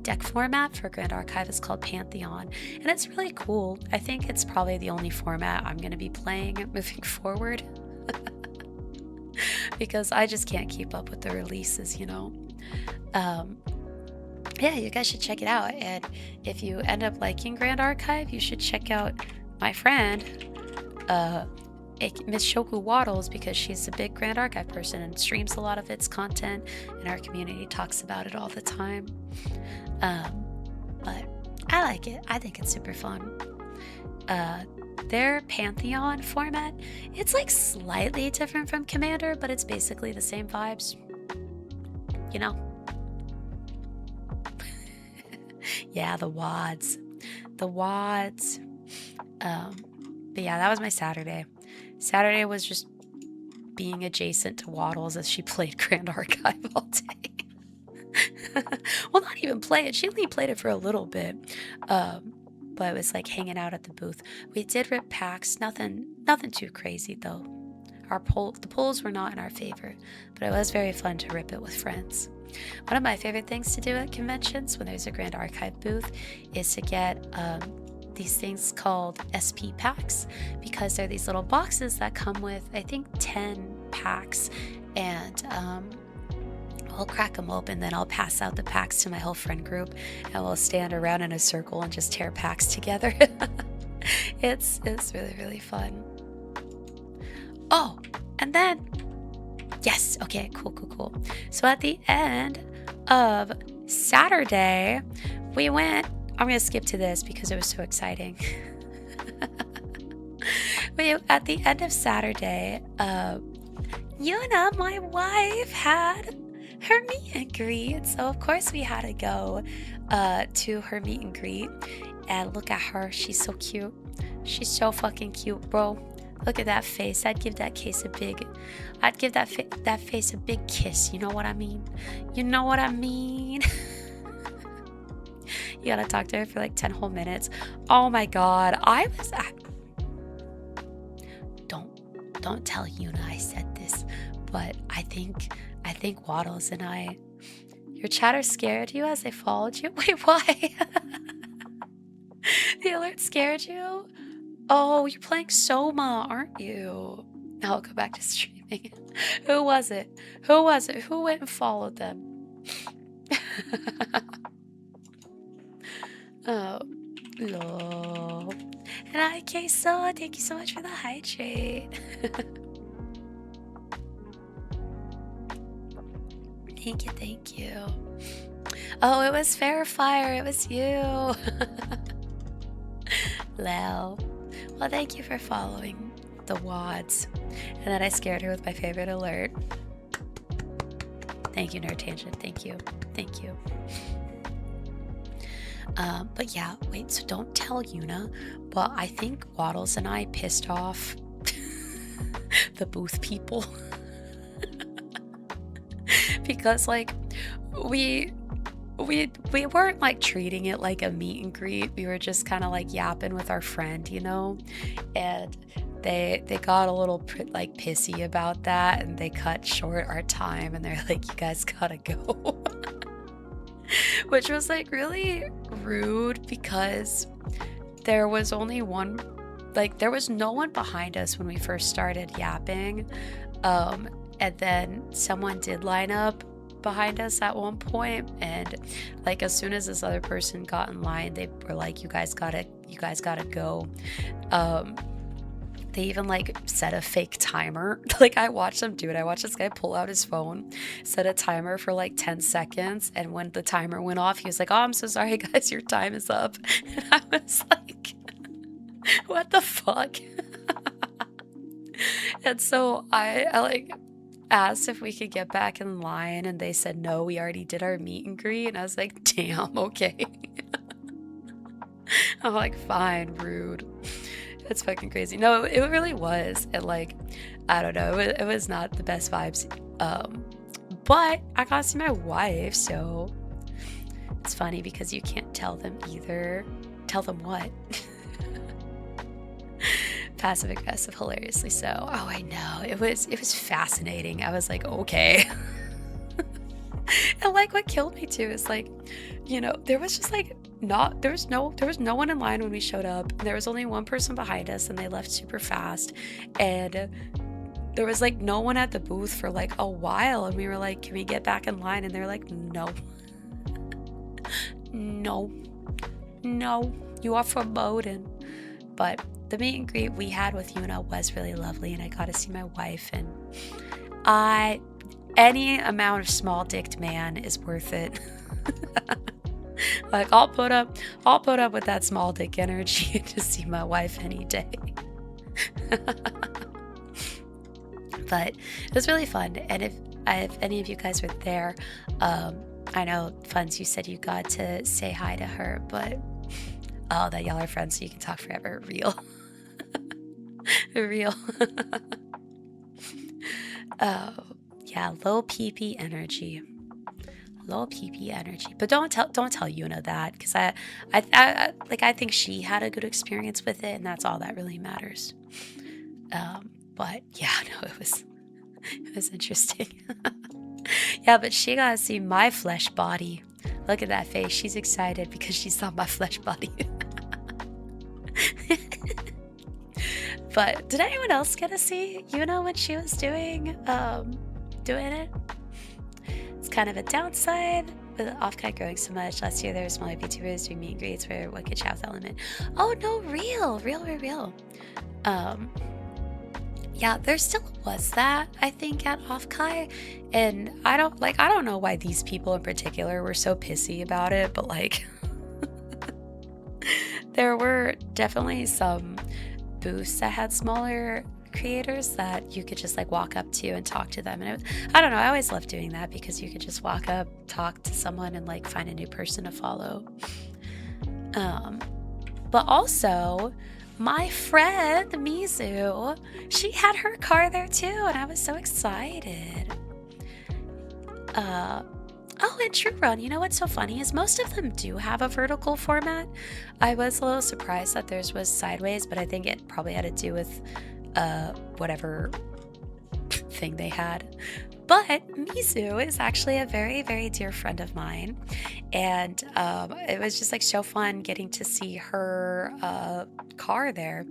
deck format for Grand Archive is called Pantheon, and it's really cool. I think it's probably the only format I'm going to be playing moving forward because I just can't keep up with the releases, Yeah, you guys should check it out. And if you end up liking Grand Archive, you should check out my friend, Miss Shoku Waddles, because she's a big Grand Archive person and streams a lot of its content, and our community talks about it all the time. But I like it. I think it's super fun. Their Pantheon format, it's like slightly different from Commander, but it's basically the same vibes. Yeah, the wads. But yeah, that was my Saturday. Saturday was just being adjacent to Waddles as she played Grand Archive all day. Well, not even play it. She only played it for a little bit. But it was like hanging out at the booth. We did rip packs. Nothing too crazy though. The polls were not in our favor, but it was very fun to rip it with friends. One of my favorite things to do at conventions when there's a Grand Archive booth is to get these things called SP packs, because they're these little boxes that come with, I think, 10 packs, and I'll crack them open, then I'll pass out the packs to my whole friend group, and we'll stand around in a circle and just tear packs together. It's really, really fun. Oh, and then yes, okay, cool. So at the end of Saturday, we went, I'm going to skip to this because it was so exciting. At the end of Saturday, Yuna, my wife, had her meet and greet. So of course we had to go to her meet and greet, and look at her. She's so cute. She's so fucking cute, bro. Look at that face. I'd give that face a big kiss. You know what I mean? You gotta talk to her for like 10 whole minutes. Oh my god, don't tell Yuna I said this, but I think Waddles and I, your chatter scared you as they followed you? Wait, why? The alert scared you? Oh, you're playing Soma, aren't you? Now I'll go back to streaming. Who was it? Who was it? Who went and followed them? Oh, lol. And I, Queso, thank you so much for the hydrate. Thank you. Oh, it was Fair Fire, it was you. Lel. Well, thank you for following the wads. And then I scared her with my favorite alert. Thank you, Nerd Tangent. Thank you. Thank you. But yeah, wait, so don't tell Yuna, but I think Waddles and I pissed off the booth people. Because like we weren't like treating it like a meet and greet. We were just kind of like yapping with our friend, you know, and they got a little like pissy about that, and they cut short our time, and they're like, you guys gotta go. Which was like really rude, because there was only one, like there was no one behind us when we first started yapping, and then someone did line up behind us at one point, and like as soon as this other person got in line, they were like, you guys gotta go. They even like set a fake timer. Like I watched them do it. I watched this guy pull out his phone, set a timer for like 10 seconds, and when the timer went off, he was like, oh, I'm so sorry guys, your time is up. And I was like, what the fuck? And so I like asked if we could get back in line, and they said no, we already did our meet and greet. And I was like, damn, okay. I'm like, fine, rude. It's fucking crazy. No, it really was. And like, I don't know, it was not the best vibes. But I got to see my wife, so it's funny because you can't tell them either. Tell them what? Passive aggressive, hilariously so. Oh, I know. It was fascinating. I was like, okay. And like what killed me too is like, you know, there was just like there was no one in line when we showed up, and there was only one person behind us, and they left super fast, and there was like no one at the booth for like a while, and we were like, can we get back in line? And they're like, no. No, you are forbidden. But the meet and greet we had with Yuna was really lovely, and I got to see my wife, and any amount of small-dicked man is worth it. Like I'll put up with that small dick energy to see my wife any day. But it was really fun, and if any of you guys were there, I know Funds, you said you got to say hi to her, but oh, that y'all are friends so you can talk forever. Real. Real. Oh yeah, low PP energy. Low PP energy. But don't tell Yuna that, because I think she had a good experience with it, and that's all that really matters. But yeah, no, it was interesting. Yeah, but she got to see my flesh body. Look at that face. She's excited because she saw my flesh body. But did anyone else get to see Yuna when she was doing it? It's kind of a downside with Offkai growing so much. Last year there were smaller VTubers doing meet and greets for what could shout element. Oh no, real. Yeah, there still was that, I think, at Offkai, and I don't know why these people in particular were so pissy about it, but like there were definitely some booths that had smaller creators that you could just like walk up to and talk to them, and I don't know, I always loved doing that because you could just walk up, talk to someone, and like find a new person to follow. But also my friend Mizu, she had her car there too, and I was so excited. Oh, and True Run, you know what's so funny is most of them do have a vertical format. I was a little surprised that theirs was sideways, but I think it probably had to do with whatever thing they had. But Mizu is actually a very, very dear friend of mine. And it was just like so fun getting to see her car there.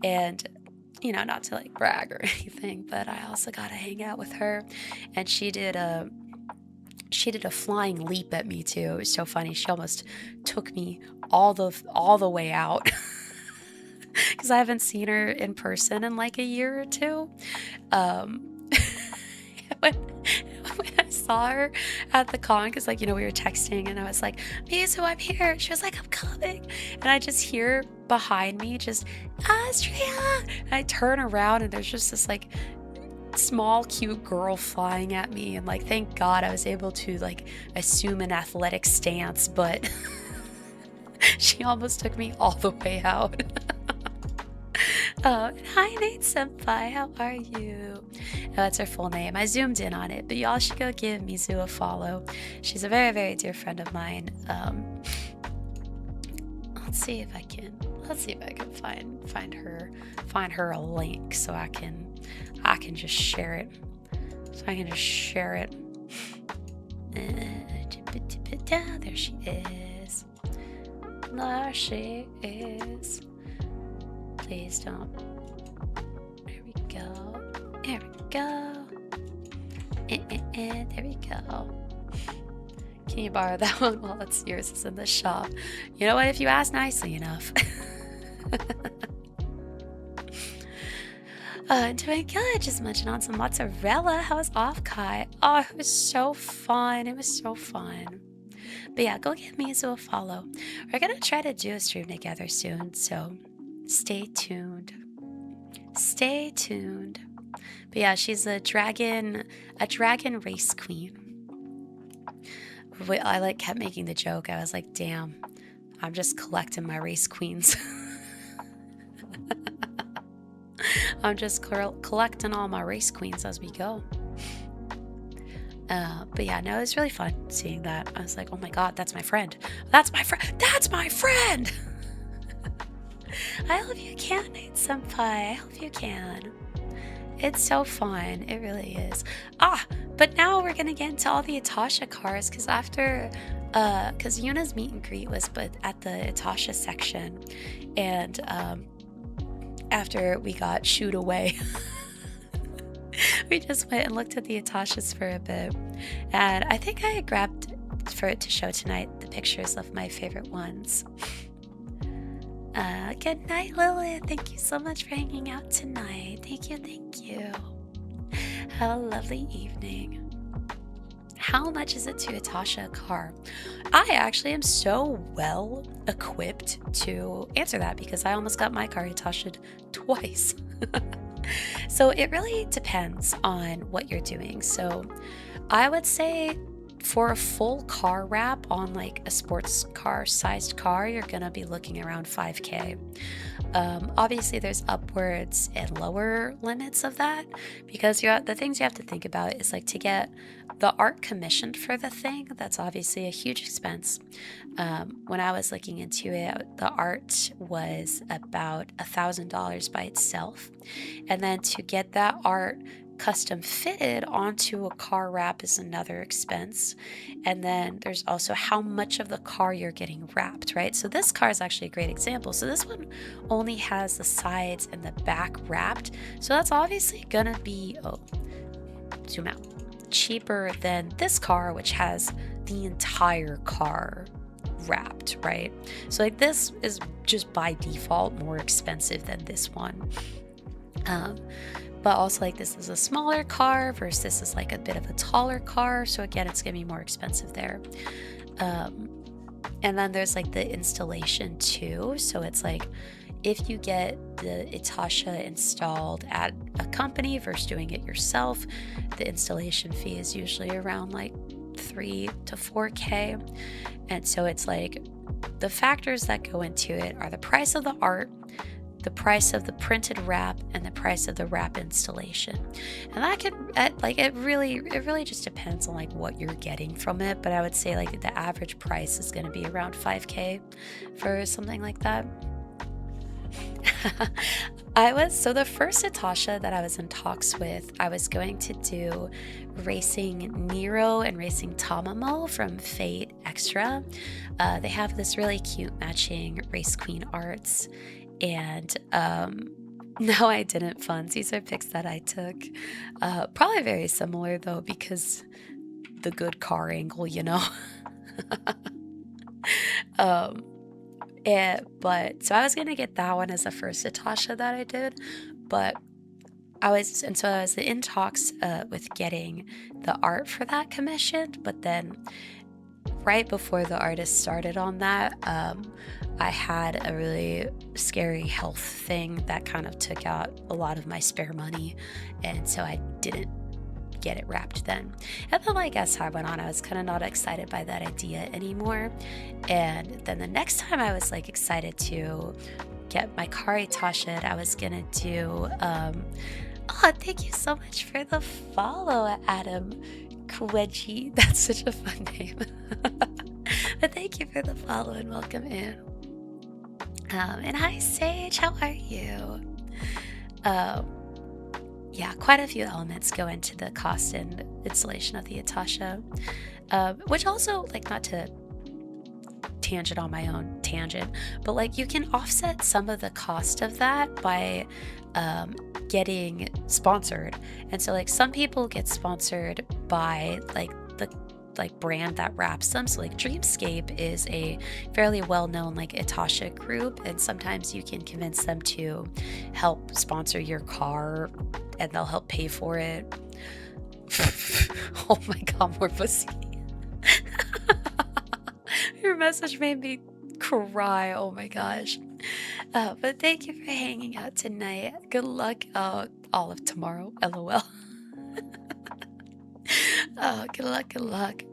And, you know, not to like brag or anything, but I also got to hang out with her. And she did a flying leap at me too. It was so funny. She almost took me all the way out because I haven't seen her in person in like a year or two. Um, when, when I saw her at the con, because like, you know, we were texting and I was like, Mizu, I'm here. She was like, I'm coming. And I just hear behind me just, Astria. And I turn around and there's just this like small cute girl flying at me, and like thank God I was able to like assume an athletic stance, but she almost took me all the way out. Hi Nate Senpai, how are you? Oh, that's her full name. I zoomed in on it, but y'all should go give Mizu a follow. She's a very, very dear friend of mine. Let's see if I can find her a link so I can just share it. There she is. There she is. Please don't. There we go. There we go. Can you borrow that one while it's yours? It's in the shop. You know what? If you ask nicely enough. Doing good. Just munching on some mozzarella. How was Offkai? Oh, it was so fun. But yeah, go give me a follow. We're gonna try to do a stream together soon, so stay tuned. But yeah, she's a dragon race queen. I like kept making the joke. I was like, damn, I'm just collecting my race queens. I'm just collecting all my race queens as we go. But yeah, no, it was really fun seeing that. I was like, oh my God, that's my friend. That's my friend. I hope you can, Nate Senpai. I hope you can. It's so fun. It really is. But now we're gonna get into all the Atasha cars, because after because Yuna's meet and greet was at the Atasha section, and after we got shooed away, we just went and looked at the Atashas for a bit, and I think I grabbed for it to show tonight the pictures of my favorite ones. Good night, Lilith. Thank you so much for hanging out tonight. Thank you. Have a lovely evening. How much is it to Atasha a car? I actually am so well equipped to answer that because I almost got my car Atasha'd twice. So it really depends on what you're doing. So I would say for a full car wrap on like a sports car sized car, you're gonna be looking around 5K. Obviously there's upwards and lower limits of that, because the things you have to think about is like to get the art commissioned for the thing. That's obviously a huge expense. When I was looking into it, the art was about $1,000 by itself, and then to get that art custom fitted onto a car wrap is another expense. And then there's also how much of the car you're getting wrapped, right? So this car is actually a great example. So this one only has the sides and the back wrapped, so that's obviously gonna be zoom out, cheaper than this car, which has the entire car wrapped, right? So like this is just by default more expensive than this one. But also like this is a smaller car versus this is like a bit of a taller car, so again it's gonna be more expensive there. And then there's like the installation too, so it's like if you get the Atasha installed at a company versus doing it yourself, the installation fee is usually around like 3 to 4K. And so it's like the factors that go into it are the price of the art, the price of the printed wrap and the price of the wrap installation. And that could like it really just depends on like what you're getting from it, but I would say like the average price is going to be around 5K for something like that. So the first Natasha that I was in talks with, I was going to do Racing Nero and Racing Tamamo from Fate Extra. They have this really cute matching Race Queen arts, and no, I didn't fund. These are pics that I took. Probably very similar though, because the good car angle, you know. But so I was gonna get that one as the first Natasha that I did, but I was in talks with getting the art for that commissioned, but then right before the artist started on that, I had a really scary health thing that kind of took out a lot of my spare money, and so I didn't get it wrapped then. And then like as time went on, I was kind of not excited by that idea anymore. And then the next time I was like excited to get my car Tasha, I was gonna do oh, thank you so much for the follow, Adam Kweji. That's such a fun name. But thank you for the follow and welcome in. And hi Sage, how are you? Yeah, quite a few elements go into the cost and installation of the Natasha, which also, like, not to tangent on my own tangent, but like you can offset some of the cost of that by getting sponsored. And so like some people get sponsored by like the brand that wraps them. So like Dreamscape is a fairly well-known like Natasha group, and sometimes you can convince them to help sponsor your car and they'll help pay for it. Oh my god, more pussy. Your message made me cry. Oh my gosh. But thank you for hanging out tonight. Good luck all of tomorrow. LOL. Oh, good luck.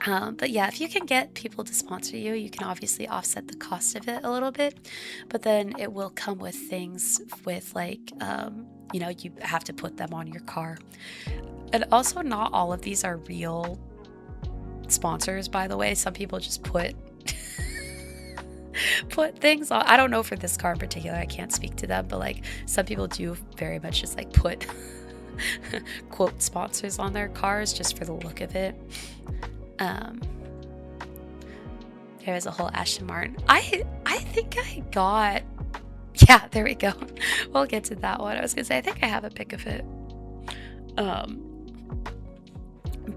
But yeah, if you can get people to sponsor you, you can obviously offset the cost of it a little bit, but then it will come with things with like, you know, you have to put them on your car. And also not all of these are real sponsors, by the way. Some people just put things on. I don't know for this car in particular, I can't speak to them, but like some people do very much just like put quote sponsors on their cars just for the look of it. There's a whole Aston Martin. I think I got, yeah, there we go. We'll get to that one. I was gonna say I think I have a pic of it.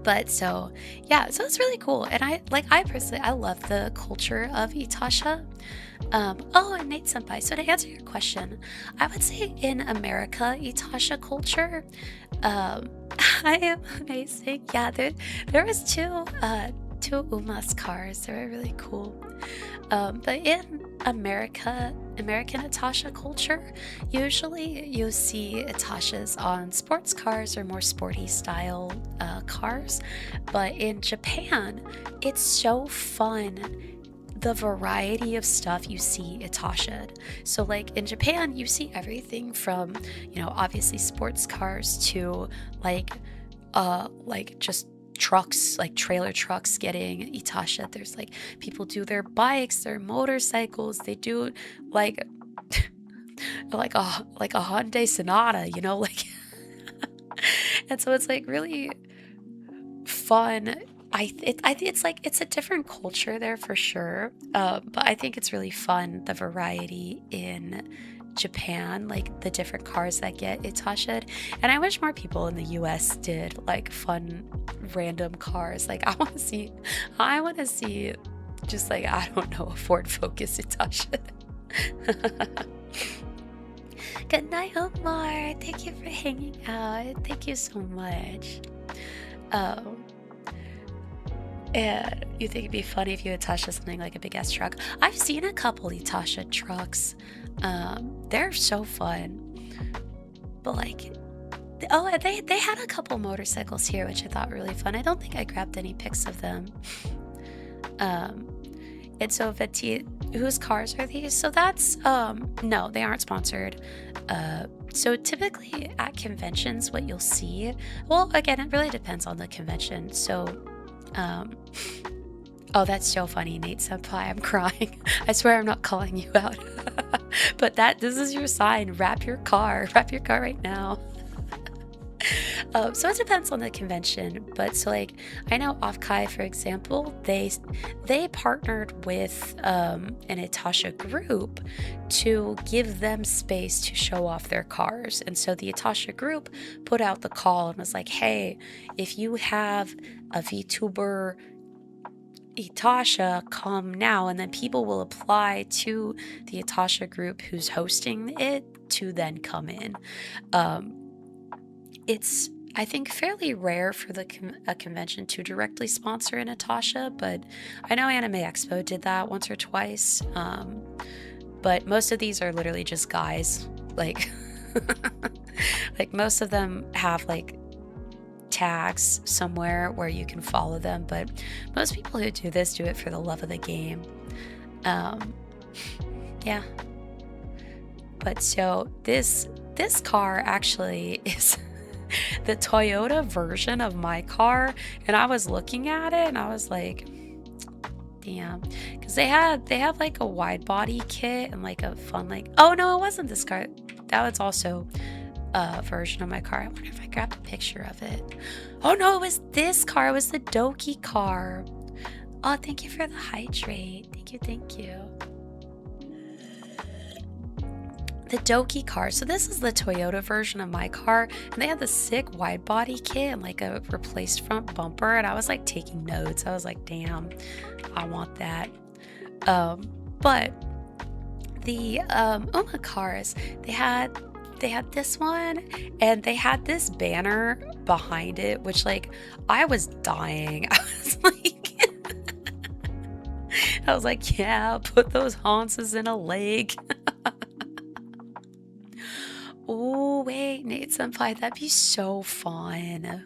But so yeah, so it's really cool, and I personally I love the culture of Natasha. Oh, and Nate Senpai, so to answer your question, I would say in America, Natasha culture, I am amazing. Yeah, there was two Umas cars. They were really cool. But in American Natasha culture, usually you see Natashas on sports cars or more sporty style cars. But in Japan, it's so fun, the variety of stuff you see Natasha'd. So like in Japan, you see everything from, you know, obviously sports cars to like just trucks, like trailer trucks getting Natasha. There's like people do their bikes, their motorcycles, they do like like a Hyundai Sonata, you know, like and so it's like really fun. I think it's like it's a different culture there for sure, but I think it's really fun, the variety in Japan, like the different cars that get Natasha'd. And I wish more people in the US did like fun random cars. Like I want to see just like, I don't know, a Ford Focus Natasha. Good night, Omar. Thank you for hanging out. Thank you so much. And you think it'd be funny if you Natasha something like a big ass truck? I've seen a couple Natasha trucks. They're so fun. But like, oh, they had a couple motorcycles here, which I thought were really fun. I don't think I grabbed any pics of them. And so whose cars are these? So that's no, they aren't sponsored. So typically at conventions, what you'll see, well, again, it really depends on the convention. So, um, oh, that's so funny, Nate Senpai. I'm crying. I swear I'm not calling you out. But this is your sign. Wrap your car. Wrap your car right now. So it depends on the convention, but so like I know Offkai, for example, they partnered with an Itasha group to give them space to show off their cars, and so the Itasha group put out the call and was like, "Hey, if you have a VTuber Itasha, come now," and then people will apply to the Itasha group who's hosting it to then come in. Um, it's I think fairly rare for a convention to directly sponsor a Natasha, but I know Anime Expo did that once or twice. But most of these are literally just guys. Like, like most of them have like tags somewhere where you can follow them, but most people who do this do it for the love of the game. Yeah. But so this car actually is the Toyota version of my car, and I was looking at it and I was like, damn, because they have like a wide body kit and like a fun like, oh no, it wasn't this car, that was also a version of my car. I wonder if I grabbed a picture of it. Oh no, it was this car. It was the Doki car. Oh, thank you for the hydrate. Thank you. The Doki car. So this is the Toyota version of my car, and they had the sick wide body kit and like a replaced front bumper, and I was like taking notes. I was like, damn, I want that. But the Uma cars, they had this one, and they had this banner behind it, which like I was dying. I was like, yeah, put those Hanses in a lake. Oh, wait, Nate Senpai, that'd be so fun.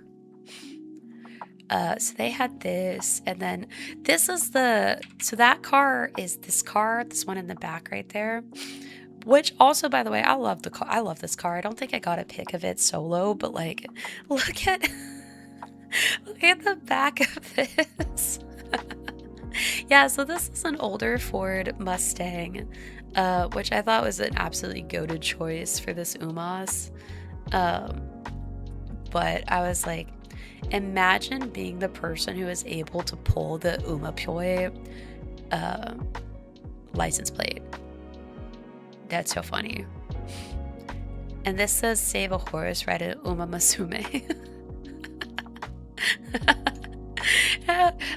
So they had this, and then this is so that car is this car, this one in the back right there, which also, by the way, I love the car. I love this car. I don't think I got a pic of it solo, but like, look at the back of this. Yeah, so this is an older Ford Mustang, which I thought was an absolutely goated choice for this UMAS. But I was like, imagine being the person who is able to pull the Umapyoe license plate. That's so funny. And this says save a horse, ride an Uma Masume.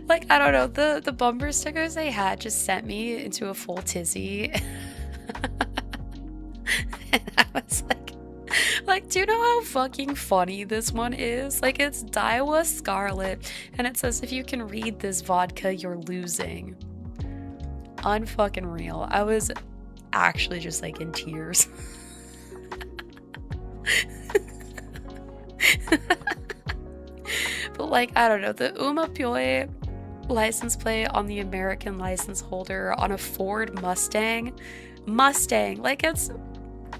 Like, I don't know, the bumper stickers they had just sent me into a full tizzy. And I was like, do you know how fucking funny this one is? Like, it's Daiwa Scarlet, and it says if you can read this vodka, you're losing. Unfucking real. I was actually just like in tears. But like, I don't know, the Umapyoe license plate on the American license holder on a Ford Mustang, like it's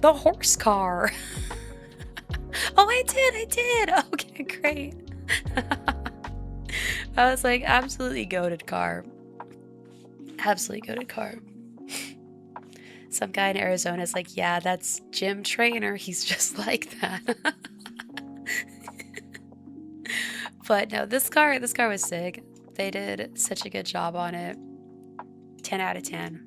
the horse car. Oh, I did. Okay, great. I was like, absolutely goated car. Absolutely goated car. Some guy in Arizona is like, yeah, that's Jim Trainer. He's just like that. But no, this car was sick. They did such a good job on it. 10 out of 10.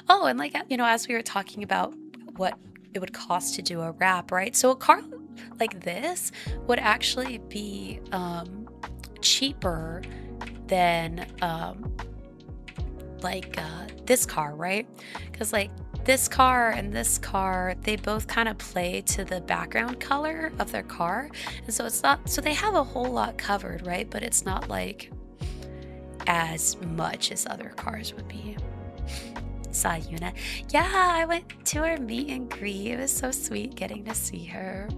Oh, and like, you know, as we were talking about what it would cost to do a wrap, right? So a car like this would actually be cheaper than this car, right? Because like this car and this car, they both kind of play to the background color of their car, and so it's not, so they have a whole lot covered, right? But it's not like as much as other cars would be. Saw Yuna. Yeah, I went to her meet and greet. It was so sweet getting to see her.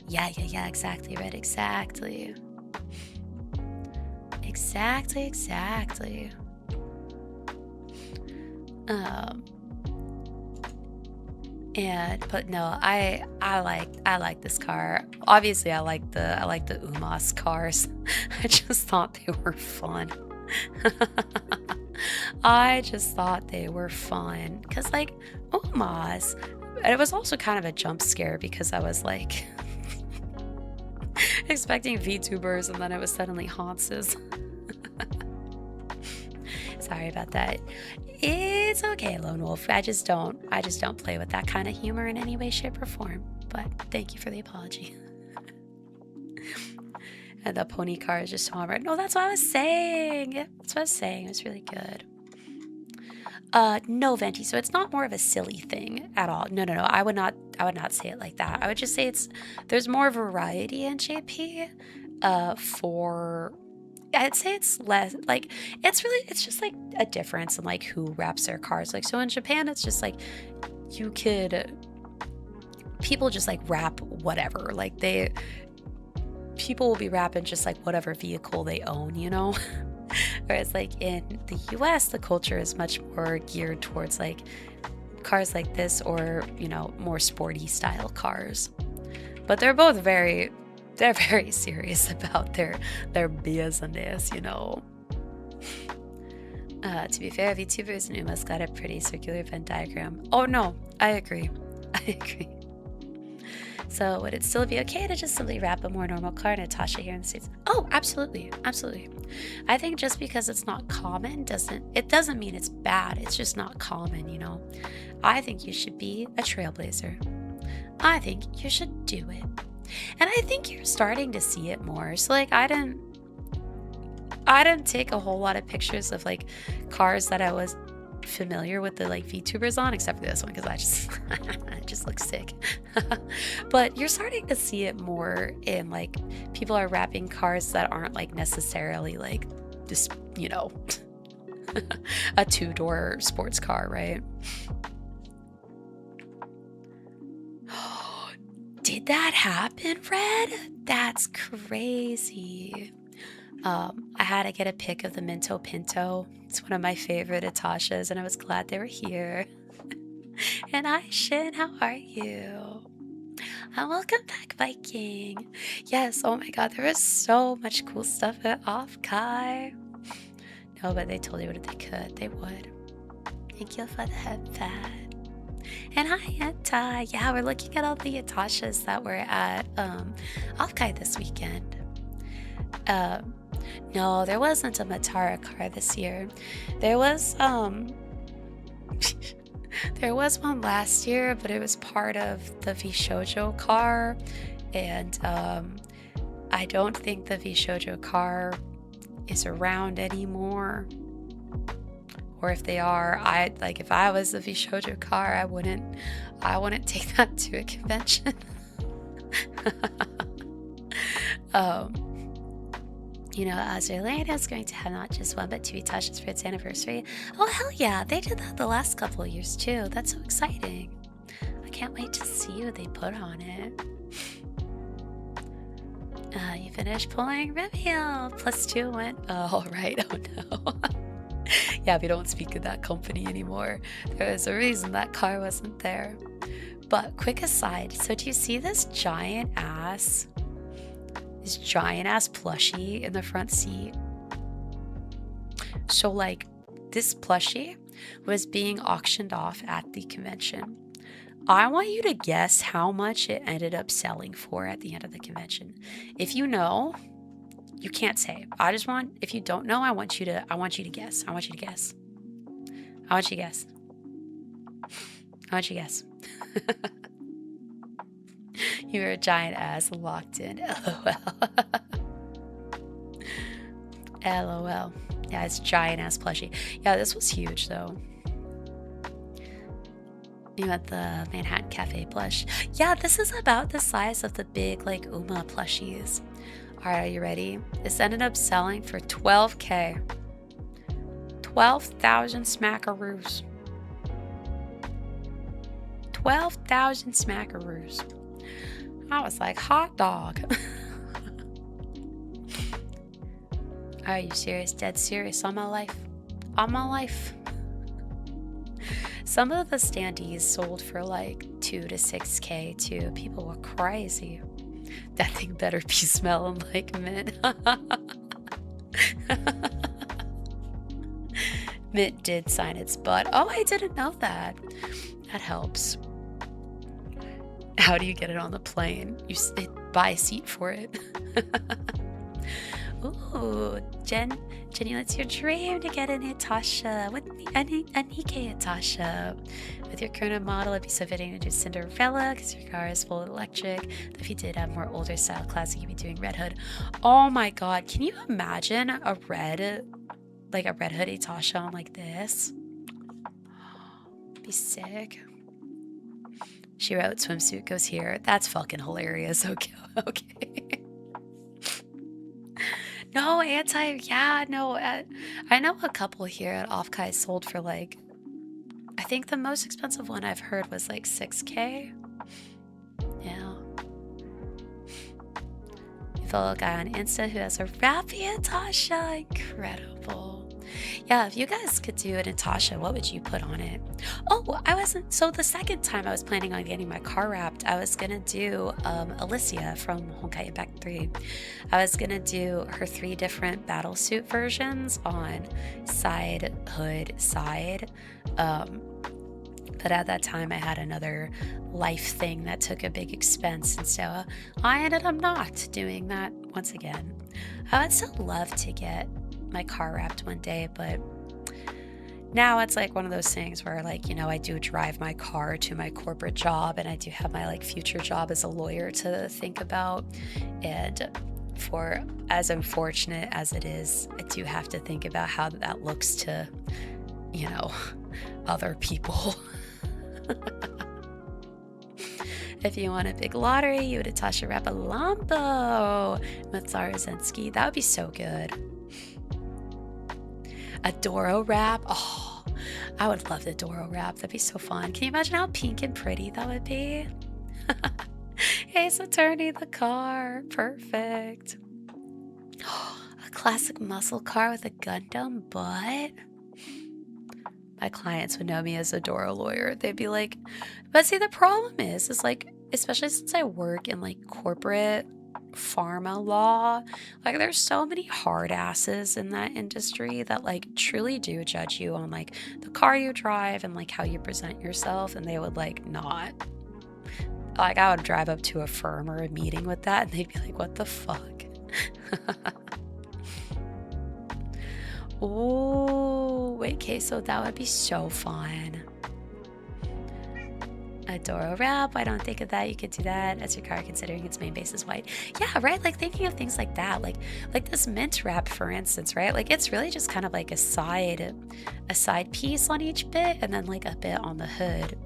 Yeah, exactly, Red, exactly. Um, but no, I like this car. Obviously, I like the Umas cars. I just thought they were fun. I just thought they were fun because like Umas, and it was also kind of a jump scare because I was like expecting VTubers and then it was suddenly Hanses. Sorry about that. It's okay, Lone Wolf. I just don't play with that kind of humor in any way, shape, or form. But thank you for the apology. And the pony car is just so hard. No, that's what I was saying. That's what I was saying. It was really good. No, Venti. So it's not more of a silly thing at all. No, no, no. I would not say it like that. I would just say there's more variety in JP. For I'd say it's less like it's just like a difference in like who wraps their cars. Like so in Japan, it's just like people just like wrap whatever. Like people will be wrapping just like whatever vehicle they own, you know? Whereas like in the US, the culture is much more geared towards like cars like this or, you know, more sporty style cars. But they're very serious about their business, you know. To be fair, VTubers and Uma's got a pretty circular Venn diagram. Oh no, I agree. I agree. So would it still be okay to just simply wrap a more normal car, Natasha, here in the States? Oh, absolutely. Absolutely. I think just because it's not common doesn't mean it's bad. It's just not common, you know. I think you should be a trailblazer. I think you should do it. And I think you're starting to see it more. So like I didn't take a whole lot of pictures of like cars that I was familiar with the like VTubers on, except for this one because I just it just looks sick. But you're starting to see it more in like people are wrapping cars that aren't like necessarily like this, you know, a two-door sports car, right? Did that happen, Red? That's crazy. I had to get a pic of the Minto Pinto. It's one of my favorite Atashas, and I was glad they were here. And hi, Shin, how are you? And welcome back, Viking. Yes, oh my god, there was so much cool stuff at Offkai. No, but they totally would if they could. They would. Thank you for the headpad. And hi, Anti. Yeah, we're looking at all the Atashas that were at Offkai this weekend. No, there wasn't a Matara car this year. There was there was one last year, but it was part of the Vishojo car, and I don't think the Vishojo car is around anymore. Or if they are, if I was the Vishojo car, I wouldn't take that to a convention. You know, Australia is going to have not just one but two Tasha's for its anniversary. Oh, hell yeah. They did that the last couple of years, too. That's so exciting. I can't wait to see what they put on it. You finished pulling Reveal. +2 went. Oh, right. Oh, no. Yeah, we don't speak of that company anymore. There was a reason that car wasn't there. But quick aside. So do you see this giant ass plushie in the front seat? So like this plushie was being auctioned off at the convention. I want you to guess how much it ended up selling for at the end of the convention. If you know, you can't say. If you don't know, I want you to guess. I want you to guess. I want you to guess. You were a giant ass locked in. LOL. LOL. Yeah, it's giant ass plushie. Yeah, this was huge though. You got the Manhattan Cafe plush. Yeah, this is about the size of the big like Uma plushies. Alright, are you ready? This ended up selling for $12,000. 12,000 smackaroos. 12,000 smackaroos. I was like, hot dog. Are you serious? Dead serious on my life? On my life. Some of the standees sold for like 2 to 6K too. People were crazy. That thing better be smelling like mint. Mint did sign its butt. Oh, I didn't know that. That helps. How do you get it on the plane? You buy a seat for it. Ooh, Jenny, it's your dream to get a Natasha. With a Nike Natasha. With your current model, it'd be so fitting to do Cinderella because your car is full electric. If you did have more older style classic, you'd be doing Red Hood. Oh my god, can you imagine a red hood Natasha on like this? Be sick. She wrote swimsuit goes here. That's fucking hilarious. Okay. No, I know a couple here at Offkai sold for like, I think the most expensive one I've heard was like 6K. Yeah. You follow a guy on Insta who has a rappy Natasha. Incredible. Yeah, if you guys could do a Natasha, what would you put on it? Oh, so the second time I was planning on getting my car wrapped, I was gonna do Alicia from Honkai Impact 3. I was gonna do her 3 different battle suit versions on side, hood, side. But at that time I had another life thing that took a big expense, and so I ended up not doing that once again. I would still love to get my car wrapped one day, but now it's like one of those things where, like, you know, I do drive my car to my corporate job, and I do have my like future job as a lawyer to think about, and for as unfortunate as it is, I do have to think about how that looks to, you know, other people. If you want a big lottery, you would Natasha wrap a Lambo with Zarzensky. That would be so good. A Doro wrap. Oh, I would love the Doro wrap. That'd be so fun. Can you imagine how pink and pretty that would be? Ace Attorney, the car. Perfect. A classic muscle car with a Gundam butt. My clients would know me as a Doro lawyer. They'd be like, but see, the problem is like, especially since I work in like corporate pharma law, like there's so many hard asses in that industry that like truly do judge you on like the car you drive and like how you present yourself, and they would like not. Like I would drive up to a firm or a meeting with that and they'd be like, what the fuck? Oh, wait, okay, so that would be so fun. A Doro wrap, I don't think of that. You could do that as your car considering its main base is white. Yeah, right, like thinking of things like that, like this mint wrap, for instance, right? Like it's really just kind of like a side piece on each bit and then like a bit on the hood.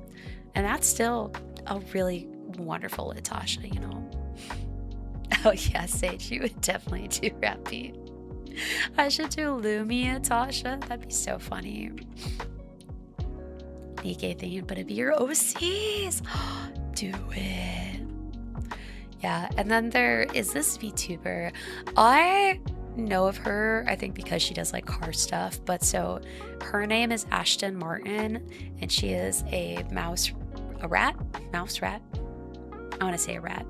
And that's still a really wonderful Natasha, you know? Oh yeah, Sage, you would definitely do rappy. I should do Lumia Natasha. That'd be so funny. Nikkei thing, but it'd be your OCs. Do it. Yeah, and then there is this VTuber. I know of her, I think because she does like car stuff, but so her name is Ashton Martin, and she is a mouse rat. I want to say a rat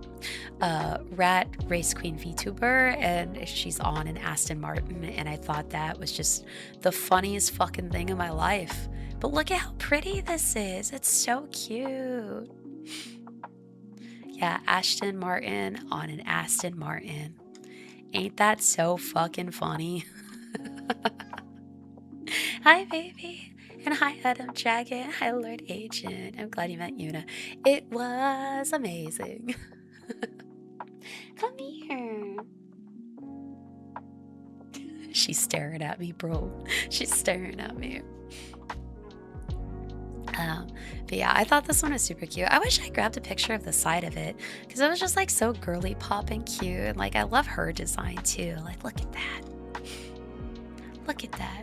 race queen VTuber, and she's on an Aston Martin, and I thought that was just the funniest fucking thing in my life. But look at how pretty this is. It's so cute. Yeah, Ashton Martin on an Aston Martin. Ain't that so fucking funny? Hi, baby. And hi, Adam Dragon. Hi, Lord Agent. I'm glad you met Yuna. It was amazing. Come here. She's staring at me, bro. She's staring at me. But yeah, I thought this one was super cute. I wish I grabbed a picture of the side of it because it was just like so girly pop and cute. And like I love her design too. Like look at that. Look at that.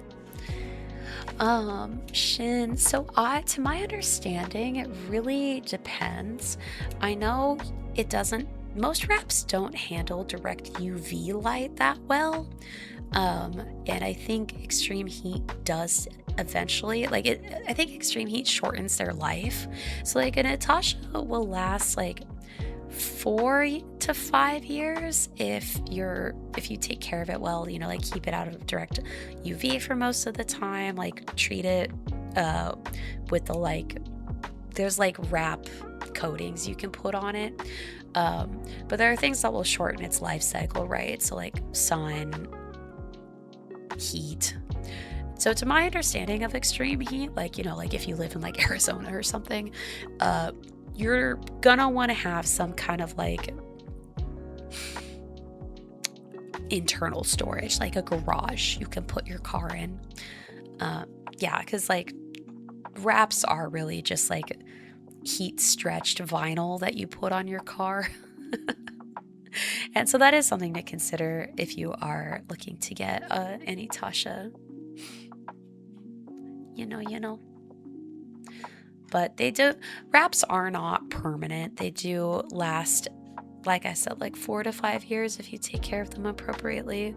Shin. So to my understanding, it really depends. I know it doesn't, most wraps don't handle direct UV light that well. And I think extreme heat does eventually, like I think extreme heat shortens their life. So like a Natasha will last like 4 to 5 years if you take care of it well, you know, like keep it out of direct UV for most of the time, like treat it with the like there's like wrap coatings you can put on it. But there are things that will shorten its life cycle, right? So like sun, heat. So to my understanding of extreme heat, like, you know, like if you live in like Arizona or something, you're gonna want to have some kind of like internal storage, like a garage you can put your car in. Yeah, because like wraps are really just like heat stretched vinyl that you put on your car. And so that is something to consider if you are looking to get an Natasha. You know. But wraps are not permanent. They do last, like I said, like 4 to 5 years if you take care of them appropriately,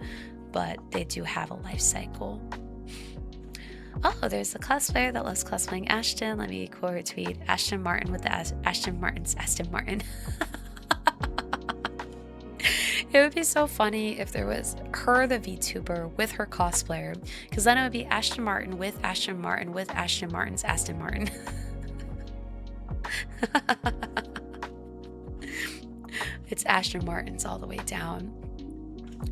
but they do have a life cycle. Oh, there's a cosplayer that loves cosplaying Ashton. Let me quote tweet Ashton Martin with the Ashton Martin's Aston Martin. It would be so funny if there was her, the VTuber, with her cosplayer, because then it would be Ashton Martin with Ashton Martin with Ashton Martin's Aston Martin. It's Ashton Martin's all the way down.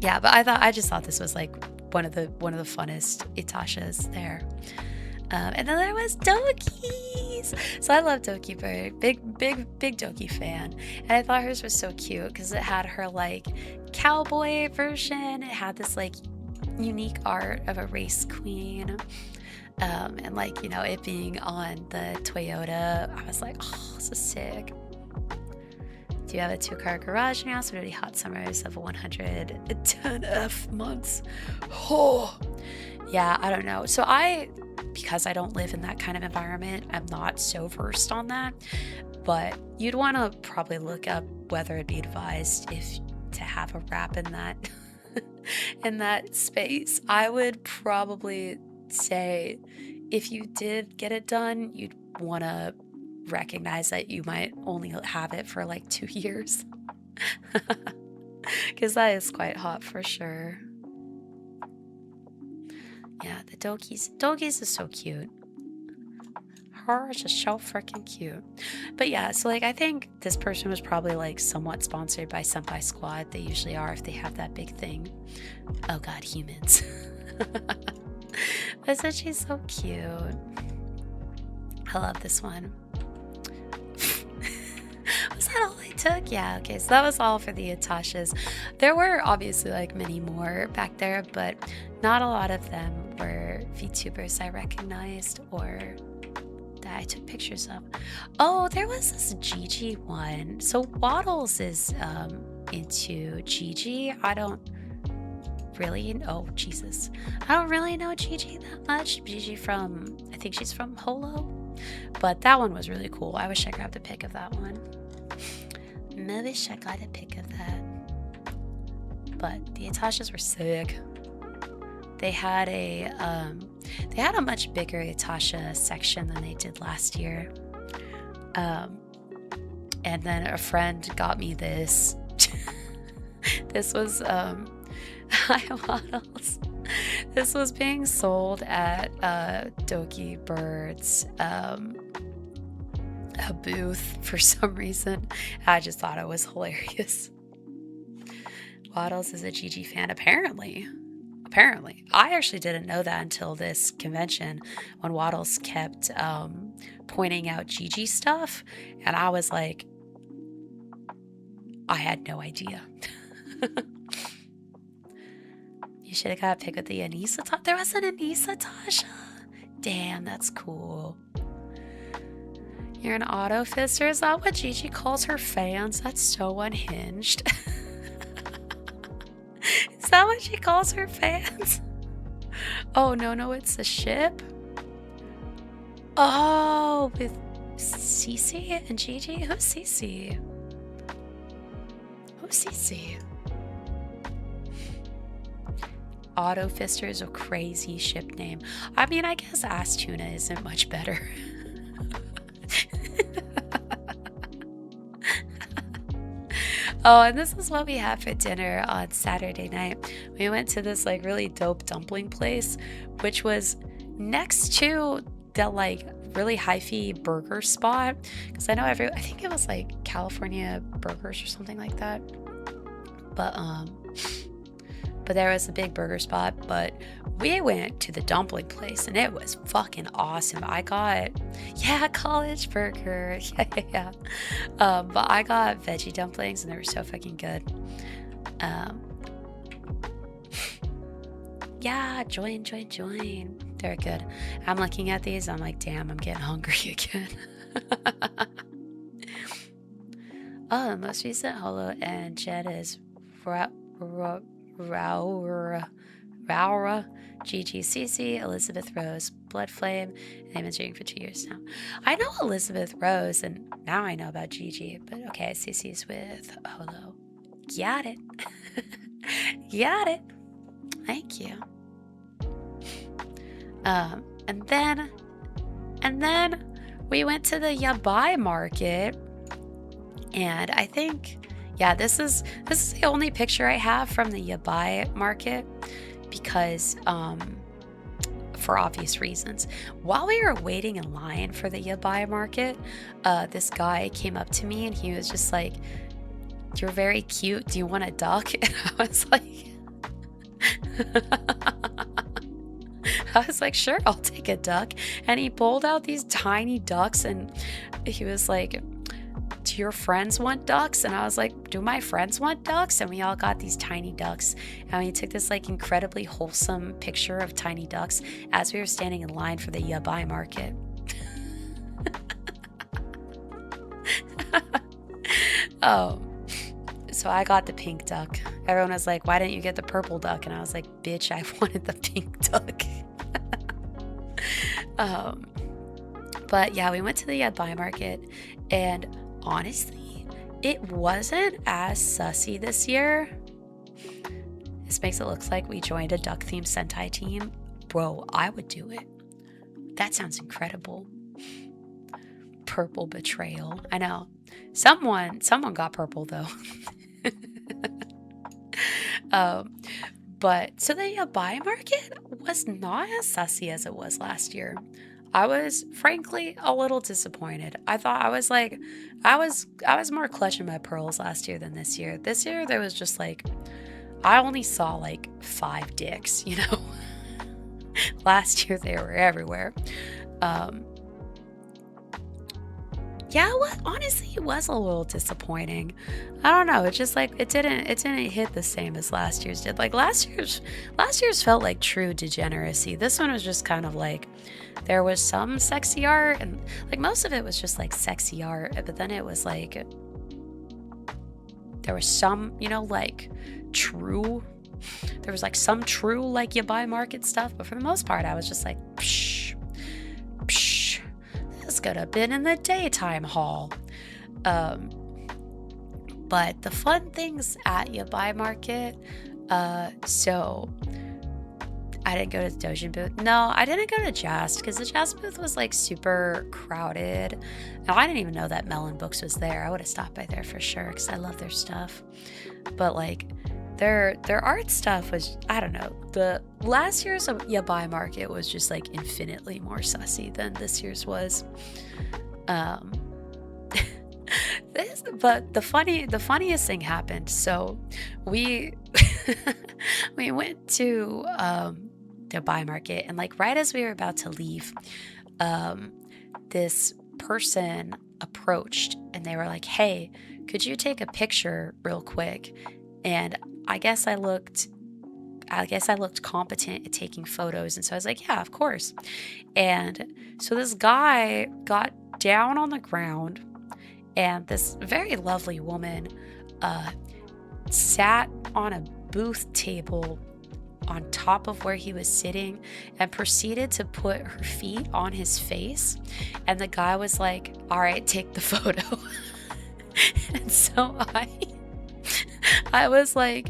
Yeah, but I just thought this was like one of the funnest Itashas there. And then there was Doki's. So I love Doki Bird, big Doki fan, and I thought hers was so cute because it had her like cowboy version. It had this like unique art of a race queen. And like, you know, it being on the Toyota, I was like, oh, this is sick. Do you have a 2-car garage in your house? Really hot summers of 110 months. Oh, yeah, I don't know. So because I don't live in that kind of environment, I'm not so versed on that. But you'd want to probably look up whether it'd be advised to have a wrap in that in that space. I would probably say if you did get it done, you'd want to recognize that you might only have it for like 2 years, because that is quite hot for sure. Yeah, the Doki's is so cute. Her is just so freaking cute. But yeah, so like I think this person was probably like somewhat sponsored by Senpai Squad. They usually are if they have that big thing. Oh god, humans. But so she's so cute. I love this one. Was that all I took? Yeah, okay, so that was all for the Atashas. There were obviously like many more back there, but not a lot of them were VTubers I recognized or that I took pictures of. Oh, there was this Gigi one. So Waddles is into Gigi. I don't really, oh Jesus, I don't really know Gigi that much. Gigi from, I think she's from Holo, but that one was really cool. I wish I grabbed a pic of that one. I wish I got a pic of that. But the Atashas were sick. They had a much bigger Atasha section than they did last year. And then a friend got me this. This was Hi Models. This was being sold at Doki Bird's a booth for some reason. I just thought it was hilarious. Waddles is a Gigi fan, apparently. I actually didn't know that until this convention when Waddles kept pointing out Gigi stuff, and I was like, I had no idea. You should have got a pic with the Anissa. There was an Anissa Tasha. Damn, that's cool. You're an auto fister? Is that what Gigi calls her fans? That's so unhinged. Is that what she calls her fans? Oh, no, it's the ship. Oh, with Cece and Gigi? Who's Cece? Auto Fister is a crazy ship name. I mean, I guess Ass Tuna isn't much better. Oh, and this is what we had for dinner on Saturday night. We went to this like really dope dumpling place, which was next to the like really hyphy burger spot. Because I know I think it was like California Burgers or something like that. But there was a big burger spot. But we went to the dumpling place and it was fucking awesome. I got, yeah, college burger. Yeah. But I got veggie dumplings and they were so fucking good. Yeah, join. They're good. I'm looking at these. I'm like, damn, I'm getting hungry again. Oh, the most recent holo and Jed is Raura, Gigi Cece, Elizabeth Rose, Blood Flame, and they've been streaming for 2 years now. I know Elizabeth Rose, and now I know about Gigi, but okay, Cece's with Holo. Got it. Got it. Thank you. And then we went to the Yabai market, and I think, yeah, this is the only picture I have from the Yabai market because for obvious reasons. While we were waiting in line for the Yabai market, this guy came up to me and he was just like, "You're very cute. Do you want a duck?" And I was like, "Sure, I'll take a duck." And he pulled out these tiny ducks and he was like, "Do your friends want ducks?" And I was like, "Do my friends want ducks?" And we all got these tiny ducks. And we took this like incredibly wholesome picture of tiny ducks as we were standing in line for the Yabai market. Oh, so I got the pink duck. Everyone was like, "Why didn't you get the purple duck?" And I was like, "Bitch, I wanted the pink duck." But yeah, we went to the Yabai market, and honestly, it wasn't as sussy this year. This makes it look like we joined a duck-themed Sentai team. Bro, I would do it. That sounds incredible. Purple betrayal. I know. Someone got purple though. But so the Yabai market was not as sussy as it was last year. I was frankly a little disappointed. I thought I was more clutching my pearls last year than this year. This year there was just like, I only saw like 5 dicks, you know. Last year they were everywhere. Yeah, honestly, it was a little disappointing. I don't know. It just like it didn't hit the same as last year's did. Like last year's felt like true degeneracy. This one was just kind of like there was some sexy art and like most of it was just like sexy art, but then it was like there was some, you know, like true. There was like some true like Yabai market stuff, but for the most part I was just like psh, psh. This could have been in the daytime hall. But the fun things at Yabai Market, so I didn't go to the Dojin booth. No, I didn't go to Jazz because the Jazz booth was like super crowded. Now I didn't even know that Melon Books was there. I would have stopped by there for sure because I love their stuff. But like their art stuff was, I don't know. The last year's Yabai Market was just like infinitely more sussy than this year's was. But the funniest thing happened. So we we went to the Yabai Market, and like right as we were about to leave, this person approached and they were like, "Hey, could you take a picture real quick?" And I guess I looked competent at taking photos. And so I was like, "Yeah, of course." And so this guy got down on the ground and this very lovely woman sat on a booth table on top of where he was sitting and proceeded to put her feet on his face. And the guy was like, "All right, take the photo." And so I was like,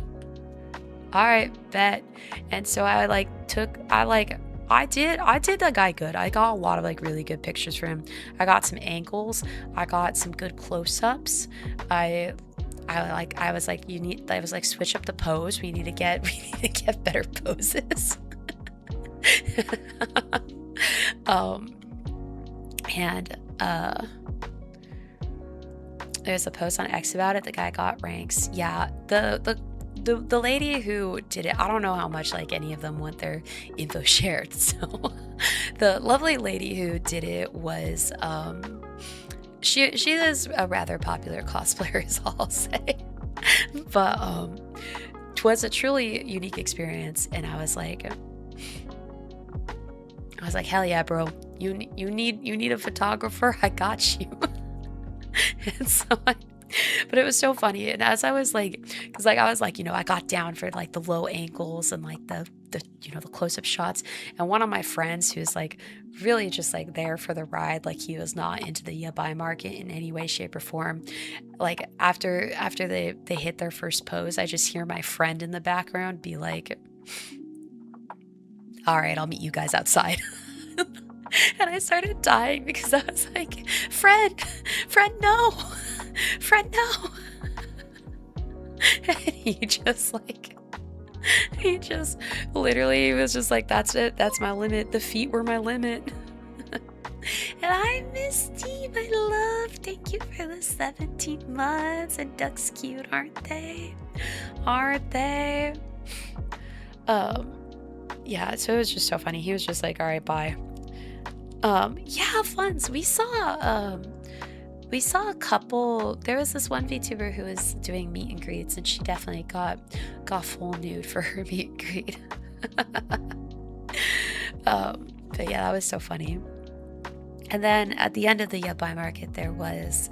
All right, bet. And so I like took I like I did that guy good. I got a lot of like really good pictures for him. I got some angles. I got some good close-ups. I I was like I was like switch up the pose. We need to get we need to get better poses. um and there's a post on X about it. The guy got ranks. Yeah, the lady who did it, I don't know how much like any of them want their info shared. So the lovely lady who did it was she is a rather popular cosplayer, is all I'll say. But it was a truly unique experience, and I was like, hell yeah, bro. You need a photographer. I got you. And so but it was so funny. And as I was like, because like I was like, I got down for like the low angles and like the the close-up shots. And one of my friends who's like really just like there for the ride, like he was not into the yabai market in any way, shape, or form. Like after they hit their first pose, I just hear my friend in the background be like, all right, I'll meet you guys outside. And I started dying because I was like, friend, no, friend, no. And he just literally was just like, that's it, that's my limit. The feet were my limit. And I Misty, my love, thank you for the 17 months. And ducks cute, aren't they? Aren't they? Yeah, so it was just so funny. He was just like, all right, bye. Yeah, fun. So we saw a couple. There was this one VTuber who was doing meet and greets, and she definitely got full nude for her meet and greet. But yeah, that was so funny. And then at the end of the yabai market, there was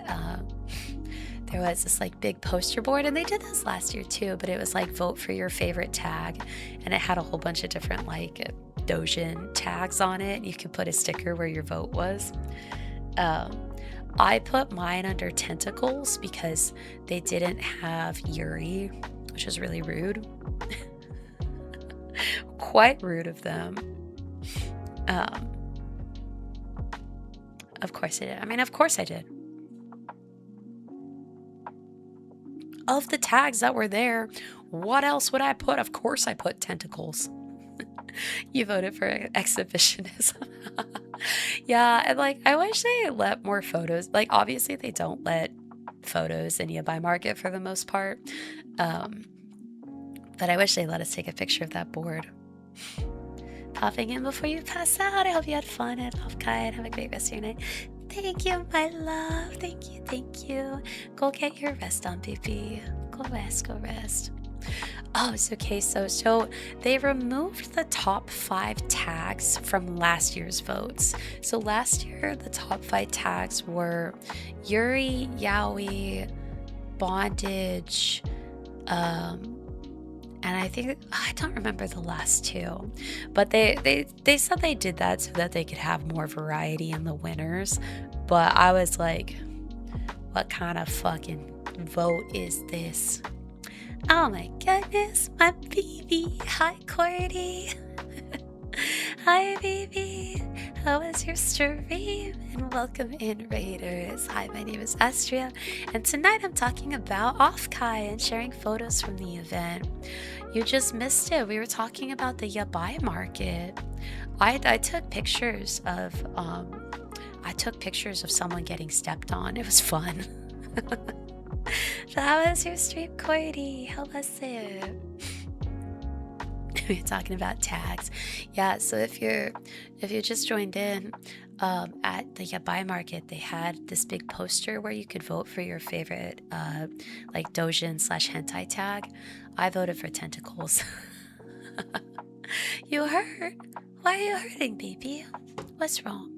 this like big poster board, and they did this last year too, but it was like vote for your favorite tag, and it had a whole bunch of different like Dojin tags on it. You could put a sticker where your vote was. I put mine under tentacles because they didn't have Yuri, which was really rude. Quite rude of them. Of course I did. I mean, of course I did. Of the tags that were there, what else would I put? Of course I put tentacles. You voted for exhibitionism. Yeah, and like I wish they let more photos. Like obviously they don't let photos in yabai market for the most part. But I wish they let us take a picture of that board. Popping in before you pass out. I hope you had fun at Offkai and have a great rest of your night. Thank you, my love. Thank you, thank you. Go get your rest on, baby. Go rest, go rest. Oh, it's okay. So they removed the top 5 tags from last year's votes. So last year, the top 5 tags were Yuri, Yaoi, Bondage, and I don't remember the last 2, but they said they did that so that they could have more variety in the winners. But I was like, what kind of fucking vote is this? Oh my goodness, my baby. Hi, Cordy. Hi, baby. How was your stream? And welcome in, Raiders. Hi, my name is Astria, and tonight I'm talking about Offkai and sharing photos from the event. You just missed it. We were talking about the yabai market. I took pictures of someone getting stepped on. It was fun. That was your stream, Cordy. How was it? We're talking about tags. Yeah, so if you just joined in, at the yabai market, they had this big poster where you could vote for your favorite like Dojin / hentai tag. I voted for tentacles. You hurt? Why are you hurting, baby? What's wrong?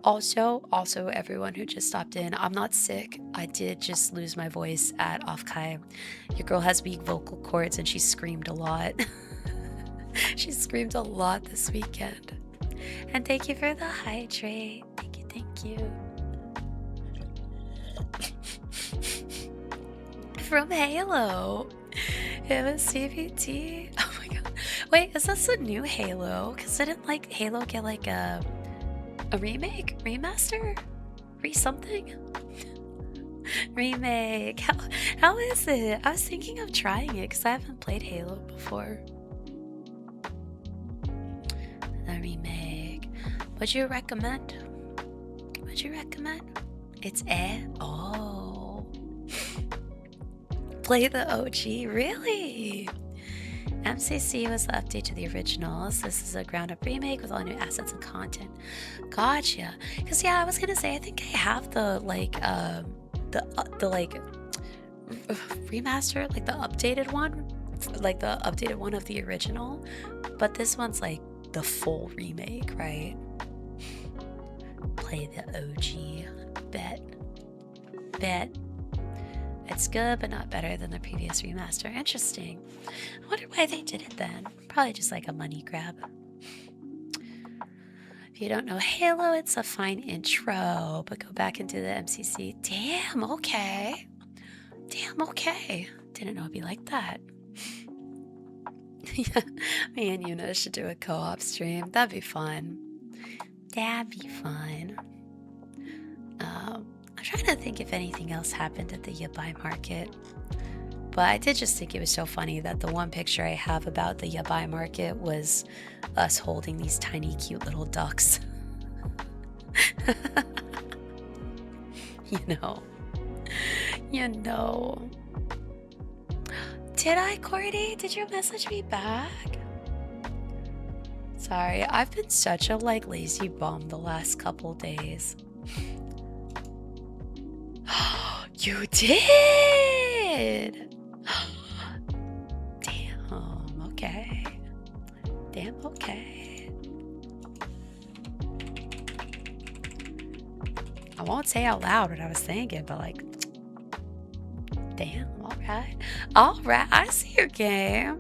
Also, everyone who just stopped in, I'm not sick. I did just lose my voice at Offkai. Your girl has weak vocal cords and she screamed a lot. She screamed a lot this weekend. And thank you for the hydrate. Thank you. From Halo. It was CBT. Oh my god. Wait, is this a new Halo? Cause didn't like Halo get like a remake? Remaster? Re-something? Remake. How is it? I was thinking of trying it because I haven't played Halo before. The remake. Would you recommend? Would you recommend? It's oh. Play the OG, really? MCC was the update to the originals. This is a ground-up remake with all new assets and content. Gotcha. Cause yeah, I was gonna say I think I have the like remaster, like the updated one, of the original. But this one's like the full remake, right? Play the OG. Bet. It's good, but not better than the previous remaster. Interesting. I wonder why they did it then. Probably just like a money grab. If you don't know Halo, it's a fine intro, but go back into the MCC. Damn, okay. Didn't know it'd be like that. Yeah, me and Yuna should do a co-op stream. That'd be fun. I'm trying to think if anything else happened at the Yabai market. But I did just think it was so funny that the one picture I have about the Yabai market was us holding these tiny cute little ducks. You know. Did I, Cordy? Did you message me back? Sorry, I've been such a lazy bum the last couple days. You did! Damn, okay. I won't say out loud what I was thinking, but like, damn, alright, I see your game.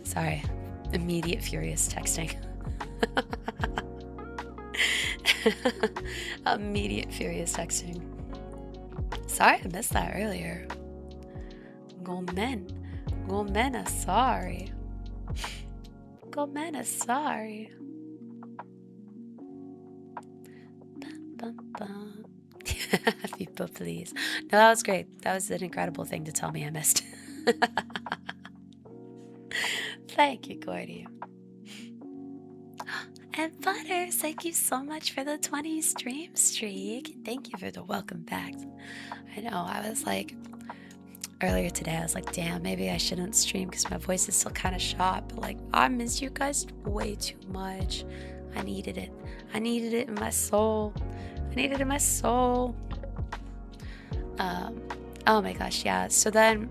Sorry, immediate furious texting. Immediate furious texting. Sorry I missed that earlier. Gomena, sorry. Bum. People, please. No, that was great. That was an incredible thing to tell me I missed. Thank you, Gordy. And Butters, thank you so much for the 20 stream streak. Thank you for the welcome back. I know, I was like, earlier today, I was like, damn, maybe I shouldn't stream because my voice is still kind of shot. But like, I miss you guys way too much. I needed it. I needed it in my soul. Oh my gosh, yeah. So then,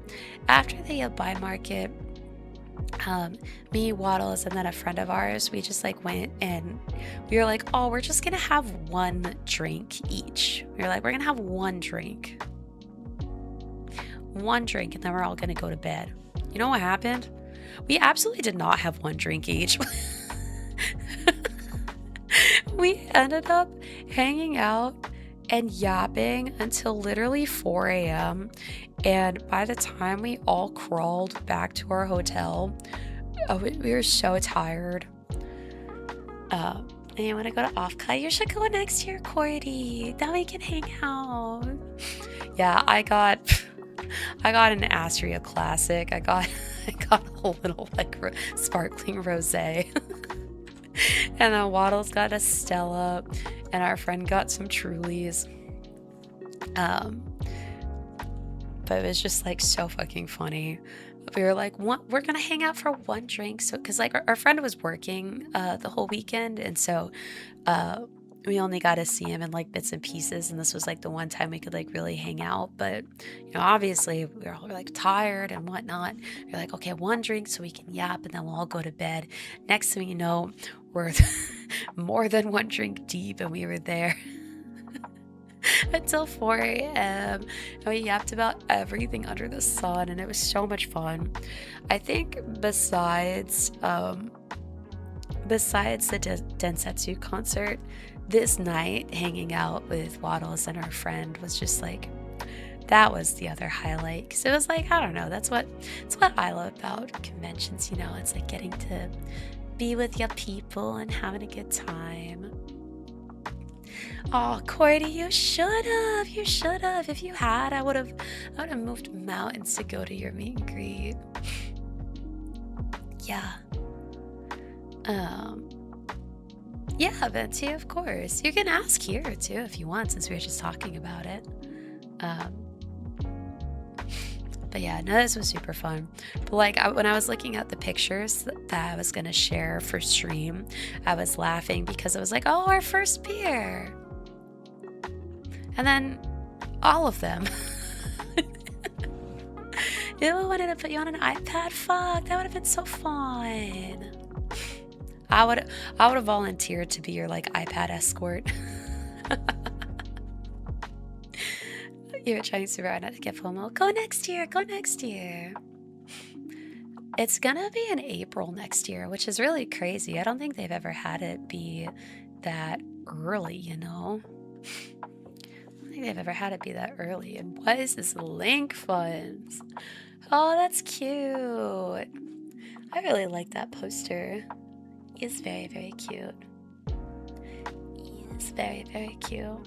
after the buy market, me, Waddles, and then a friend of ours, we just like went and we were like, oh, we're just gonna have one drink each. We were like, we're gonna have one drink, and then we're all gonna go to bed. You know what happened? We absolutely did not have one drink each. We ended up hanging out and yapping until literally 4 a.m. And by the time we all crawled back to our hotel, we were so tired. And you want to go to Offkai? You should go next year, Cordy. Then we can hang out. Yeah, I got an Astria classic. I got a little like sparkling rosé. And then Waddles got a Stella, and our friend got some Trulies. But it was just like so fucking funny. We were like, we're gonna hang out for one drink, so because like our friend was working the whole weekend, and so we only got to see him in like bits and pieces, and this was like the one time we could like really hang out. But you know, obviously we were all like tired and whatnot. We're like, okay, one drink so we can yap, and then we'll all go to bed. Next thing you know, we're more than one drink deep, and we were there until 4 a.m. and we yapped about everything under the sun, and it was so much fun. I think besides the Densetsu concert, this night hanging out with Waddles and our friend was just like, that was the other highlight. Because it was like, I don't know, that's what I love about conventions, you know. It's like getting to be with your people and having a good time. Oh, Cordy, you should have. You should have. If you had, I would have moved mountains to go to your meet and greet. Yeah. Yeah, Betsy, of course. You can ask here too if you want, since we were just talking about it. But yeah, no, this was super fun. But like when I was looking at the pictures that I was gonna share for stream, I was laughing because I was like, oh, our first beer. And then all of them. Ew, I wanted to put you on an iPad. Fuck, that would have been so fun. I would have volunteered to be your like iPad escort. You were trying super hard not to get FOMO. Go next year. Go next year. It's gonna be in April next year, which is really crazy. I don't think they've ever had it be that early, you know? I don't think they've ever had it be that early. And what is this link funds? Oh, that's cute. I really like that poster. It's very, very cute. It's very, very cute.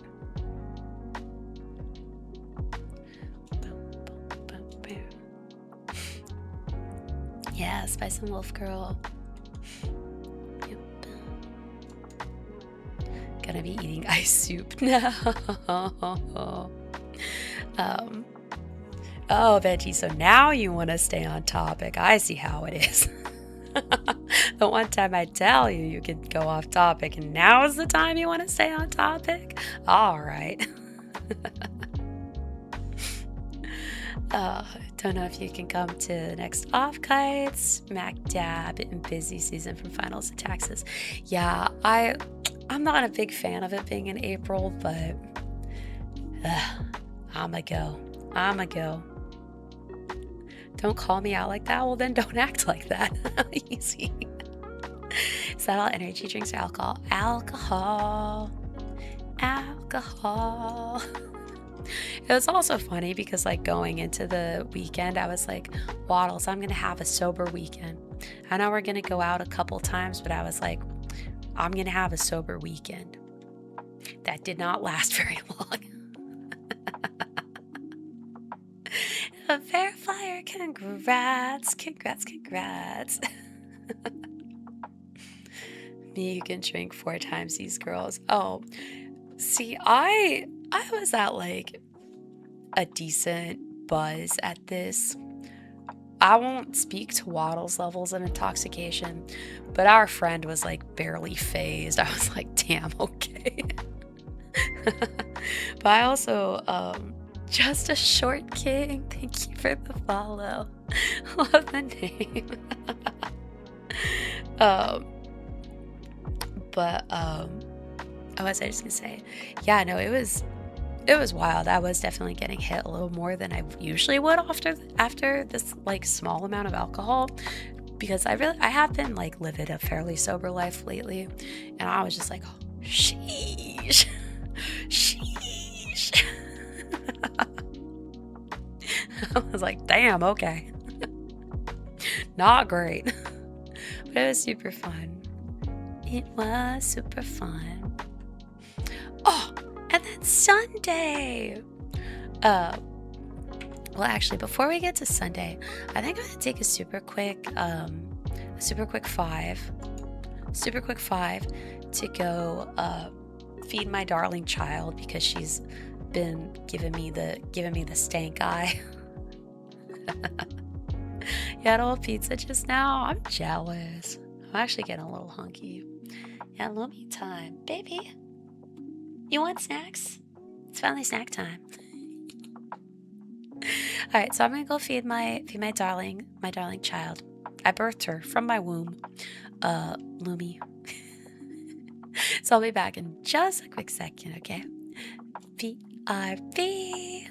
Yeah, Spice and Wolf Girl. Yep. Gonna be eating ice soup now. Oh, Veggie, so now you want to stay on topic. I see how it is. The one time I tell you you can go off topic, and now is the time you want to stay on topic? All right. Don't know if you can come to the next Offkai. Smack dab in busy season from finals to taxes. Yeah, I'm not a big fan of it being in April, but I'ma go. Don't call me out like that. Well, then don't act like that. Easy. Is that all energy drinks or alcohol? Alcohol. It was also funny because like going into the weekend, I was like, Waddles, I'm gonna have a sober weekend. I know we're gonna go out a couple times, but I was like, I'm gonna have a sober weekend. That did not last very long. A fair flyer, congrats. Me, you can drink 4 times these girls. Oh, see, I was at like a decent buzz at this. I won't speak to Waddle's levels of intoxication, but our friend was like barely phased. I was like, damn, okay. But I also, just a short king. Thank you for the follow. Love the name. What was I just gonna say? Yeah, no, it was wild. I was definitely getting hit a little more than I usually would after this like small amount of alcohol, because I have been like living a fairly sober life lately, and I was just like, oh, sheesh. I was like, damn, okay. Not great. But it was super fun. It was super fun. Oh, and then Sunday. Well, actually, before we get to Sunday, I think I'm gonna take a super quick five to go feed my darling child, because she's been giving me the stank eye. You had a little pizza just now. I'm jealous. I'm actually getting a little hunky. Yeah, little me time, baby. You want snacks? It's finally snack time. All right, so I'm gonna go feed my darling child. I birthed her from my womb, Lumi. So I'll be back in just a quick second, okay? BRB.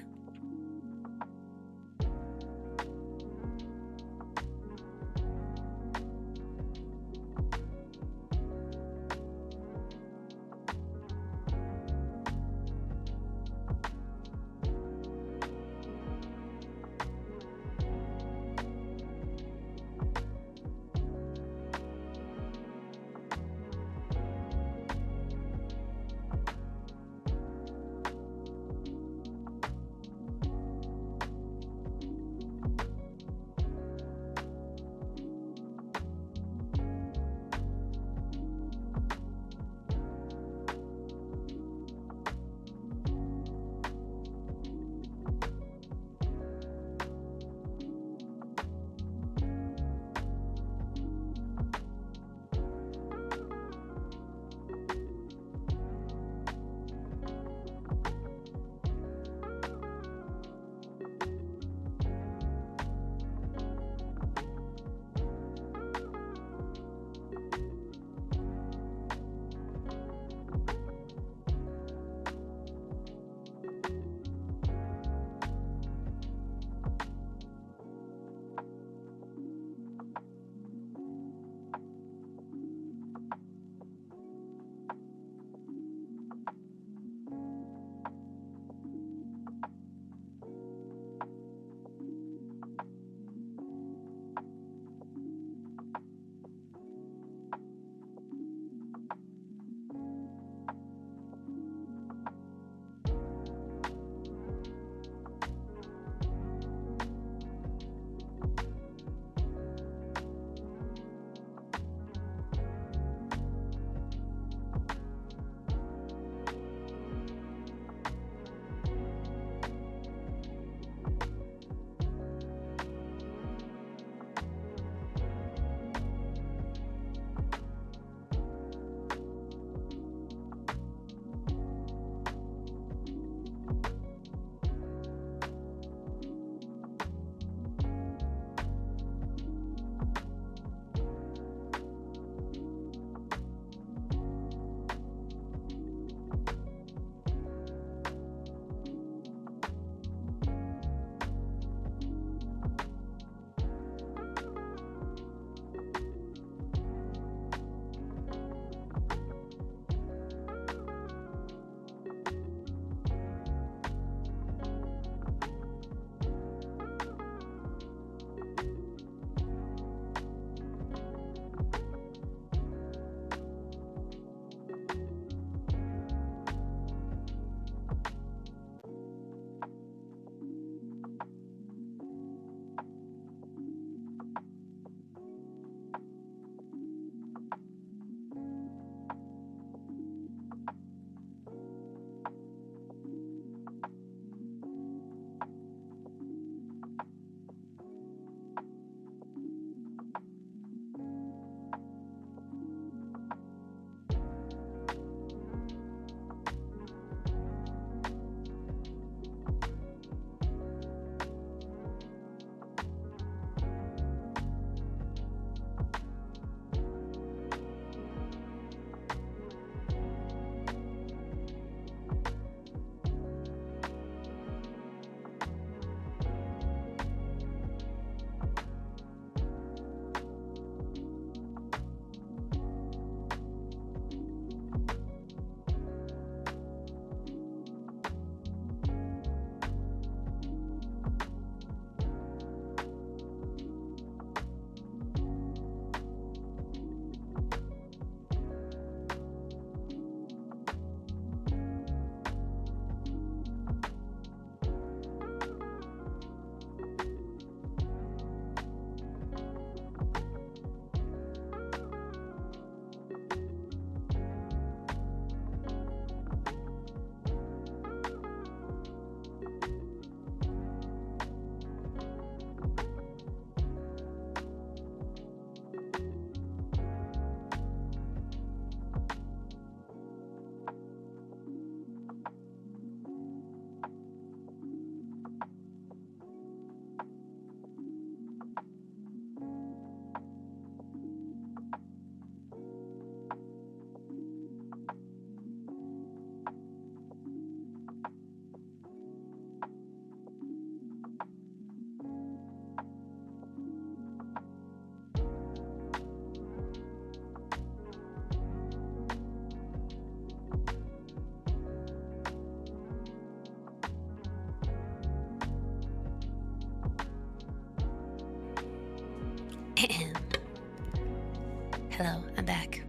Hello, I'm back.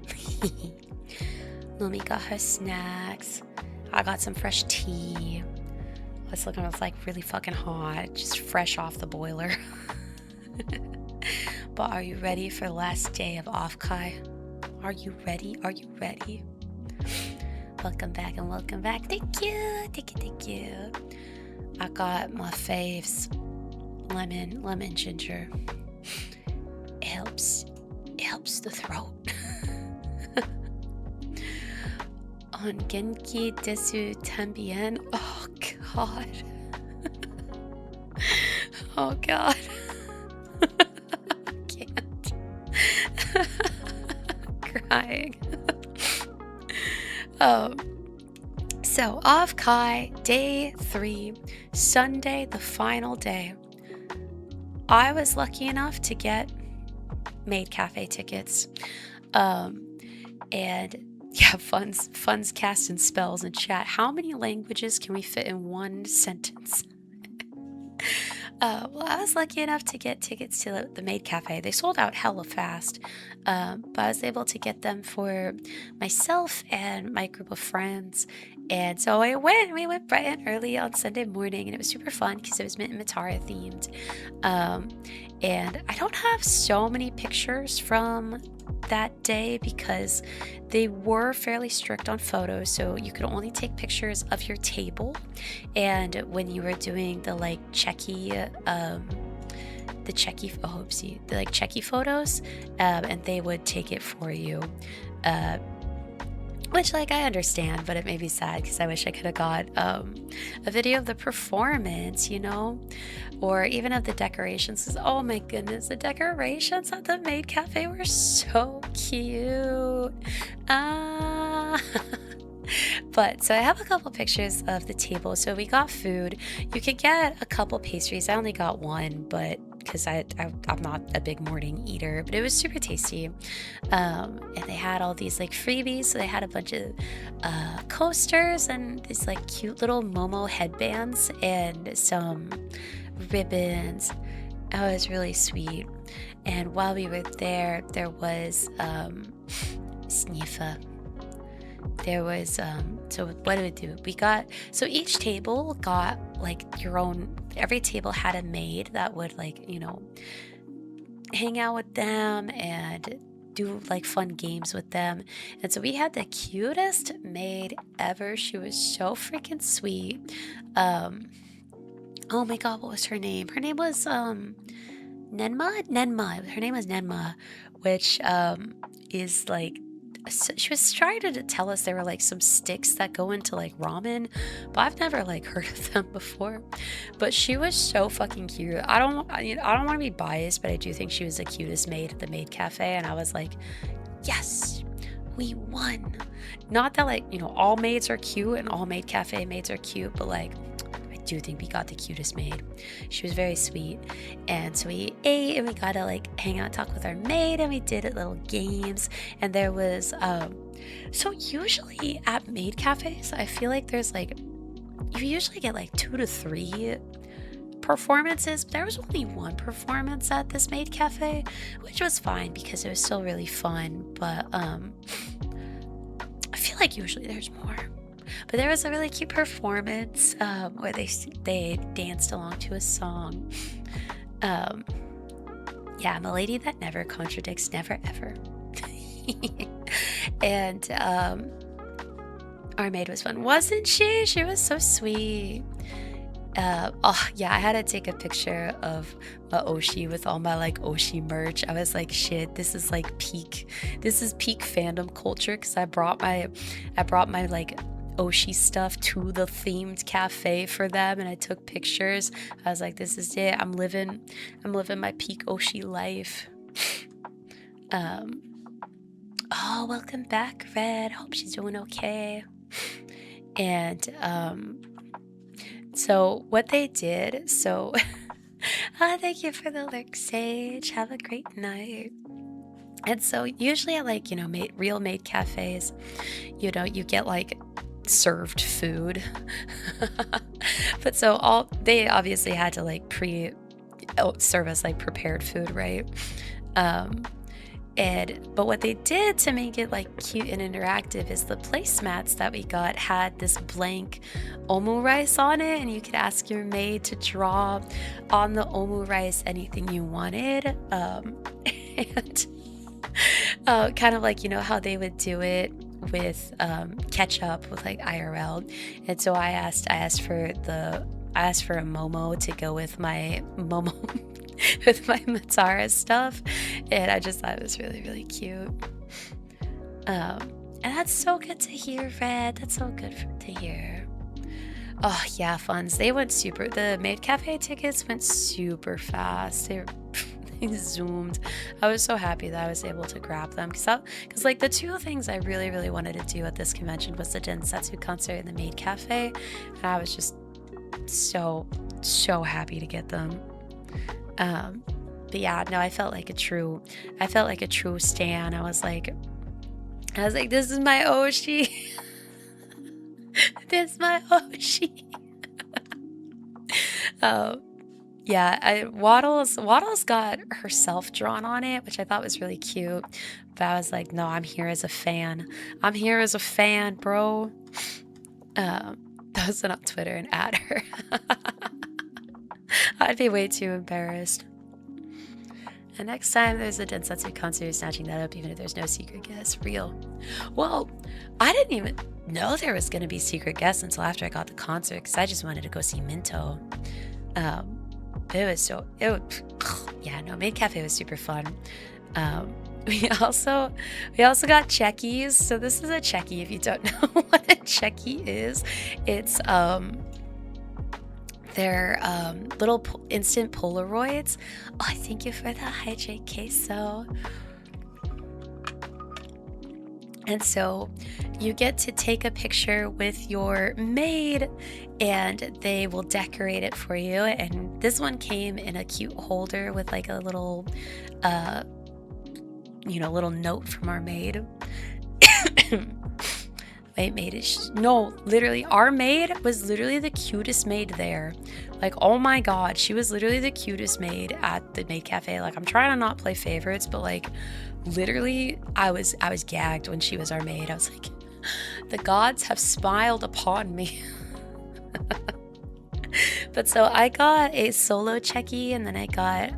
Lumi got her snacks. I got some fresh tea. This looking was like really fucking hot, just fresh off the boiler. But are you ready for the last day of Offkai? Are you ready? Are you ready? Welcome back and welcome back. Thank you, thank you, thank you. I got my faves. Lemon ginger. It helps the throat. On Genki desu tambien. Oh god. Oh god. I can't. Crying. So Offkai, day 3, Sunday, the final day. I was lucky enough to get Maid Cafe tickets. And yeah, fun's casting spells in chat. How many languages can we fit in one sentence? Well, I was lucky enough to get tickets to the Maid Cafe. They sold out hella fast, but I was able to get them for myself and my group of friends. And so we went bright and early on Sunday morning, and it was super fun because it was Mint and Matara themed. And I don't have so many pictures from that day because they were fairly strict on photos, so you could only take pictures of your table, and when you were doing the like checky photos, and they would take it for you, which, like, I understand, but it made me sad because I wish I could have got a video of the performance, you know, or even of the decorations. Cause, oh my goodness, the decorations at the Maid Cafe were so cute. But so I have a couple pictures of the table. So we got food. You could get a couple pastries. I only got one, but because I'm not a big morning eater, but it was super tasty. And they had all these like freebies. So they had a bunch of coasters and these like cute little Momo headbands and some ribbons. It was really sweet. And while we were there was Snifa. There was so what did we do? So each table got like your own. Every table had a maid that would, like, you know, hang out with them and do like fun games with them. And so we had the cutest maid ever. She was so freaking sweet. Oh my god, what was her name? Her name was Nenma. Her name was Nenma, which is like, she was trying to tell us there were like some sticks that go into like ramen, but I've never like heard of them before. But she was so fucking cute. I don't want to be biased, but I do think she was the cutest maid at the Maid Cafe, and I was like, yes, we won. Not that, like, you know, all maids are cute and all Maid Cafe maids are cute, but like, I do think we got the cutest maid. She was very sweet. And so we ate and we got to like hang out, talk with our maid, and we did little games. And there was so usually at maid cafes, I feel like there's like, you usually get like 2 to 3 performances, but there was only one performance at this maid cafe, which was fine because it was still really fun. But I feel like usually there's more. But there was a really cute performance where they danced along to a song. Yeah, I'm a lady that never contradicts, never ever. And our maid was fun, wasn't she? She was so sweet. Oh yeah, I had to take a picture of my Oshi with all my like Oshi merch. I was like, shit, this is peak fandom culture, because I brought my like Oshi stuff to the themed cafe for them, and I took pictures. I was like, this is it. I'm living my peak Oshi life. Oh, welcome back, Red. Hope she's doing okay. And so what they did, so thank you for the lurk, Sage. Have a great night. And so usually at like, you know, real maid cafes, you know, you get like served food. But so they obviously had to like serve us like prepared food, right? But what they did to make it like cute and interactive is the placemats that we got had this blank omu rice on it, and you could ask your maid to draw on the omu rice anything you wanted. And kind of like, you know how they would do it with ketchup with like IRL. And so I asked for a momo to go with my momo with my Matara stuff, and I just thought it was really, really cute. And that's so good to hear, Red. That's so good to hear. Oh yeah, funds. They went super. The Maid Cafe tickets went super fast. They zoomed. I was so happy that I was able to grab them because like the two things I really, really wanted to do at this convention was the Densetsu concert and the Maid Cafe, and I was just so happy to get them. But yeah, no, I felt like a true stan. I was like, this is my Oshi. This is my Oshi. Yeah, Waddles got herself drawn on it, which I thought was really cute. But I was like, no, I'm here as a fan. I'm here as a fan, bro. Post it on Twitter and add her. I'd be way too embarrassed. And next time there's a Densetsu concert, you're snatching that up even if there's no secret guest. Real. Well, I didn't even know there was going to be secret guests until after I got the concert because I just wanted to go see Minto. Yeah, no, Maid Cafe was super fun. We also got checkies. So this is a checkie if you don't know what a checkie is. It's they're little instant Polaroids. Oh, thank you for the hydrate queso. And so you get to take a picture with your maid and they will decorate it for you. And this one came in a cute holder with like a little, little note from our maid. Literally, our maid was literally the cutest maid there. Like, oh my god, she was literally the cutest maid at the Maid Cafe. Like, I'm trying to not play favorites, but like, literally, I was gagged when she was our maid. I was like, the gods have smiled upon me. But so I got a solo checkie, and then I got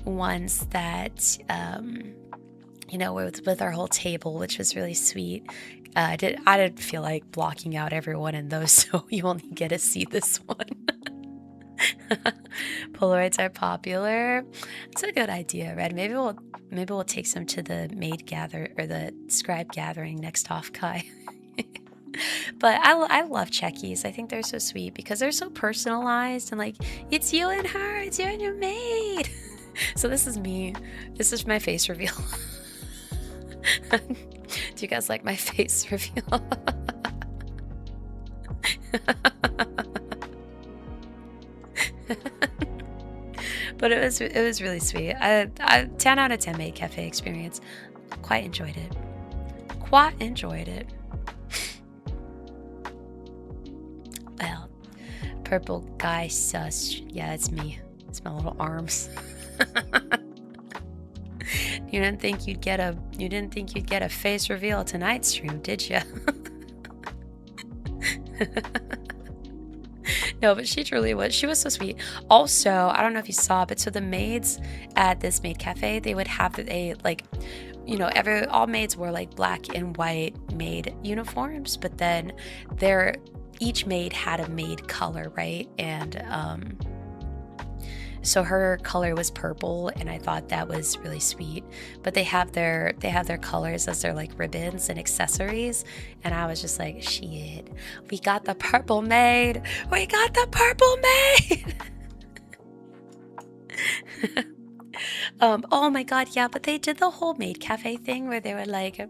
ones that with our whole table, which was really sweet. I didn't feel like blocking out everyone in those, so you only get to see this one. Polaroids are popular. It's a good idea, Red. Maybe we'll take some to the the scribe gathering next Offkai. But I love checkies. I think they're so sweet because they're so personalized and like it's you and her, it's you and your maid. So this is me. This is my face reveal. Do you guys like my face reveal? But it was really sweet. I 10 out of 10 Maid Cafe experience. Quite enjoyed it. Well, purple guy sus. Yeah, that's me. It's my little arms. You didn't think you'd get a face reveal tonight's stream, did you? No, but she truly was. She was so sweet. Also, I don't know if you saw, but so the maids at this Maid Cafe, they would have all maids wore like black and white maid uniforms, but then each maid had a maid color, right? And so her color was purple, and I thought that was really sweet. But they have their colors as their like ribbons and accessories, and I was just like, shit, we got the purple maid. We got the purple maid. Oh my god, yeah, but they did the whole Maid Cafe thing where they were like,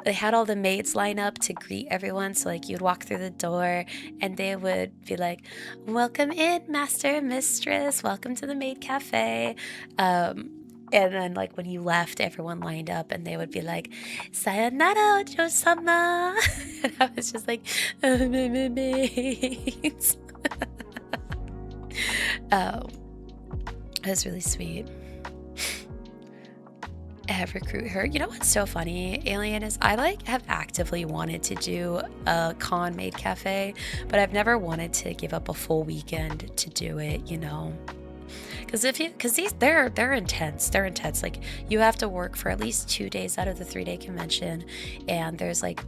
they had all the maids line up to greet everyone. So like you'd walk through the door and they would be like, welcome in, master and mistress, welcome to the Maid Cafe. And then like when you left, everyone lined up and they would be like, sayonara, Ojo-sama. And I was just like, maids. It was really sweet. recruit her. You know what's so funny, Alien, is I like have actively wanted to do a con maid cafe, but I've never wanted to give up a full weekend to do it, you know. Because these they're intense. They're intense. Like you have to work for at least 2 days out of the 3-day convention, and there's like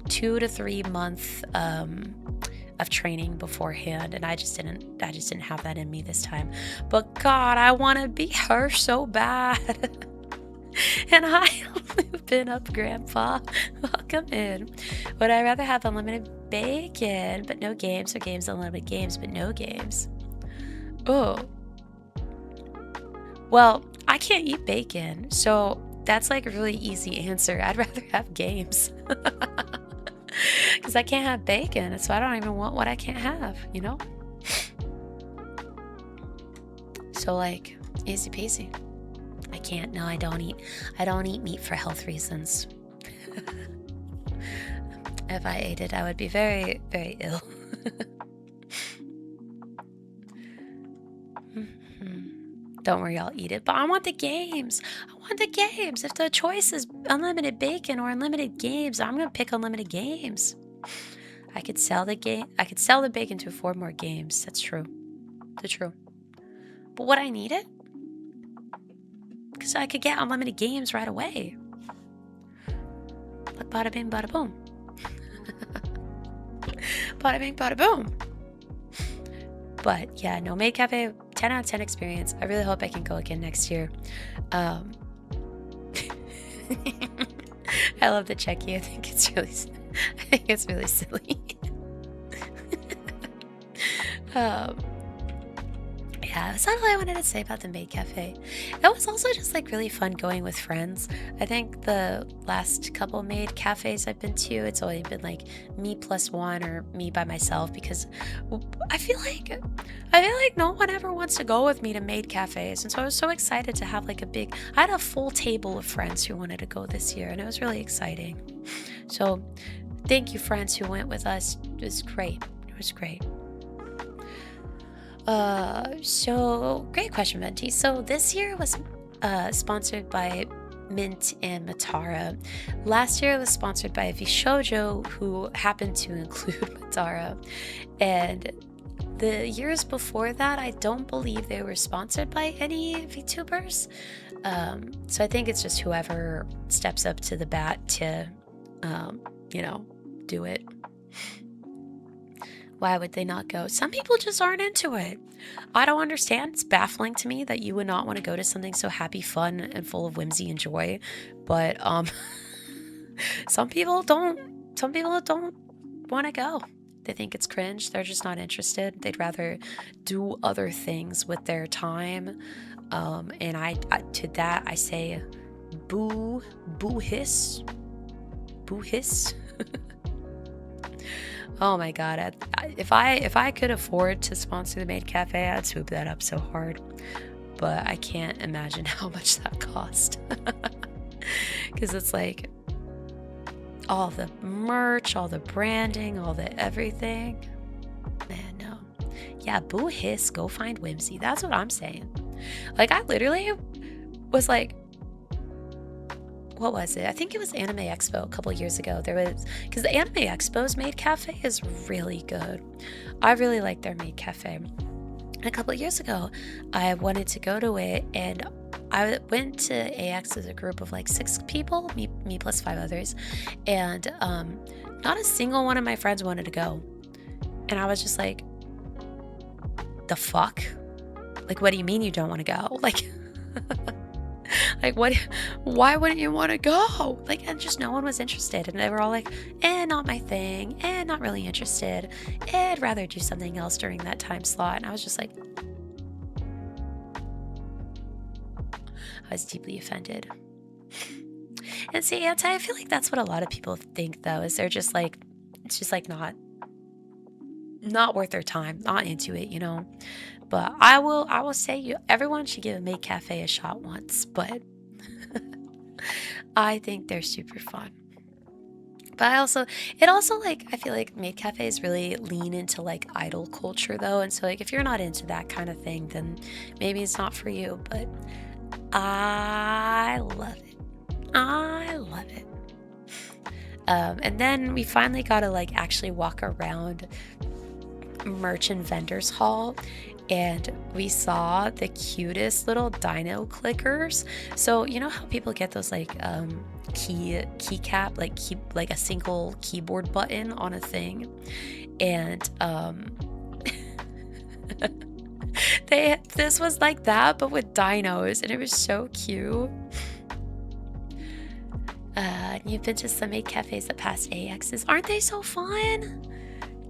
2 to 3 month of training beforehand, and I just didn't have that in me this time. But God, I want to be her so bad. And hi, looping up, Grandpa. Welcome in. Would I rather have unlimited bacon but no games, or games unlimited games but no games? Oh, well, I can't eat bacon, so that's like a really easy answer. I'd rather have games. Because I can't have bacon, so I don't even want what I can't have, you know? So like, easy peasy. I can't. No, I don't eat meat for health reasons. If I ate it, I would be very, very ill. Don't worry, I'll eat it. But I want the games. I want the games. If the choice is unlimited bacon or unlimited games, I'm gonna pick unlimited games. I could sell the bacon to afford more games. That's true. That's true. But would I need it? Because I could get unlimited games right away. Like bada bing, bada boom. Bada bing, bada boom. But yeah, no, Maid Cafe, 10 out of 10 experience. I really hope I can go again next year. I love the checky. I think it's really silly. Yeah, that's all I wanted to say about the Maid Cafe. It was also just like really fun going with friends. I think the last couple maid cafes I've been to, it's only been like me plus one or me by myself, because I feel like no one ever wants to go with me to maid cafes, and so I was so excited to have like I had a full table of friends who wanted to go this year, and it was really exciting. So thank you, friends who went with us. It was great. It was great. So great question, Venti. So this year was sponsored by Mint and Matara. Last year it was sponsored by Vishojo, who happened to include Matara. And the years before that, I don't believe they were sponsored by any VTubers. So I think it's just whoever steps up to the bat to, do it. Why would they not go? Some people just aren't into it. I don't understand. It's baffling to me that you would not want to go to something so happy, fun, and full of whimsy and joy. But some people don't. Some people don't want to go. They think it's cringe. They're just not interested. They'd rather do other things with their time. And I to that I say, boo, boo hiss, boo hiss. Oh my God! If I could afford to sponsor the Maid Cafe, I'd swoop that up so hard. But I can't imagine how much that cost. Because it's like all the merch, all the branding, all the everything. Man, no. Yeah, boo hiss, go find whimsy. That's what I'm saying. Like, I literally was like, what was it? I think it was Anime Expo a couple years ago. Because the Anime Expo's Maid Cafe is really good. I really like their Maid Cafe. A couple of years ago, I wanted to go to it, and I went to AX as a group of like 6 people, me plus 5 others, and not a single one of my friends wanted to go. And I was just like, the fuck? Like, what do you mean you don't want to go? Like, like, what? Why wouldn't you want to go? Like, and just no one was interested. And they were all like, not my thing. Not really interested. I'd rather do something else during that time slot. And I was just like, I was deeply offended. And see, I feel like that's what a lot of people think, though, is they're just like, it's just like not worth their time, not into it, you know. But I will say everyone should give a Maid Cafe a shot once, but I think they're super fun. But it also like, I feel like Maid Cafes really lean into like idol culture though, and so like if you're not into that kind of thing, then maybe it's not for you, but I love it. I love it. And then we finally got to like actually walk around merchant vendors hall, and we saw the cutest little dino clickers. So you know how people get those like keycap, like a single keyboard button on a thing, and this was like that but with dinos, and it was so cute. You've been to some maid cafes that passed AXs. Aren't they so fun?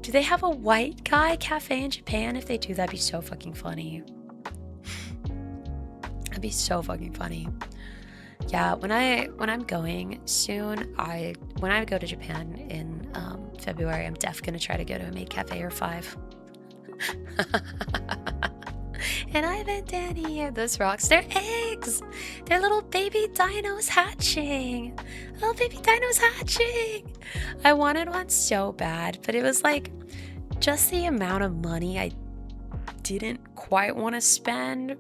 Do they have a white guy cafe in Japan? If they do, that'd be so fucking funny. That'd be so fucking funny. Yeah, when I'm going soon, when I go to Japan in February, I'm def gonna try to go to a maid cafe or five. And I've been down here. Those rocks, they're eggs. They're little baby dinos hatching. Little baby dinos hatching. I wanted one so bad, but it was like just the amount of money I didn't quite want to spend.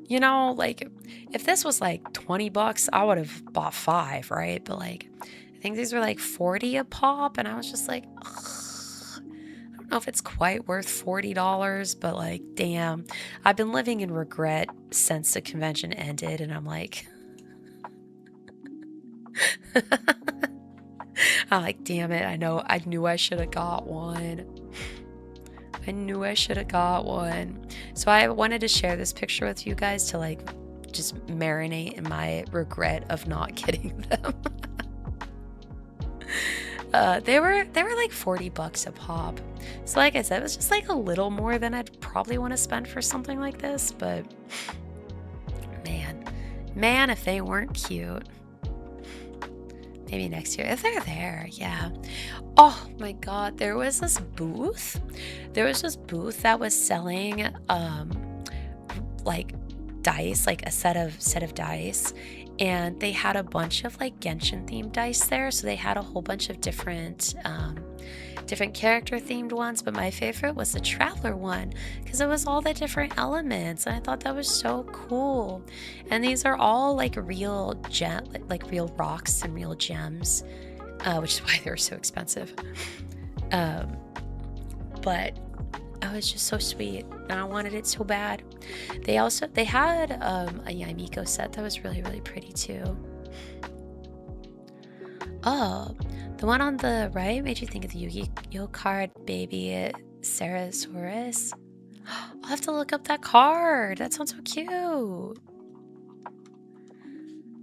You know, like if this was like 20 bucks, I would have bought five, right? But like I think these were like 40 a pop, and I was just like, ugh. I don't know if it's quite worth $40, but like, damn, I've been living in regret since the convention ended, and I'm like, I'm like, damn it, I knew I should have got one. I knew I should have got one. So I wanted to share this picture with you guys to like just marinate in my regret of not getting them. They were like 40 bucks a pop. So like I said, it was just like a little more than I'd probably want to spend for something like this, but man, if they weren't cute. Maybe next year, if they're there, yeah. Oh my god, there was this booth. There was this booth that was selling like dice, like a set of dice, and they had a bunch of like Genshin themed dice there. So they had a whole bunch of different character themed ones, but my favorite was the traveler one because it was all the different elements, and I thought that was so cool. And these are all like real like real rocks and real gems, which is why they were so expensive. But oh, it's just so sweet, and I wanted it so bad. They had a Yamiko set that was really, really pretty too. Oh, the one on the right made you think of the Yu-Gi-Oh card, baby Sarasaurus. I'll have to look up that card. That sounds so cute.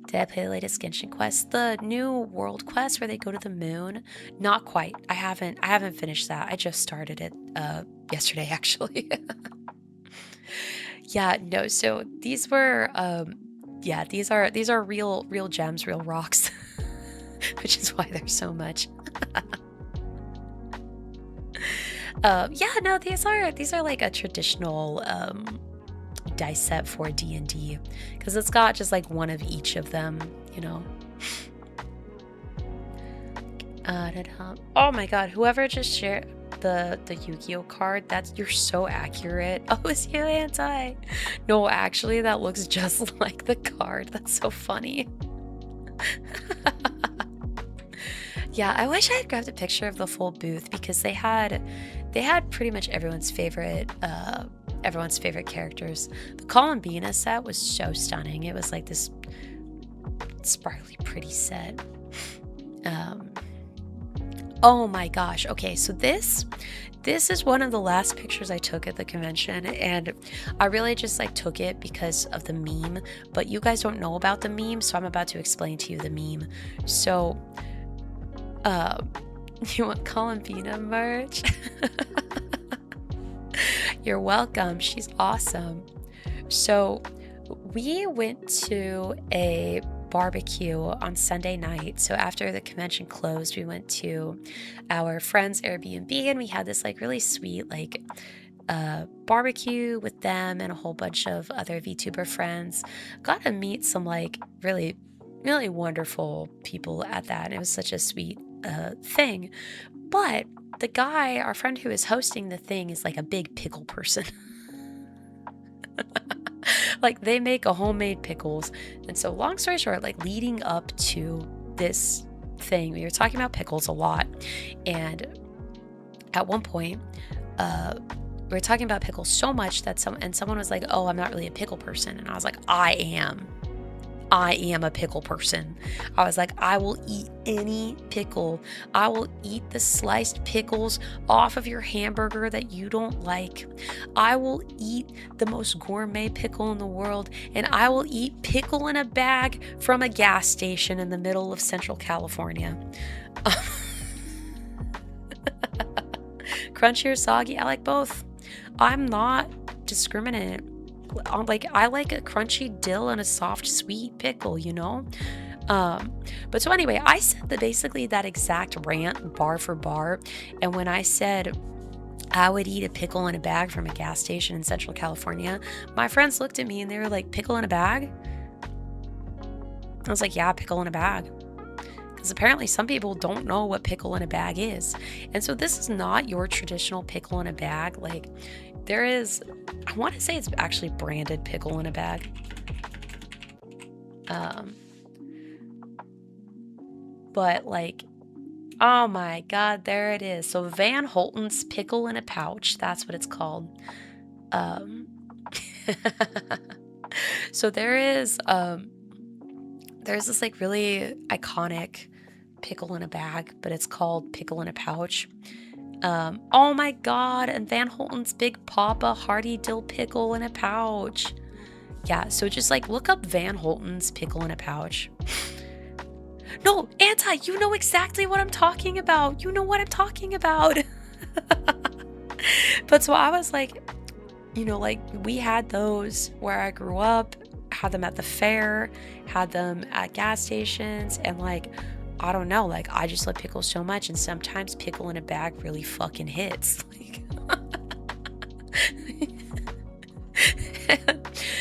Did I play the latest Genshin quest? The new world quest where they go to the moon? Not quite. I haven't finished that. I just started it yesterday actually. Yeah, no, so these were yeah, these are real gems, real rocks. Which is why there's so much. Yeah, no, these are like a traditional dice set for D&D, because it's got just like one of each of them, you know. Oh my god, whoever just shared the Yu-Gi-Oh card, you're so accurate. Oh, it's you, Anti. No, actually, that looks just like the card. That's so funny. Yeah, I wish I had grabbed a picture of the full booth, because they had pretty much everyone's favorite characters. The Columbina set was so stunning. It was like this sparkly, pretty set. Oh my gosh. Okay, so this is one of the last pictures I took at the convention, and I really just like took it because of the meme, but you guys don't know about the meme, so I'm about to explain to you the meme. So you want Columbina merch? You're welcome. She's awesome. So we went to a barbecue on Sunday night. So after the convention closed, we went to our friend's Airbnb, and we had this like really sweet like barbecue with them and a whole bunch of other VTuber friends. Got to meet some like really, really wonderful people at that, and it was such a sweet thing. But the guy, our friend who is hosting the thing, is like a big pickle person. Like they make a homemade pickles. And so long story short, like leading up to this thing, we were talking about pickles a lot. And at one point, we were talking about pickles so much that someone was like, "Oh, I'm not really a pickle person." And I was like, I am a pickle person. I was like, I will eat any pickle. I will eat the sliced pickles off of your hamburger that you don't like. I will eat the most gourmet pickle in the world, and I will eat pickle in a bag from a gas station in the middle of Central California. Crunchy or soggy, I like both. I'm not discriminate. Like I like a crunchy dill and a soft sweet pickle, you know. But so anyway, I said that basically that exact rant bar for bar, and when I said I would eat a pickle in a bag from a gas station in Central California, my friends looked at me and they were like, "Pickle in a bag?" I was like, "Yeah, pickle in a bag." Because apparently some people don't know what pickle in a bag is. And so this is not your traditional pickle in a bag. Like there is, I want to say it's actually branded pickle in a bag. But like, oh my God, there it is. So Van Holten's pickle in a pouch, that's what it's called. So there's this like really iconic pickle in a bag, but it's called pickle in a pouch. Oh my God, and Van Holten's Big Papa Hearty Dill Pickle in a pouch. Yeah, so just like look up Van Holten's pickle in a pouch. No, Anti, you know exactly what I'm talking about. You know what I'm talking about. But so I was like, you know, like we had those where I grew up, had them at the fair, had them at gas stations, and like, I don't know, like I just love pickles so much, and sometimes pickle in a bag really fucking hits. Like,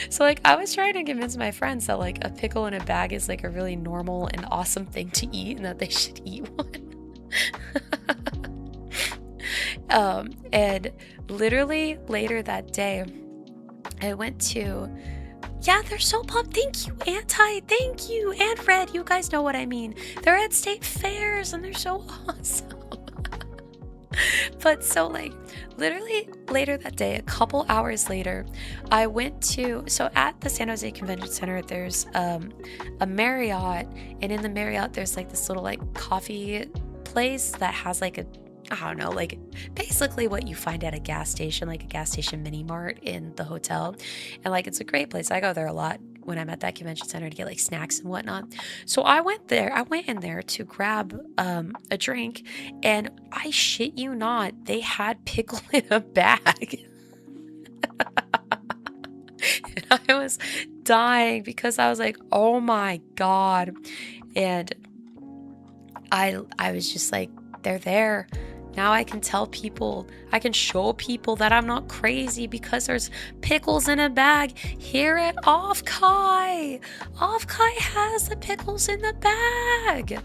so like I was trying to convince my friends that like a pickle in a bag is like a really normal and awesome thing to eat, and that they should eat one. And literally later that day, I went to, yeah, they're so pumped. Thank you, Anti. Thank you. And Red. You guys know what I mean. They're at state fairs and they're so awesome. But so like literally later that day, a couple hours later, I went to, so at the San Jose Convention Center, there's a Marriott, and in the Marriott, there's like this little like coffee place that has like a, I don't know, like basically what you find at a gas station, like a gas station mini mart in the hotel. And like it's a great place. I go there a lot when I'm at that convention center to get like snacks and whatnot. So I went in there to grab a drink, and I shit you not, they had pickle in a bag. And I was dying because I was like, oh my God. And I was just like, they're there. Now I can tell people, I can show people that I'm not crazy because there's pickles in a bag here at Offkai. Offkai has the pickles in the bag.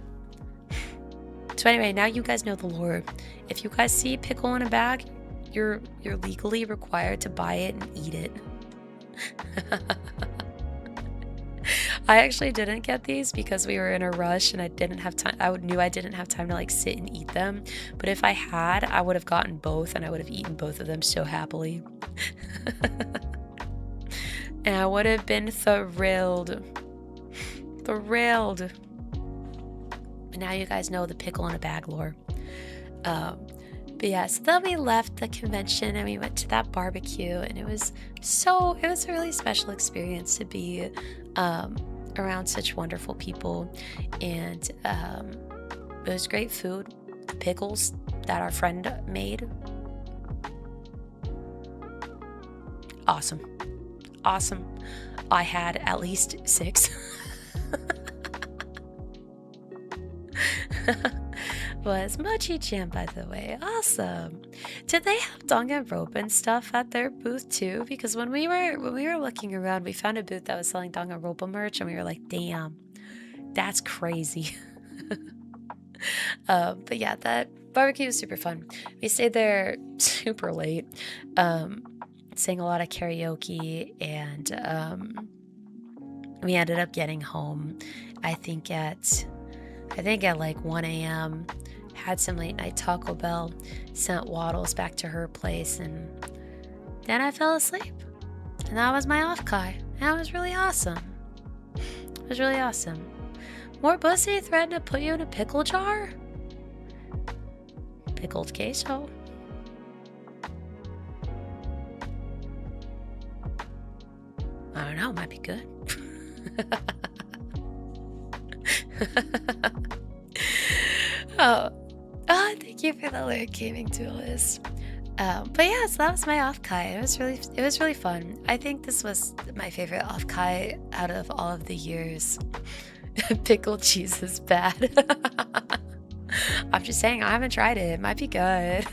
So anyway, now you guys know the lore. If you guys see pickle in a bag, you're legally required to buy it and eat it. I actually didn't get these because we were in a rush and I didn't have time. I knew I didn't have time to like sit and eat them. But if I had, I would have gotten both and I would have eaten both of them so happily. And I would have been thrilled. Thrilled. And now you guys know the pickle in a bag lore. But yeah, so then we left the convention and we went to that barbecue, and it was a really special experience to be around such wonderful people. And it was great food. The pickles that our friend made, awesome. I had at least 6. Was Mochi Jam, by the way. Awesome. Did they have Danganronpa and stuff at their booth too? Because when we were looking around, we found a booth that was selling Danganronpa merch, and we were like, damn, that's crazy. But yeah, that barbecue was super fun. We stayed there super late. sang a lot of karaoke, and we ended up getting home. I think at like 1 a.m. Had some late night Taco Bell, sent Waddles back to her place, and then I fell asleep. And that was my Offkai. That was really awesome. It was really awesome. More pussy threatened to put you in a pickle jar? Pickled queso. I don't know, it might be good. Thank you for the lyric gaming tool list. But yeah, so that was my Offkai. It was really fun. I think this was my favorite Offkai out of all of the years. Pickled cheese is bad. I'm just saying, I haven't tried it. It might be good.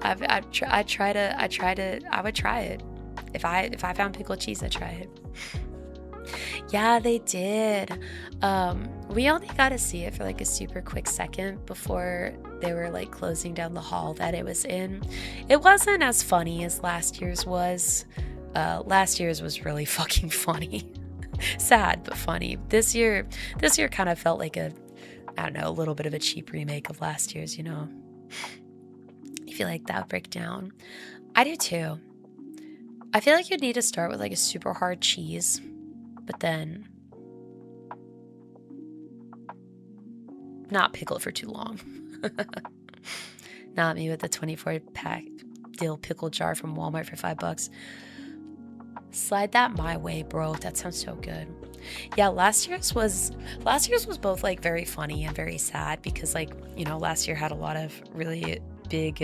I would try it. If I found pickled cheese, I'd try it. Yeah, they did. We only got to see it for like a super quick second before they were like closing down the hall that it was in. It wasn't as funny as last year's was. Last year's was really fucking funny. Sad but funny. This year kind of felt like a little bit of a cheap remake of last year's, you know. I feel like that would break down. I do too. I feel like you'd need to start with like a super hard cheese, but then not pickle it for too long. Not me with the 24-pack dill pickle jar from Walmart for $5. Slide that my way, bro. That sounds so good. Yeah, last year's was both like very funny and very sad because, like, you know, last year had a lot of really big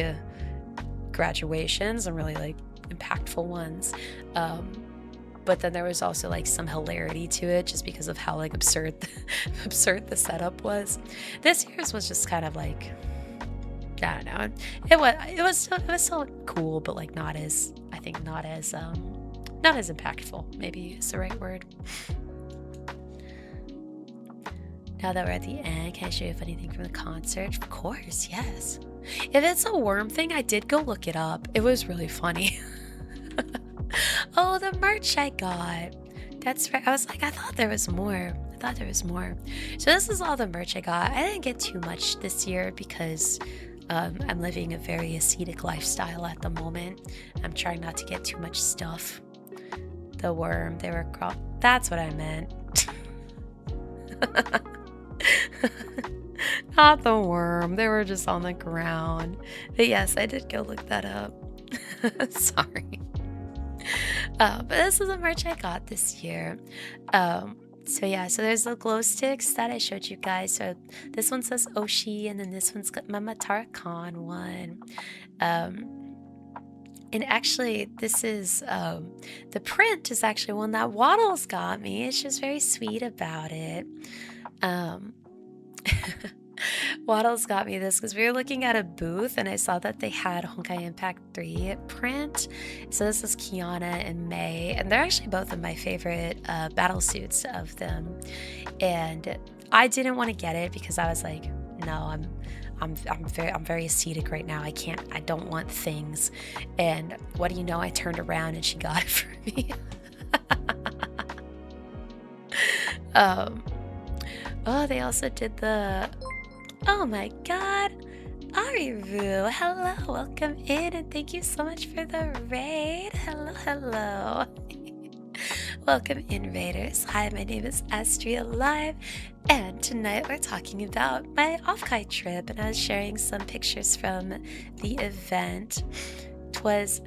graduations and really like impactful ones. But then there was also like some hilarity to it just because of how like absurd the setup was. This year's was just kind of like, I don't know. It was still cool, but like not as impactful, maybe is the right word. Now that we're at the end, can I show you a funny thing from the concert? Of course, yes. If it's a worm thing, I did go look it up. It was really funny. Oh, the merch I got. That's right. I was like, I thought there was more. So this is all the merch I got. I didn't get too much this year because I'm living a very ascetic lifestyle at the moment. I'm trying not to get too much stuff. The worm, they were crawled. That's what I meant. Not the worm. They were just on the ground. But yes, I did go look that up. Sorry. But this is the merch I got this year. So yeah, so there's the glow sticks that I showed you guys. So this one says Oshi, and then this one's got Mama Tarakan one. And actually, this is, the print is actually one that Waddles got me. It's just very sweet about it. Waddles got me this because we were looking at a booth and I saw that they had Honkai Impact 3 print. So this is Kiana and Mei, and they're actually both of my favorite battle suits of them. And I didn't want to get it because I was like, no, I'm very ascetic right now. I don't want things. And what do you know? I turned around and she got it for me. Oh, they also did the, oh my god, Arivu, hello, welcome in, and thank you so much for the raid. Hello. Welcome in, raiders. Hi, my name is Astria Live, and tonight we're talking about my Offkai trip, and I was sharing some pictures from the event. Twas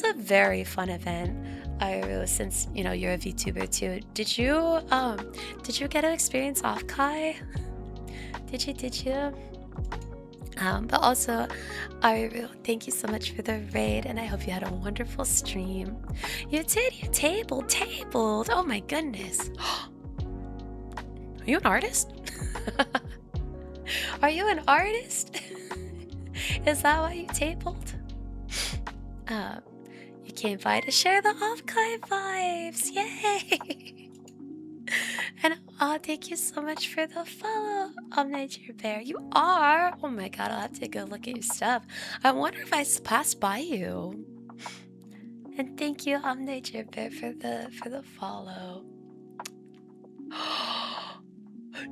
a very fun event. Since you know you're a VTuber too, did you get to experience Offkai? Did you? But also, thank you so much for the raid, and I hope you had a wonderful stream. You tabled. Oh my goodness. Are you an artist? Are you an artist? Is that why you tabled? You came by to share the Offkai vibes. Yay! And thank you so much for the follow, Nature Bear. You are? Oh my god, I'll have to go look at your stuff. I wonder if I passed by you. And thank you, Nature Bit, for the follow.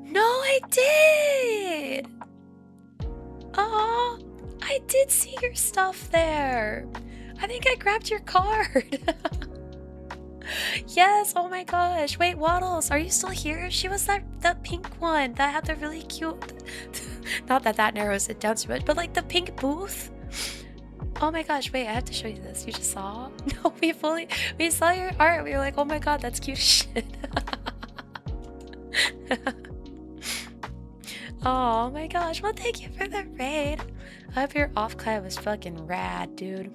No, I did! Oh, I did see your stuff there. I think I grabbed your card. Yes, oh my gosh. Wait, Waddles, are you still here? She was that pink one that had the really cute... Not that that narrows it down too much, but like the pink booth. Oh my gosh, wait, I have to show you this. You just saw? No, we saw your art. We were like, oh my god, that's cute as shit. Oh my gosh, well thank you for the raid. I hope your Offkai was fucking rad, dude.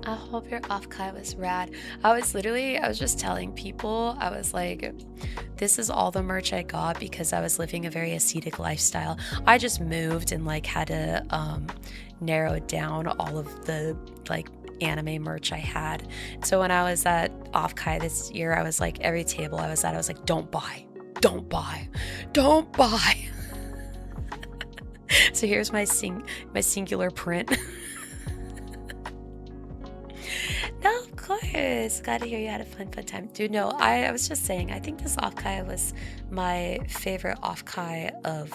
I hope your Offkai was rad. I was just telling people, I was like, this is all the merch I got because I was living a very ascetic lifestyle. I just moved and like had to narrow down all of the like anime merch I had. So when I was at Offkai this year, I was like, every table I was at, I was like, don't buy, don't buy, don't buy. So here's my singular print. No, of course. Glad to hear you had a fun time. Dude, no, I was just saying, I think this Offkai was my favorite Offkai of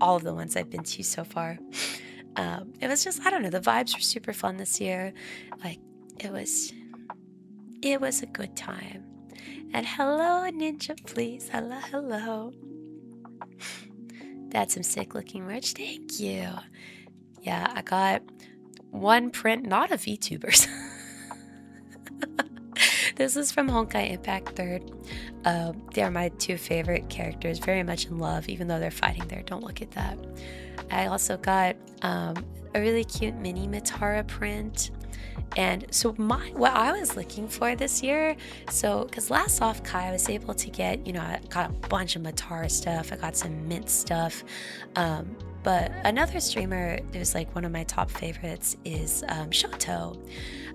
all of the ones I've been to so far. It was just, I don't know, the vibes were super fun this year. Like, it was a good time. And hello, Ninja, please. Hello. That's some sick looking merch. Thank you. Yeah, I got one print, not of VTubers. This is from Honkai Impact 3rd. They're my two favorite characters, very much in love, even though they're fighting there. Don't look at that. I also got a really cute mini Matara print. And so what I was looking for this year, so because last Offkai I was able to get, I got a bunch of Matara stuff, I got some mint stuff, but another streamer who's like one of my top favorites is Shoto.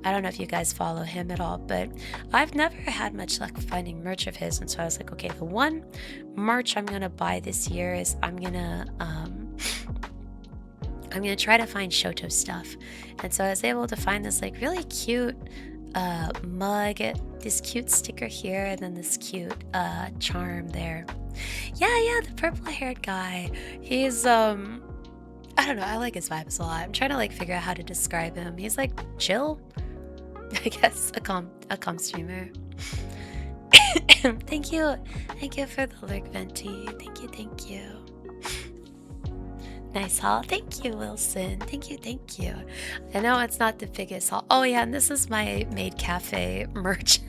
I don't know if you guys follow him at all, but I've never had much luck finding merch of his, and so I was like, okay, the one merch I'm gonna buy this year is I'm gonna try to find Shoto stuff. And so I was able to find this like really cute mug, this cute sticker here, and then this cute charm there. Yeah, the purple haired guy. He's I don't know, I like his vibes a lot. I'm trying to like figure out how to describe him. He's like chill, I guess, a calm streamer. Thank you for the lurk, Venti. Thank you. Nice haul. Thank you, Wilson. Thank you. I know it's not the biggest haul. Oh yeah, and this is my maid cafe merch.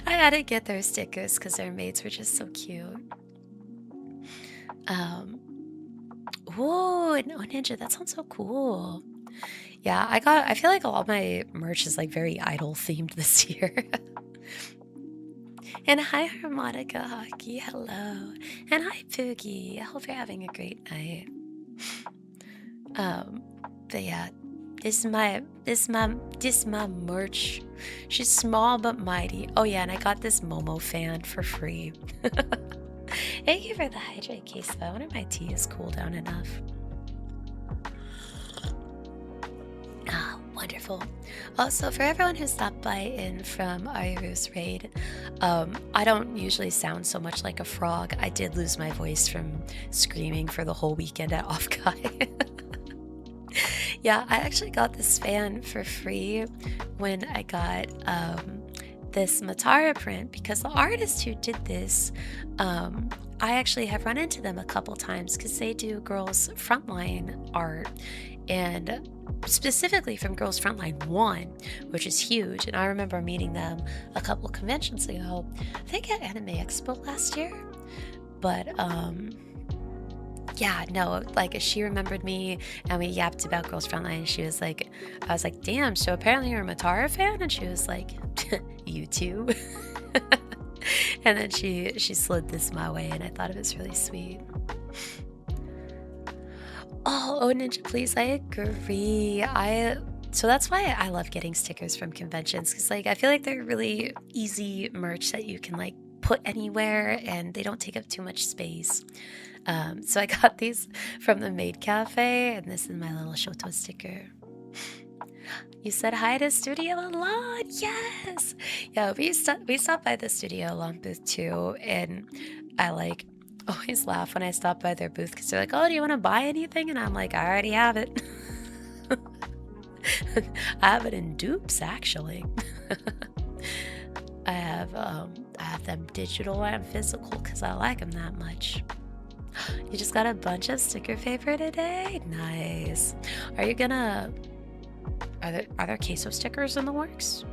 I had to get their stickers because their maids were just so cute. Ooh, no Ninja, that sounds so cool. Yeah, I feel like all my merch is like very idol themed this year. And hi Harmonica Hockey, hello. And hi Poogie. I hope you're having a great night. But yeah, this is my merch. She's small but mighty. Oh yeah, and I got this Momo fan for free. Thank you for the hydrate case though. I wonder if my tea is cooled down enough. Ah, wonderful. Also, for everyone who stopped by in from Ayuru's raid, I don't usually sound so much like a frog. I did lose my voice from screaming for the whole weekend at Offkai. Yeah, I actually got this fan for free when I got this Matara print because the artist who did this, I actually have run into them a couple times because they do girls frontline art, and specifically from Girls Frontline 1, which is huge. And I remember meeting them a couple conventions ago, I think at Anime Expo last year. But yeah, no, like she remembered me and we yapped about Girls Frontline. She was like, I was like, damn, so apparently you're a Matara fan? And she was like, you too. And then she slid this my way and I thought it was really sweet. Oh, Ninja, please, I agree. So that's why I love getting stickers from conventions, because like I feel like they're really easy merch that you can like put anywhere and they don't take up too much space. So I got these from the Maid Cafe, and this is my little Shoto sticker. You said hi to Studio Alon. Yes. Yeah, we stopped by the Studio Alon booth too, and I like always laugh when I stop by their booth because they're like, "Oh, do you want to buy anything?" And I'm like, "I already have it. I have it in dupes, actually. I have them digital and physical because I like them that much." You just got a bunch of sticker paper today? Nice. Are you gonna are there queso stickers in the works?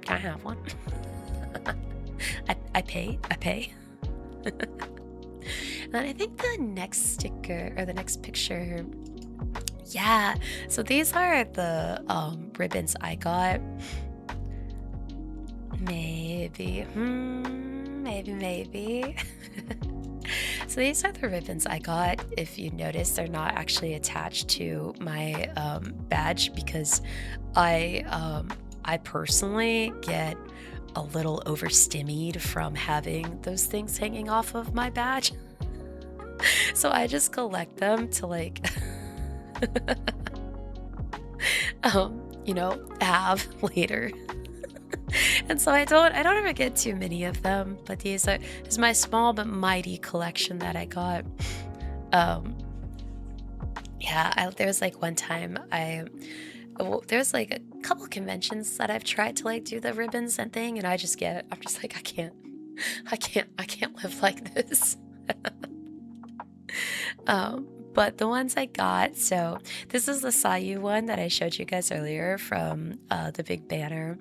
Can I have one? I pay. I pay. And I think the next sticker or the next picture, yeah. So these are the ribbons I got. Maybe, maybe. So these are the ribbons I got. If you notice, they're not actually attached to my badge because I personally get a little overstimmied from having those things hanging off of my badge. So I just collect them to like, have later. And so I don't ever get too many of them, but this is my small but mighty collection that I got. Yeah, there was like one time there's like a couple conventions that I've tried to like do the ribbons and thing, and I'm just like, I can't live like this. But the ones I got, so this is the Sayu one that I showed you guys earlier from the big banner.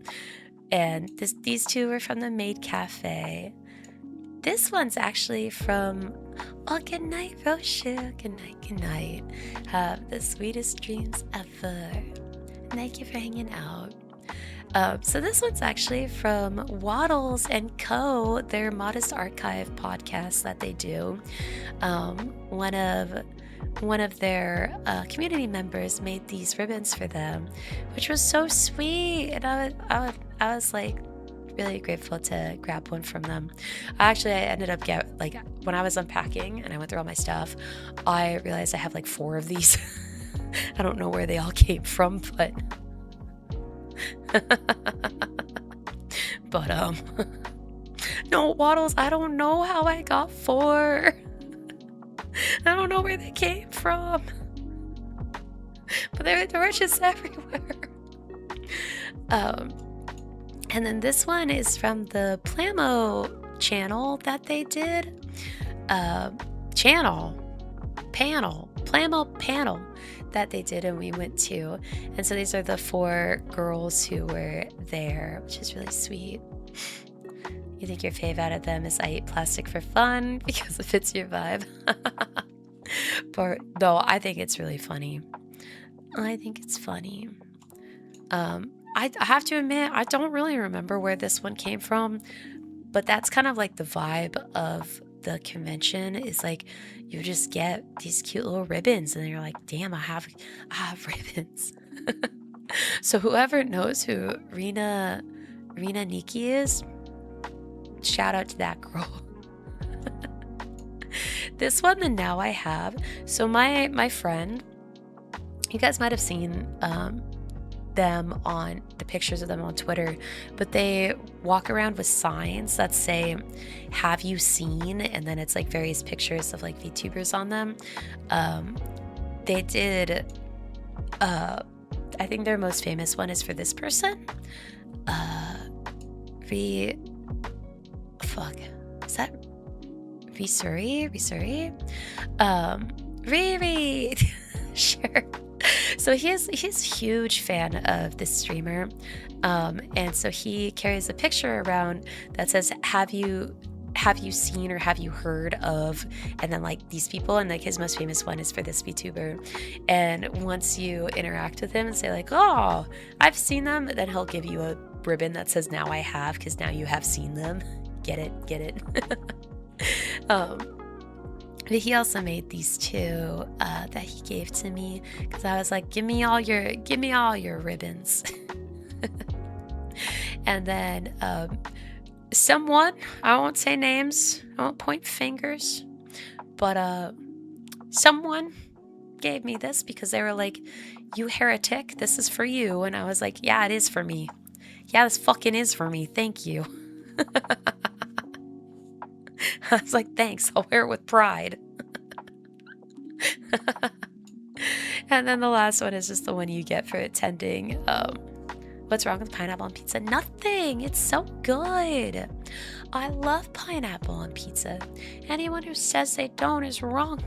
And these two were from the Maid Cafe. This one's actually from, oh, good night, Roshu. Good night, good night. Have the sweetest dreams ever. Thank you for hanging out. So this one's actually from Waddles and Co., their Modest Archive podcast that they do. One of their community members made these ribbons for them, which was so sweet, and I was like really grateful to grab one from them. I ended up when I was unpacking and I went through all my stuff, I realized I have like 4 of these. I don't know where they all came from, but but no, Waddles, I don't know how I got 4. I don't know where they came from, but they were just everywhere. And then this one is from the Plamo channel that they did. Plamo panel that they did and we went to. And so these are the 4 girls who were there, which is really sweet. You think your fave out of them is I eat plastic for fun because it fits your vibe. But no, I think it's really funny. I think it's funny. I have to admit, I don't really remember where this one came from, but that's kind of like the vibe of the convention is like you just get these cute little ribbons and you're like, damn, I have ribbons. So whoever knows who Rina Nikki is, shout out to that girl. This one, the Now I Have. So my friend, you guys might have seen them on the pictures of them on Twitter, but they walk around with signs that say, "Have you seen?" And then it's like various pictures of like VTubers on them. They did, I think their most famous one is for this person. Is that Risuri? Riri. Sure. So he's a huge fan of this streamer, and so he carries a picture around that says, have you seen or have you heard of, and then like these people, and like his most famous one is for this VTuber. And once you interact with him and say like, oh, I've seen them, then he'll give you a ribbon that says Now I Have, because now you have seen them. Get it. But he also made these 2 that he gave to me because I was like, give me all your ribbons. And then someone, I won't say names, I won't point fingers, but someone gave me this because they were like, you heretic, this is for you. And I was like, yeah, it is for me. Yeah, this fucking is for me. Thank you. I was like, thanks. I'll wear it with pride. And then the last one is just the one you get for attending. What's wrong with pineapple on pizza? Nothing. It's so good. I love pineapple on pizza. Anyone who says they don't is wrong.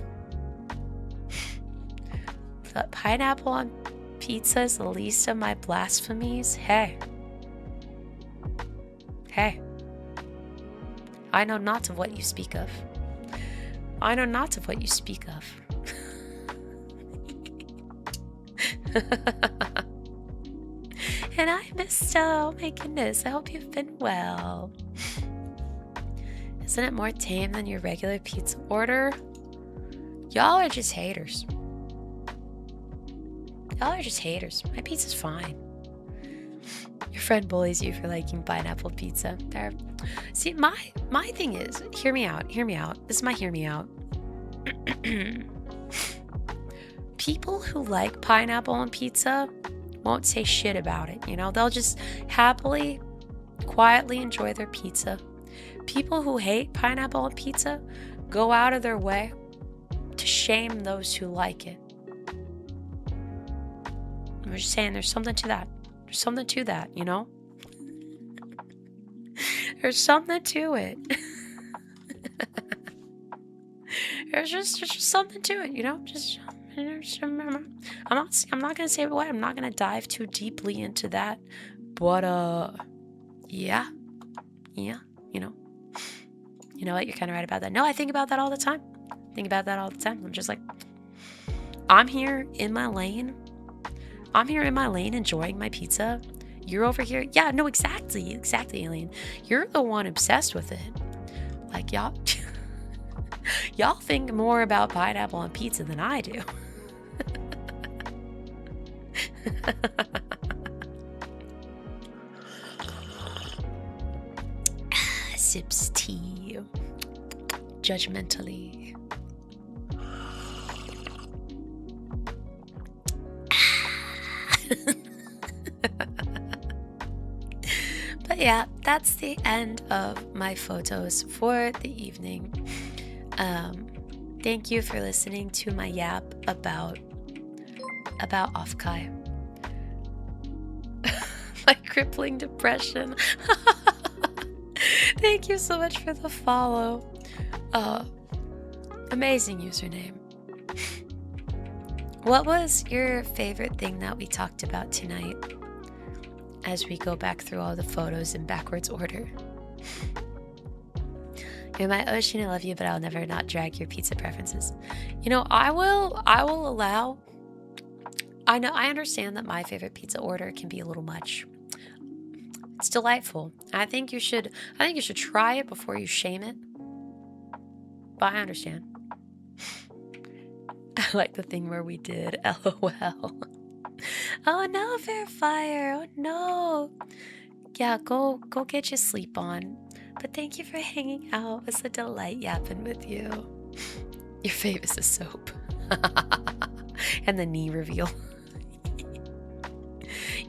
But pineapple on pizza is the least of my blasphemies. Hey. Hey. I know not of what you speak of. I know not of what you speak of. And I missed, oh my goodness, I hope you've been well. Isn't it more tame than your regular pizza order? Y'all are just haters. Y'all are just haters. My pizza's fine. Your friend bullies you for liking pineapple pizza. There. See, my thing is, hear me out. This is my hear me out. People who like pineapple on pizza won't say shit about it, you know? They'll just happily, quietly enjoy their pizza. People who hate pineapple on pizza go out of their way to shame those who like it. I'm just saying there's something to that. There's something to that, you know? There's something to it. There's just something to it, you know? I'm not gonna say what. I'm not gonna dive too deeply into that. But yeah, you know. You know what? You're kind of right about that. No, I think about that all the time. I'm just like, I'm here in my lane. Enjoying my pizza. You're over here. Yeah, no, exactly, Alien. You're the one obsessed with it. Like, y'all think more about pineapple on pizza than I do. Sips tea. Judgmentally. But yeah, that's the end of my photos for the evening. Thank you for listening to my yap about Offkai. My crippling depression. Thank you so much for the follow. Amazing username. What was your favorite thing that we talked about tonight as we go back through all the photos in backwards order? You're my ocean, I love you, but I'll never not drag your pizza preferences. You know, I will allow. I understand that my favorite pizza order can be a little much. It's delightful. I think you should try it before you shame it. But I understand. I like the thing where we did LOL. Oh no, Fair Fire. Oh no. Yeah, go get your sleep on. But thank you for hanging out. It's a delight yapping with you. Your fave is a soap. And the knee reveal.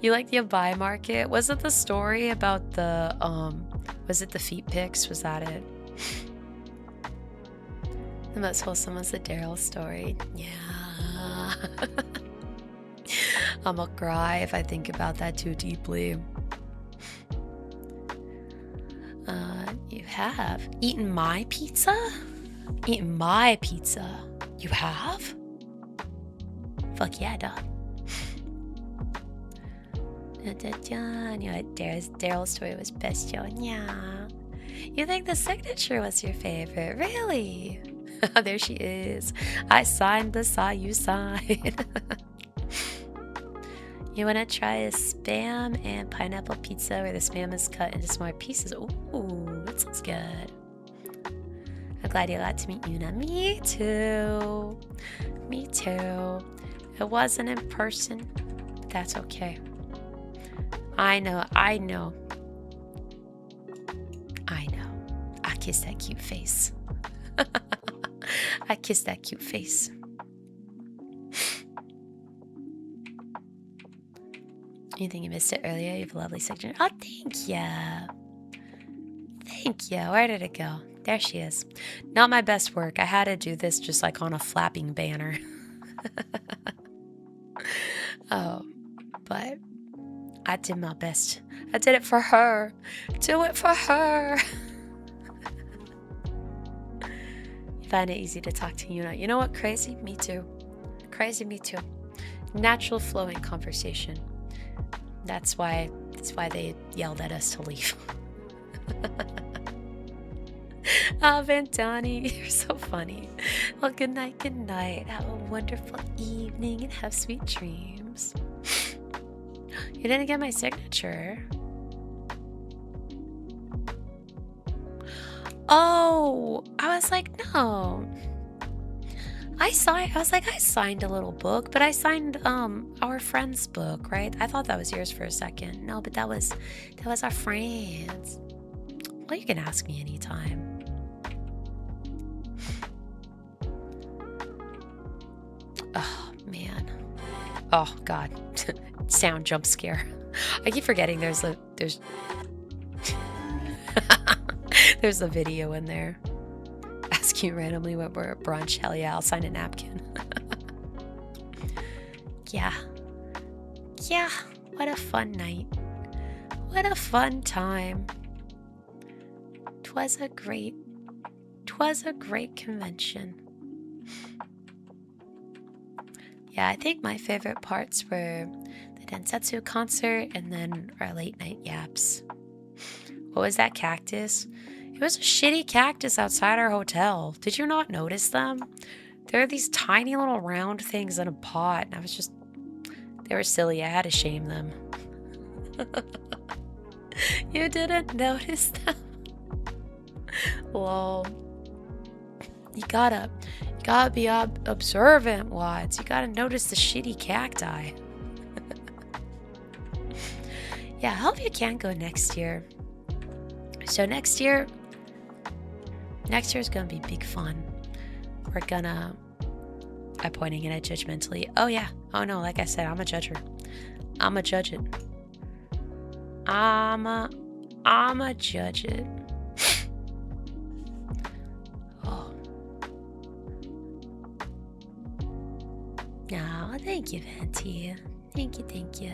You like the Abai market? Was it the story about the was it the feet pics? Was that it? The most wholesome was the Daryl story. Yeah. I'm gonna cry if I think about that too deeply. You have eaten my pizza? Eaten my pizza? You have? Fuck yeah, dog. Daryl's story was best, yo. Yeah. You think the signature was your favorite? Really? There she is. I signed the saw you signed. You want to try a spam and pineapple pizza where the spam is cut into smaller pieces? Ooh, that sounds good. I'm glad you got to meet Yuna. Me too. Me too. It wasn't in person, but that's okay. I know. I kissed that cute face. I kissed that cute face. You think you missed it earlier? You have a lovely signature. Oh, thank you. Thank you. Where did it go? There she is. Not my best work. I had to do this just like on a flapping banner. Oh, but I did my best. I did it for her. Do it for her. You find it easy to talk to Yuna. You know what? Crazy? Me too. Crazy, me too. Natural flowing conversation. That's why they yelled at us to leave. Oh, Vantani, you're so funny. Well, good night, good night. Have a wonderful evening and have sweet dreams. You didn't get my signature. Oh, I was like, no. I signed a little book, but I signed our friend's book, right? I thought that was yours for a second. No, but that was our friend's. Well, you can ask me anytime. Oh man. Oh god. Sound jump scare. I keep forgetting there's there's a video in there. Ask you randomly when we're at brunch. Hell yeah, I'll sign a napkin. Yeah. Yeah. What a fun night. What a fun time. 'Twas a great convention. Yeah, I think my favorite parts were the Densetsu concert and then our late night yaps. What was that cactus? It was a shitty cactus outside our hotel. Did you not notice them? There are these tiny little round things in a pot, and they were silly. I had to shame them. You didn't notice them? Lol. You gotta be observant, Watts. You gotta notice the shitty cacti. Yeah, I hope you can go next year. So next year is gonna be big fun. We're gonna... I'm pointing at it judgmentally. Oh yeah. Oh no, like I said, I'm a judger. I'm a judge it. I'm a judge it. Oh. No, thank you, Venti. Thank you.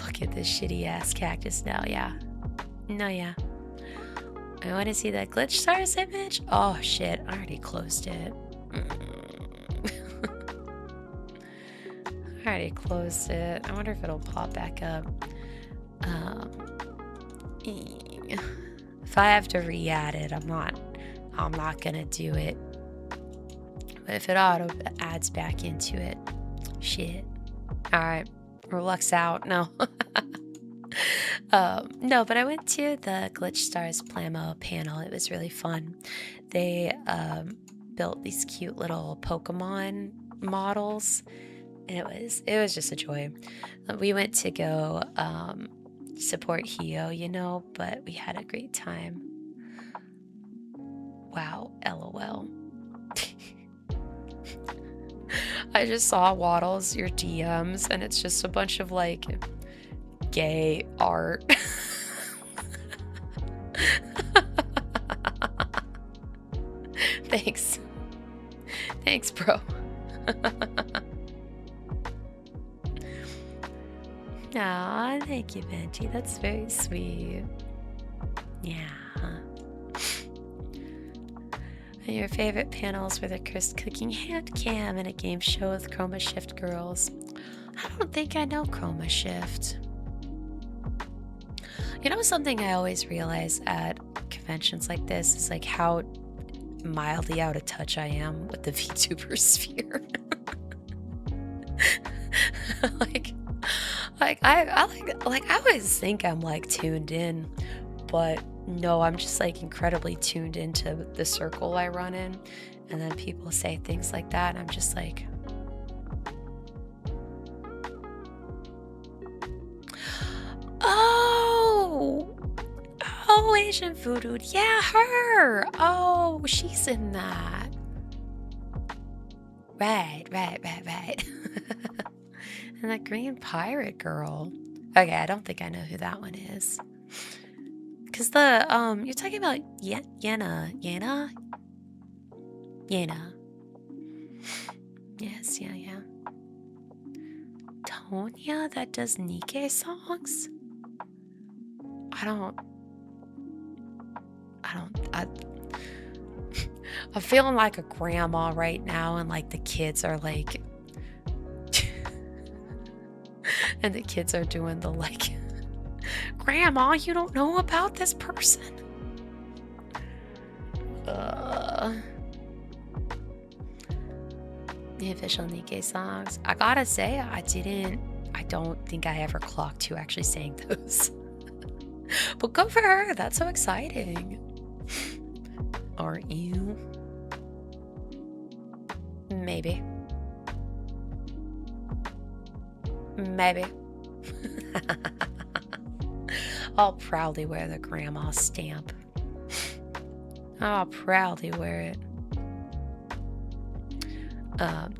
Look at this shitty ass cactus now, yeah. No, yeah. I want to see that glitch stars image. Oh shit, I already closed it. I already closed it. I wonder if it'll pop back up. If I have to re-add it, I'm not gonna do it. But if it auto adds back into it, shit. Alright, Roblox out. No. No, but I went to the Glitch Stars Plamo panel. It was really fun. They built these cute little Pokemon models. And it was just a joy. We went to go support Hio, but we had a great time. Wow, LOL. I just saw Waddles, your DMs, and it's just a bunch of like gay art. Thanks, bro. Aw, thank you, Benji. That's very sweet. Yeah. And your favorite panels were the Chris cooking hand cam and a game show with Chroma Shift girls. I don't think I know Chroma Shift. Something I always realize at conventions like this is like how mildly out of touch I am with the VTuber sphere. I always think I'm like tuned in, but no, I'm just like incredibly tuned into the circle I run in, and then people say things like that, and I'm just like, oh, Asian Voodoo, yeah, her. Oh, she's in that. Right. And the green pirate girl. Okay, I don't think I know who that one is. Cause you're talking about Yena. Yes, yeah. Tonya that does Nikke songs? I'm feeling like a grandma right now, and like the kids are like, and the kids are doing the like, Grandma, you don't know about this person? The official Nikke songs. I gotta say, I don't think I ever clocked who actually sang those. But good for her, that's so exciting. Aren't you? Maybe. I'll proudly wear the grandma stamp. I'll proudly wear it.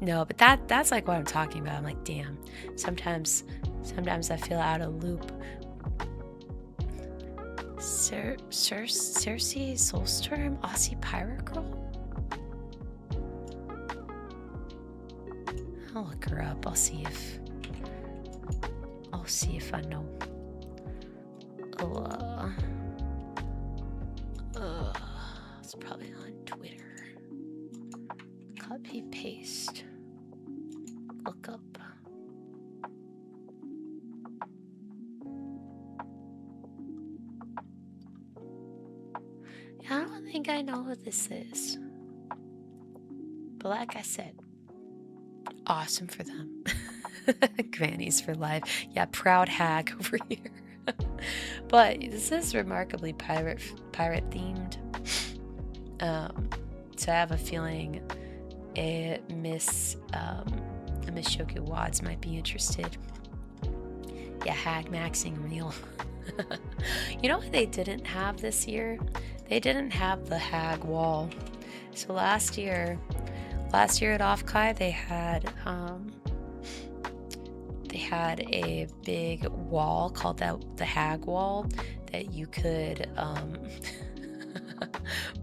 No, but that's like what I'm talking about. I'm like, damn. Sometimes I feel out of loop. Cersei Soulstorm, Aussie Pirate Girl? I'll look her up. I'll see if I know. It's probably on Twitter. Copy paste. Look up. I don't think I know who this is. But like I said, awesome for them. Grannies for life. Yeah, proud hag over here. But this is remarkably pirate themed. So I have a feeling Miss Shoku Wads might be interested. Yeah, hag maxing real. You know what they didn't have this year? They didn't have the hag wall. So last year at Offkai they had a big wall called the hag wall that you could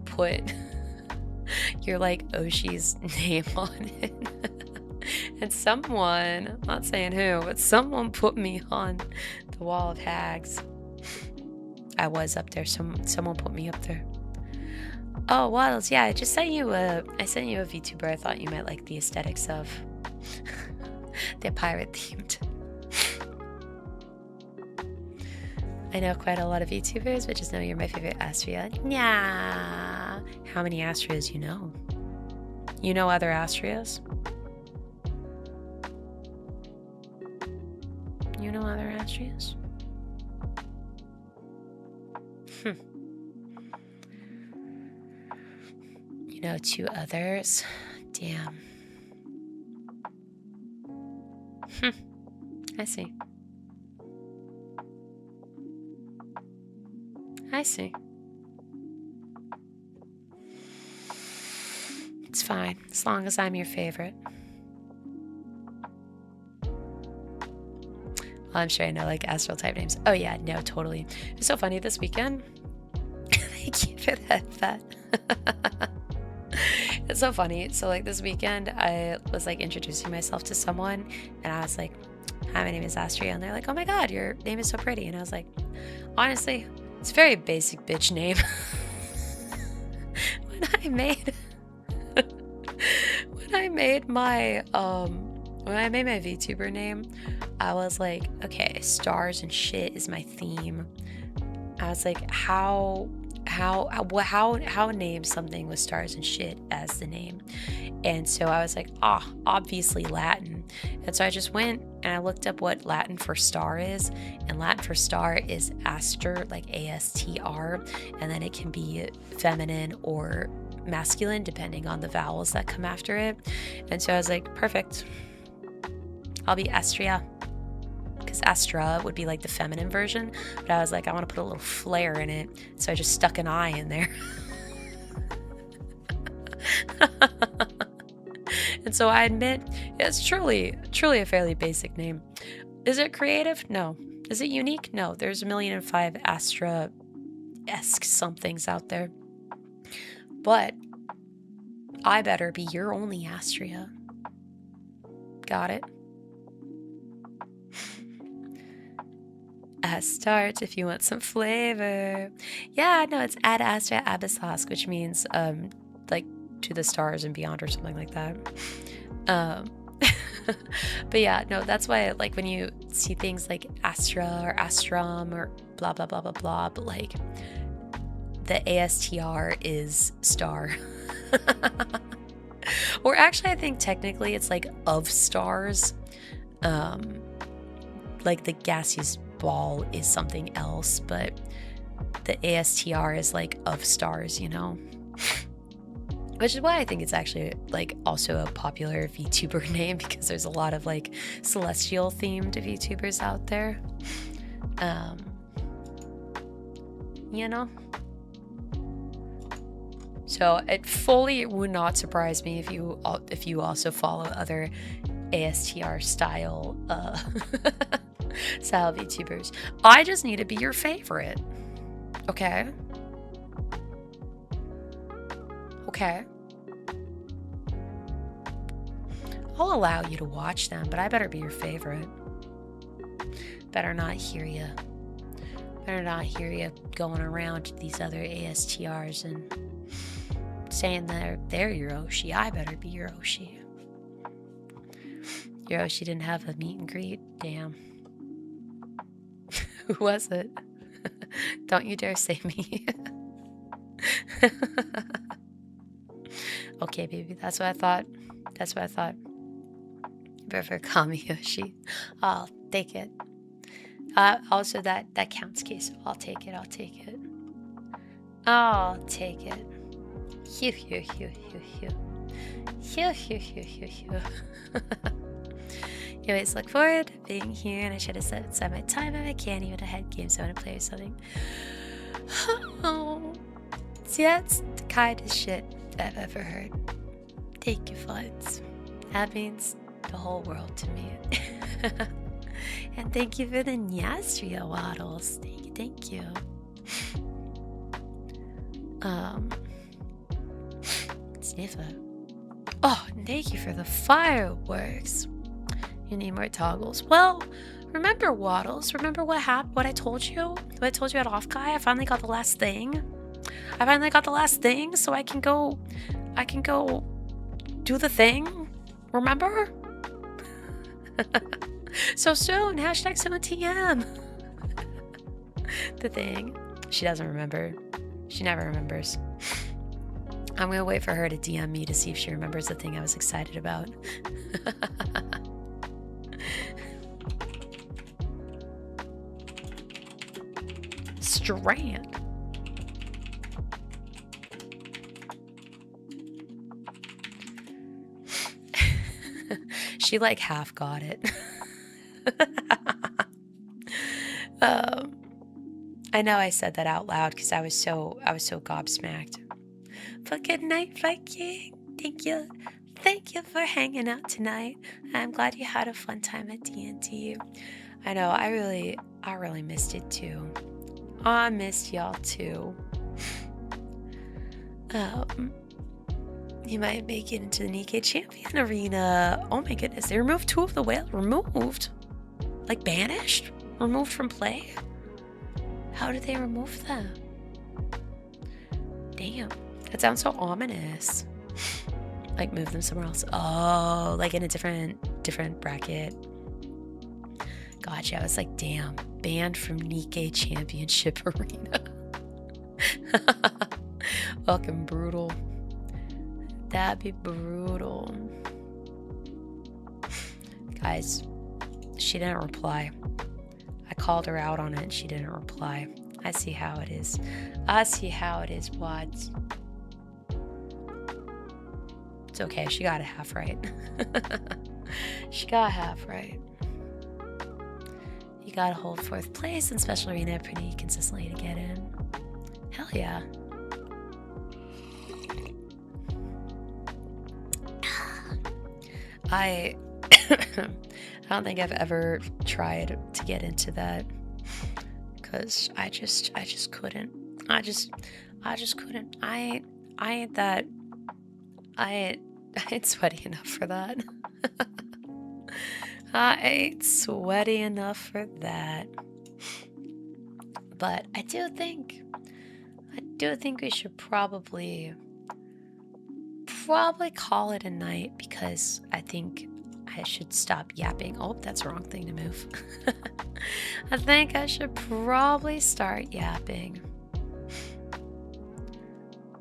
put your like Oshi's name on it. And someone, I'm not saying who, but someone put me on the wall of hags. I was up there. Someone put me up there. Oh, Waddles, yeah, I sent you a VTuber I thought you might like the aesthetics of. They're pirate themed. I know quite a lot of VTubers, but just know you're my favorite Astria. Yeah. How many Astrias you know? You know other Astrias? You know other Astrias? You know 2 others? Damn. I see. It's fine, as long as I'm your favorite. Well, I'm sure I know like astral type names. Oh yeah, no, totally. It's so funny this weekend. Thank you for that. It's so funny. So like this weekend, I was like introducing myself to someone, and I was like, "Hi, my name is Astria," and they're like, "Oh my god, your name is so pretty." And I was like, honestly, it's a very basic bitch name. When I made my VTuber name, I was like, okay, stars and shit is my theme. I was like, how name something with stars and shit as the name? And so I was like, obviously Latin. And so I just went and I looked up what Latin for star is, and Latin for star is Aster, like ASTR, and then it can be feminine or masculine depending on the vowels that come after it. And so I was like, perfect, I'll be Astria, because Astra would be like the feminine version, but I was like, I want to put a little flair in it, so I just stuck an I in there. And so I admit, it's truly a fairly basic name. Is it creative? No. Is it unique? No. There's 1,000,005 Astra-esque somethings out there. But I better be your only Astria. Got it? Start if you want some flavor. Yeah, no, it's ad Astra Abyssos, which means like to the stars and beyond or something like that. But yeah, no, that's why like when you see things like Astra or Astrum or blah blah blah blah blah, but like the ASTR is star. Or actually I think technically it's like of stars. Like the gaseous ball is something else, but the ASTR is like of stars, you know? Which is why I think it's actually like also a popular VTuber name, because there's a lot of like celestial themed VTubers out there. You know? So it fully would not surprise me if you also follow other ASTR style style VTubers. I just need to be your favorite. Okay? Okay. I'll allow you to watch them, but I better be your favorite. Better not hear you. Better not hear you going around to these other ASTRs and saying they're your Oshi. I better be your Oshi. Your Oshi didn't have a meet and greet. Damn. Who was it? Don't you dare say me. Okay, baby. That's what I thought. That's what I thought. You better call me Yoshi. I'll take it. Also, that counts, Case. I'll take it. I'll take it. I'll take it. Hew, hew, hew, hew, hew. Hew, hew, hew, hew, hew. You always look forward to being here, and I should have set aside my time if I can, even ahead games I want to play or something. Oh, see, that's the kindest shit I've ever heard. Thank you, Floods. That means the whole world to me. And thank you for the Astria waddles. Thank you, thank you. Sniffer. Oh, thank you for the fireworks. You need more toggles. Well, remember, Waddles? Remember what happened? What I told you? What I told you at Offkai? I finally got the last thing. I finally got the last thing, so I can go do the thing. Remember? So soon. Hashtag soon TM. The thing. She doesn't remember. She never remembers. I'm gonna wait for her to DM me to see if she remembers the thing I was excited about. Strand. She like half got it. I know I said that out loud because I was so gobsmacked. But good night, Viking. Thank you for hanging out tonight. I'm glad you had a fun time at D&D. I know I really missed it too. I missed y'all too. You might make it into the Nikkei Champion Arena. Oh my goodness, they removed 2 of the whales. Removed? Like banished? Removed from play? How did they remove them? Damn, that sounds so ominous. Like move them somewhere else. Oh, like in a different bracket. Gotcha. I was like, damn, banned from Nikkei Championship Arena. Fucking brutal. That'd be brutal. Guys, she didn't reply. I called her out on it and she didn't reply. I see how it is. I see how it is, Wads. It's okay, she got it half right. She got half right. You gotta hold 4th place in Special Arena pretty consistently to get in. Hell yeah. I don't think I've ever tried to get into that because I just couldn't. I just couldn't. I ain't that. I ain't, I ain't sweaty enough for that. I ain't sweaty enough for that. But I do think we should probably call it a night because I think I should stop yapping. Oh, that's the wrong thing to move. I think I should probably start yapping.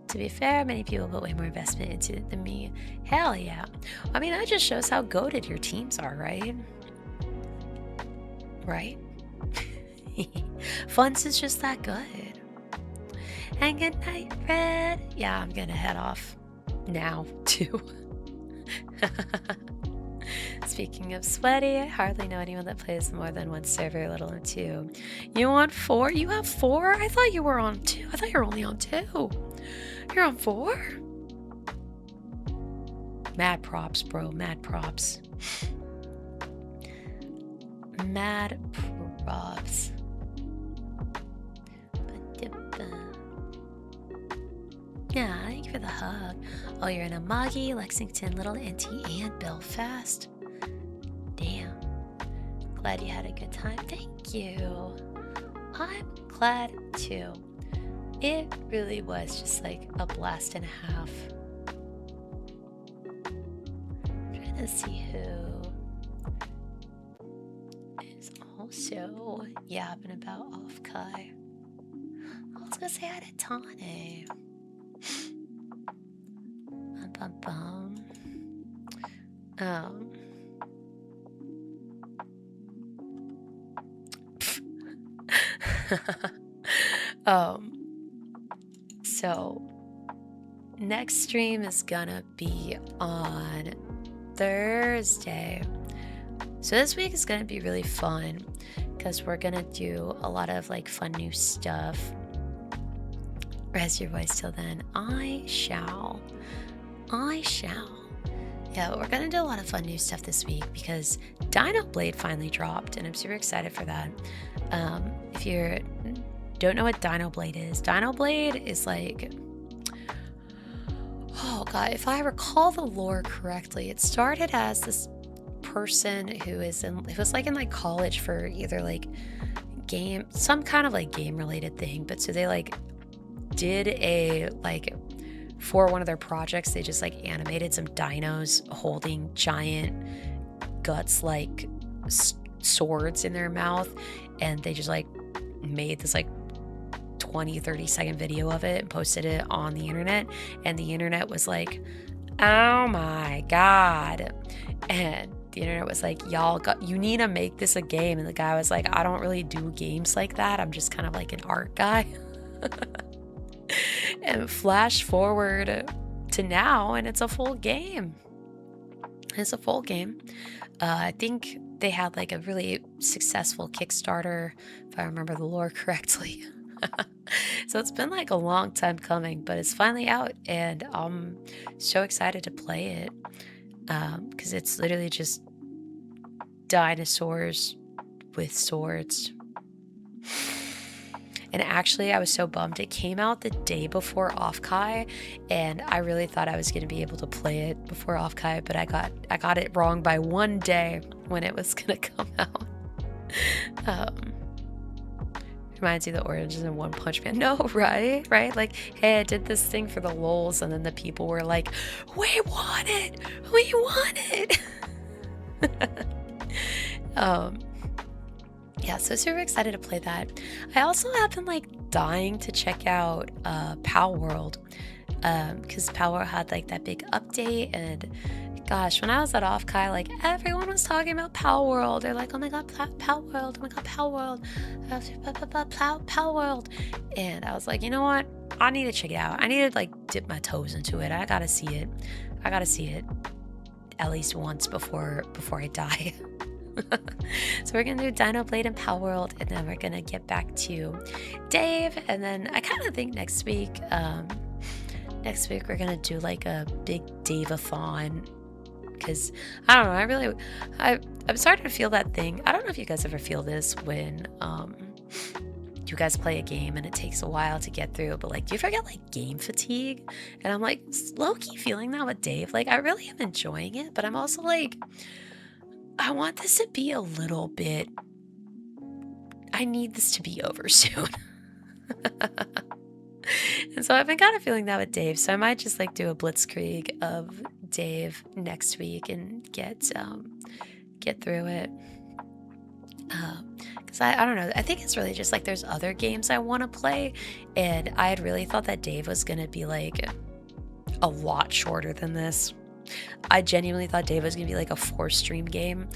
To be fair, many people put way more investment into it than me. Hell yeah. I mean, that just shows how goated your teams are, right? Right? Fun's is just that good. And good night, Red. Yeah, I'm gonna head off now, too. Speaking of sweaty, I hardly know anyone that plays more than one server, let alone two. You want 4? You have 4? I thought you were on 2. I thought you were only on 2. You're on 4? Mad props, bro. Mad props. Mad props. Yeah, thank you for the hug. Oh, you're in Amagi, Lexington, Little Inty, and Belfast. Damn. Glad you had a good time. Thank you. I'm glad too. It really was just like a blast and a half. I'm trying to see who is also yapping about Offkai. I was gonna say hi to Tane. So next stream is gonna be on Thursday. So this week is gonna be really fun because we're gonna do a lot of like fun new stuff. Rest your voice till then. I shall. Yeah, we're gonna do a lot of fun new stuff this week because Dino Blade finally dropped, and I'm super excited for that. If you don't know what Dino Blade is like, oh god, if I recall the lore correctly, it started as this person who is in, it was like in like college for either like some kind of like game related thing, but so they like did a like, for one of their projects, they just like animated some dinos holding giant guts like swords in their mouth, and they just like made this like 20-30 second video of it and posted it on the internet, and the internet was like, oh my god. And the internet was like, you need to make this a game. And the guy was like, I don't really do games like that, I'm just kind of like an art guy. And flash forward to now, and it's a full game. I think they had like a really successful Kickstarter, if I remember the lore correctly. So it's been like a long time coming, but it's finally out, and I'm so excited to play it because it's literally just dinosaurs with swords. And actually, I was so bummed. It came out the day before Offkai, and I really thought I was going to be able to play it before Offkai, but I got it wrong by one day when it was going to come out. Reminds you of the origins of One Punch Man. No, right? Like, hey, I did this thing for the lols, and then the people were like, we want it! Yeah, so super excited to play that. I also have been like dying to check out Pow World, because Pow World had like that big update, and gosh, when I was at Offkai, like everyone was talking about Pow World. They're like, oh my god, Pow World, oh my god, Pow World, Pow World. And I was like, you know what? I need to check it out. I need to like dip my toes into it. I gotta see it at least once before I die. So we're gonna do Dino Blade and Pow World, and then we're gonna get back to Dave, and then I kind of think next week we're gonna do like a big Dave-a-thon because I don't know. I'm starting to feel that thing. I don't know if you guys ever feel this when you guys play a game and it takes a while to get through, but like, do you ever get like game fatigue? And I'm like low-key feeling that with Dave. Like, I really am enjoying it, but I'm also like, I want this to be a little bit, I need this to be over soon. And so I've been kind of feeling that with Dave, so I might just like do a blitzkrieg of Dave next week and get through it. Because I don't know, I think it's really just like there's other games I want to play, and I had really thought that Dave was gonna be like a lot shorter than this. I genuinely thought Dave was gonna be like a 4-stream game,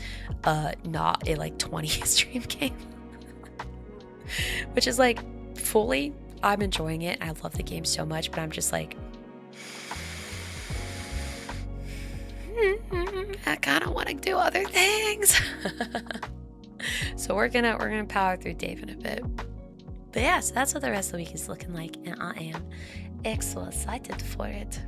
not a like 20-stream game. Which is like, fully, I'm enjoying it. I love the game so much, but I'm just like, I kind of want to do other things. So we're gonna power through Dave in a bit. But yeah, so that's what the rest of the week is looking like, and I am so excited for it.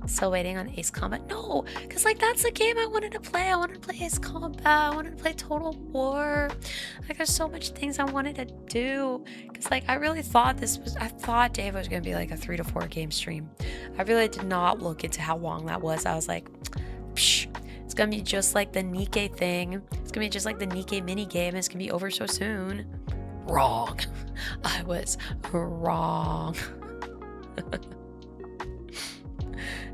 Still waiting on Ace Combat. No, because like that's the game I wanted to play. I wanted to play Ace Combat. I wanted to play Total War. Like, there's so much things I wanted to do. Because like I really thought I thought Dave was gonna be like a 3 to 4 game stream. I really did not look into how long that was. I was like, psh, it's gonna be just like the Nikkei thing. It's gonna be just like the Nikkei mini game. It's gonna be over so soon. Wrong. I was wrong.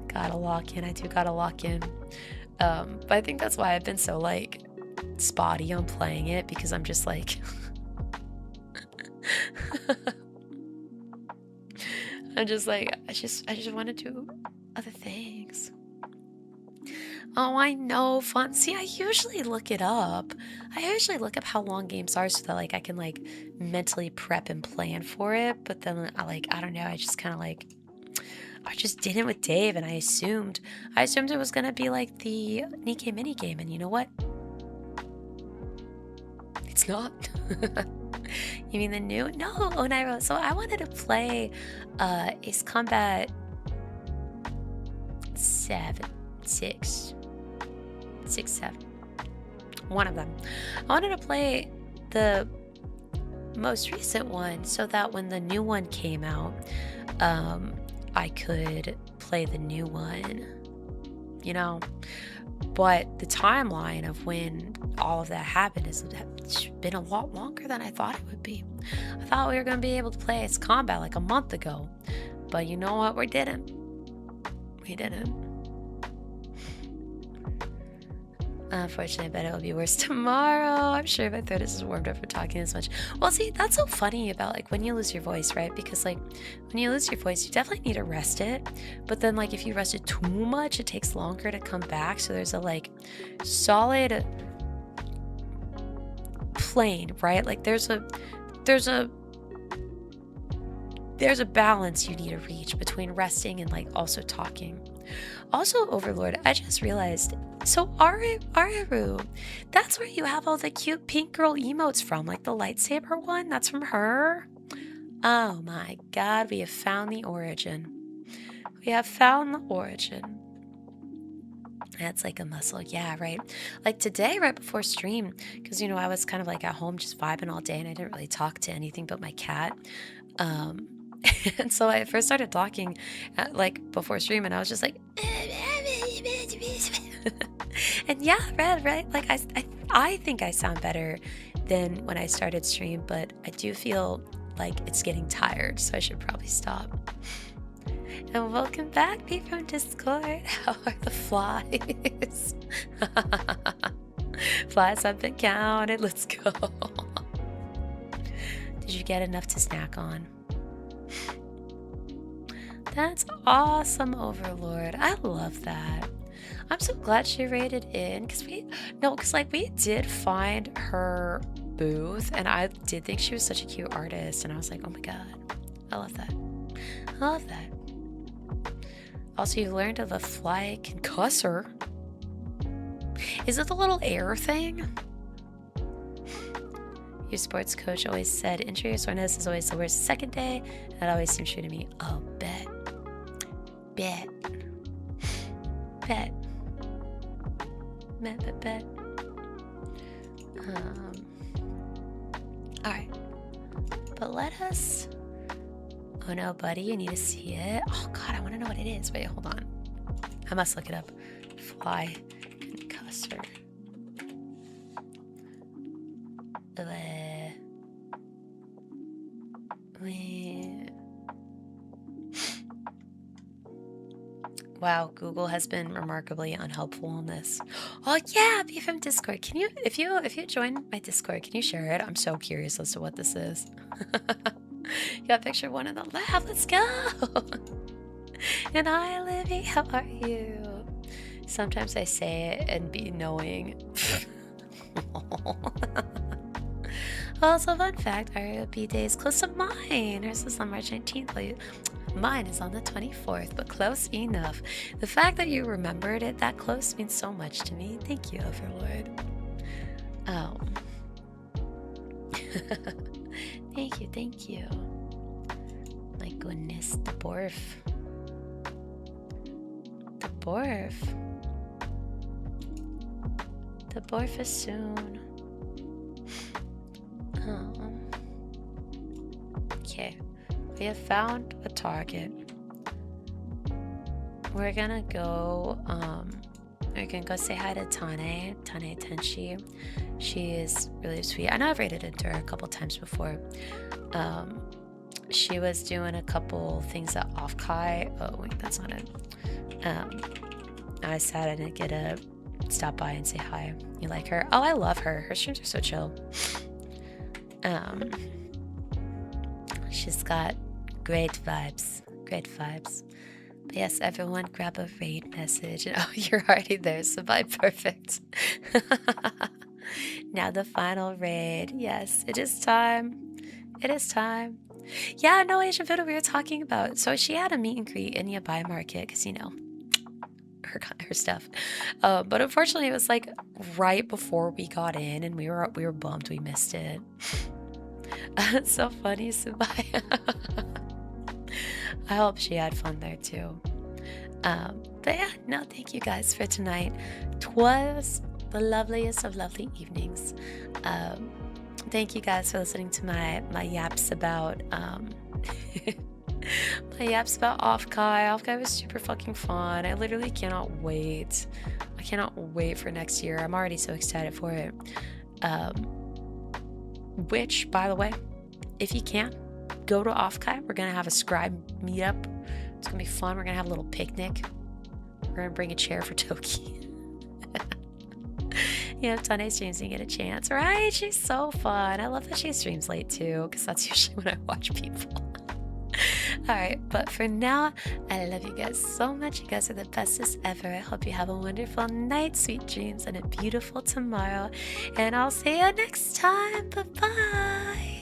Gotta lock in. I do gotta lock in. But I think that's why I've been so like spotty on playing it, because I'm just like I'm just like I just want to do other things. Oh, I know, fun. See, I usually look it up. I usually look up how long games are so that like I can like mentally prep and plan for it. But then I don't know, I just kind of like I just did it with Dave, and I assumed it was gonna be like the Nikkei mini game, and you know what? It's not. You mean the new? No, Onairo. So I wanted to play Ace Combat 7. One of them. I wanted to play the most recent one so that when the new one came out, I could play the new one, you know. But the timeline of when all of that happened has been a lot longer than I thought it would be. I thought we were going to be able to play Ace Combat like a month ago, but you know what? We didn't. Unfortunately, I bet it will be worse tomorrow. I'm sure my throat is warmed up for talking this much. Well, see, that's so funny about like when you lose your voice, right? Because like when you lose your voice, you definitely need to rest it. But then like if you rest it too much, it takes longer to come back. So there's a like solid plane, right? Like there's a balance you need to reach between resting and like also talking. Also, Overlord, I just realized, so Aru, that's where you have all the cute pink girl emotes from, like the lightsaber one, that's from her? Oh my god, we have found the origin. That's like a muscle, yeah, right? Like today, right before stream, because, you know, I was kind of like at home just vibing all day and I didn't really talk to anything but my cat. And so I first started talking like before stream, and I was just like, and yeah, right? Like I think I sound better than when I started stream, but I do feel like it's getting tired, so I should probably stop. And welcome back, people from Discord. How are the flies? Flies have been counted. Let's go. Did you get enough to snack on? That's awesome, Overlord. I love that. I'm so glad she raided in, because we did find her booth, and I did think she was such a cute artist, and I was like, oh my god, I love that. Also, you learned of the fly concussor. Is it the little air thing? Your sports coach always said injury or soreness is always the worst the second day. That always seems true to me. Oh, bet. Alright. But let us... Oh no, buddy, you need to see it. Oh god, I want to know what it is. Wait, hold on. I must look it up. Fly concussor. Wow, Google has been remarkably unhelpful on this. Oh yeah, be from Discord. Can you, if you join my Discord, can you share it? I'm so curious as to what this is. You got picture one in the lab. Let's go. And hi, Livy. How are you? Sometimes I say it and be knowing. Also, fun fact, our B-day is close to mine. Ours is on March 19th. Mine is on the 24th, but close enough. The fact that you remembered it that close means so much to me. Thank you, Overlord. Oh. Thank you. My goodness, the borf. The borf. The borf is soon. Okay, we have found a target. We're gonna go say hi to Tane Tenshi. She is really sweet. I know I've rated into her a couple times before. She was doing a couple things at Offkai. Oh wait, that's not it. I decided to get a stop by and say hi. You like her? Oh, I love her. Her streams are so chill. She's got great vibes. But yes, everyone grab a raid message. Oh, you're already there, so bye, perfect. Now the final raid. Yes, it is time. Yeah, no, Asian Fiddle we were talking about. So she had a meet and greet in Yabai Market, because, you know, her stuff. But unfortunately, it was like right before we got in, and we were bummed we missed it. It's so funny, Subai. I hope she had fun there too. But yeah, no, thank you guys for tonight. 'Twas the loveliest of lovely evenings. Thank you guys for listening to my yaps about Offkai. Offkai was super fucking fun. I literally cannot wait. I cannot wait for next year. I'm already so excited for it. Which, by the way, if you can, go to Offkai. We're gonna have a scribe meetup. It's gonna be fun. We're gonna have a little picnic. We're gonna bring a chair for Toki. Yeah, Tane streams and you get a chance, right? She's so fun. I love that she streams late too, because that's usually when I watch people. Alright, but for now, I love you guys so much. You guys are the bestest ever. I hope you have a wonderful night, sweet dreams, and a beautiful tomorrow. And I'll see you next time. Bye-bye.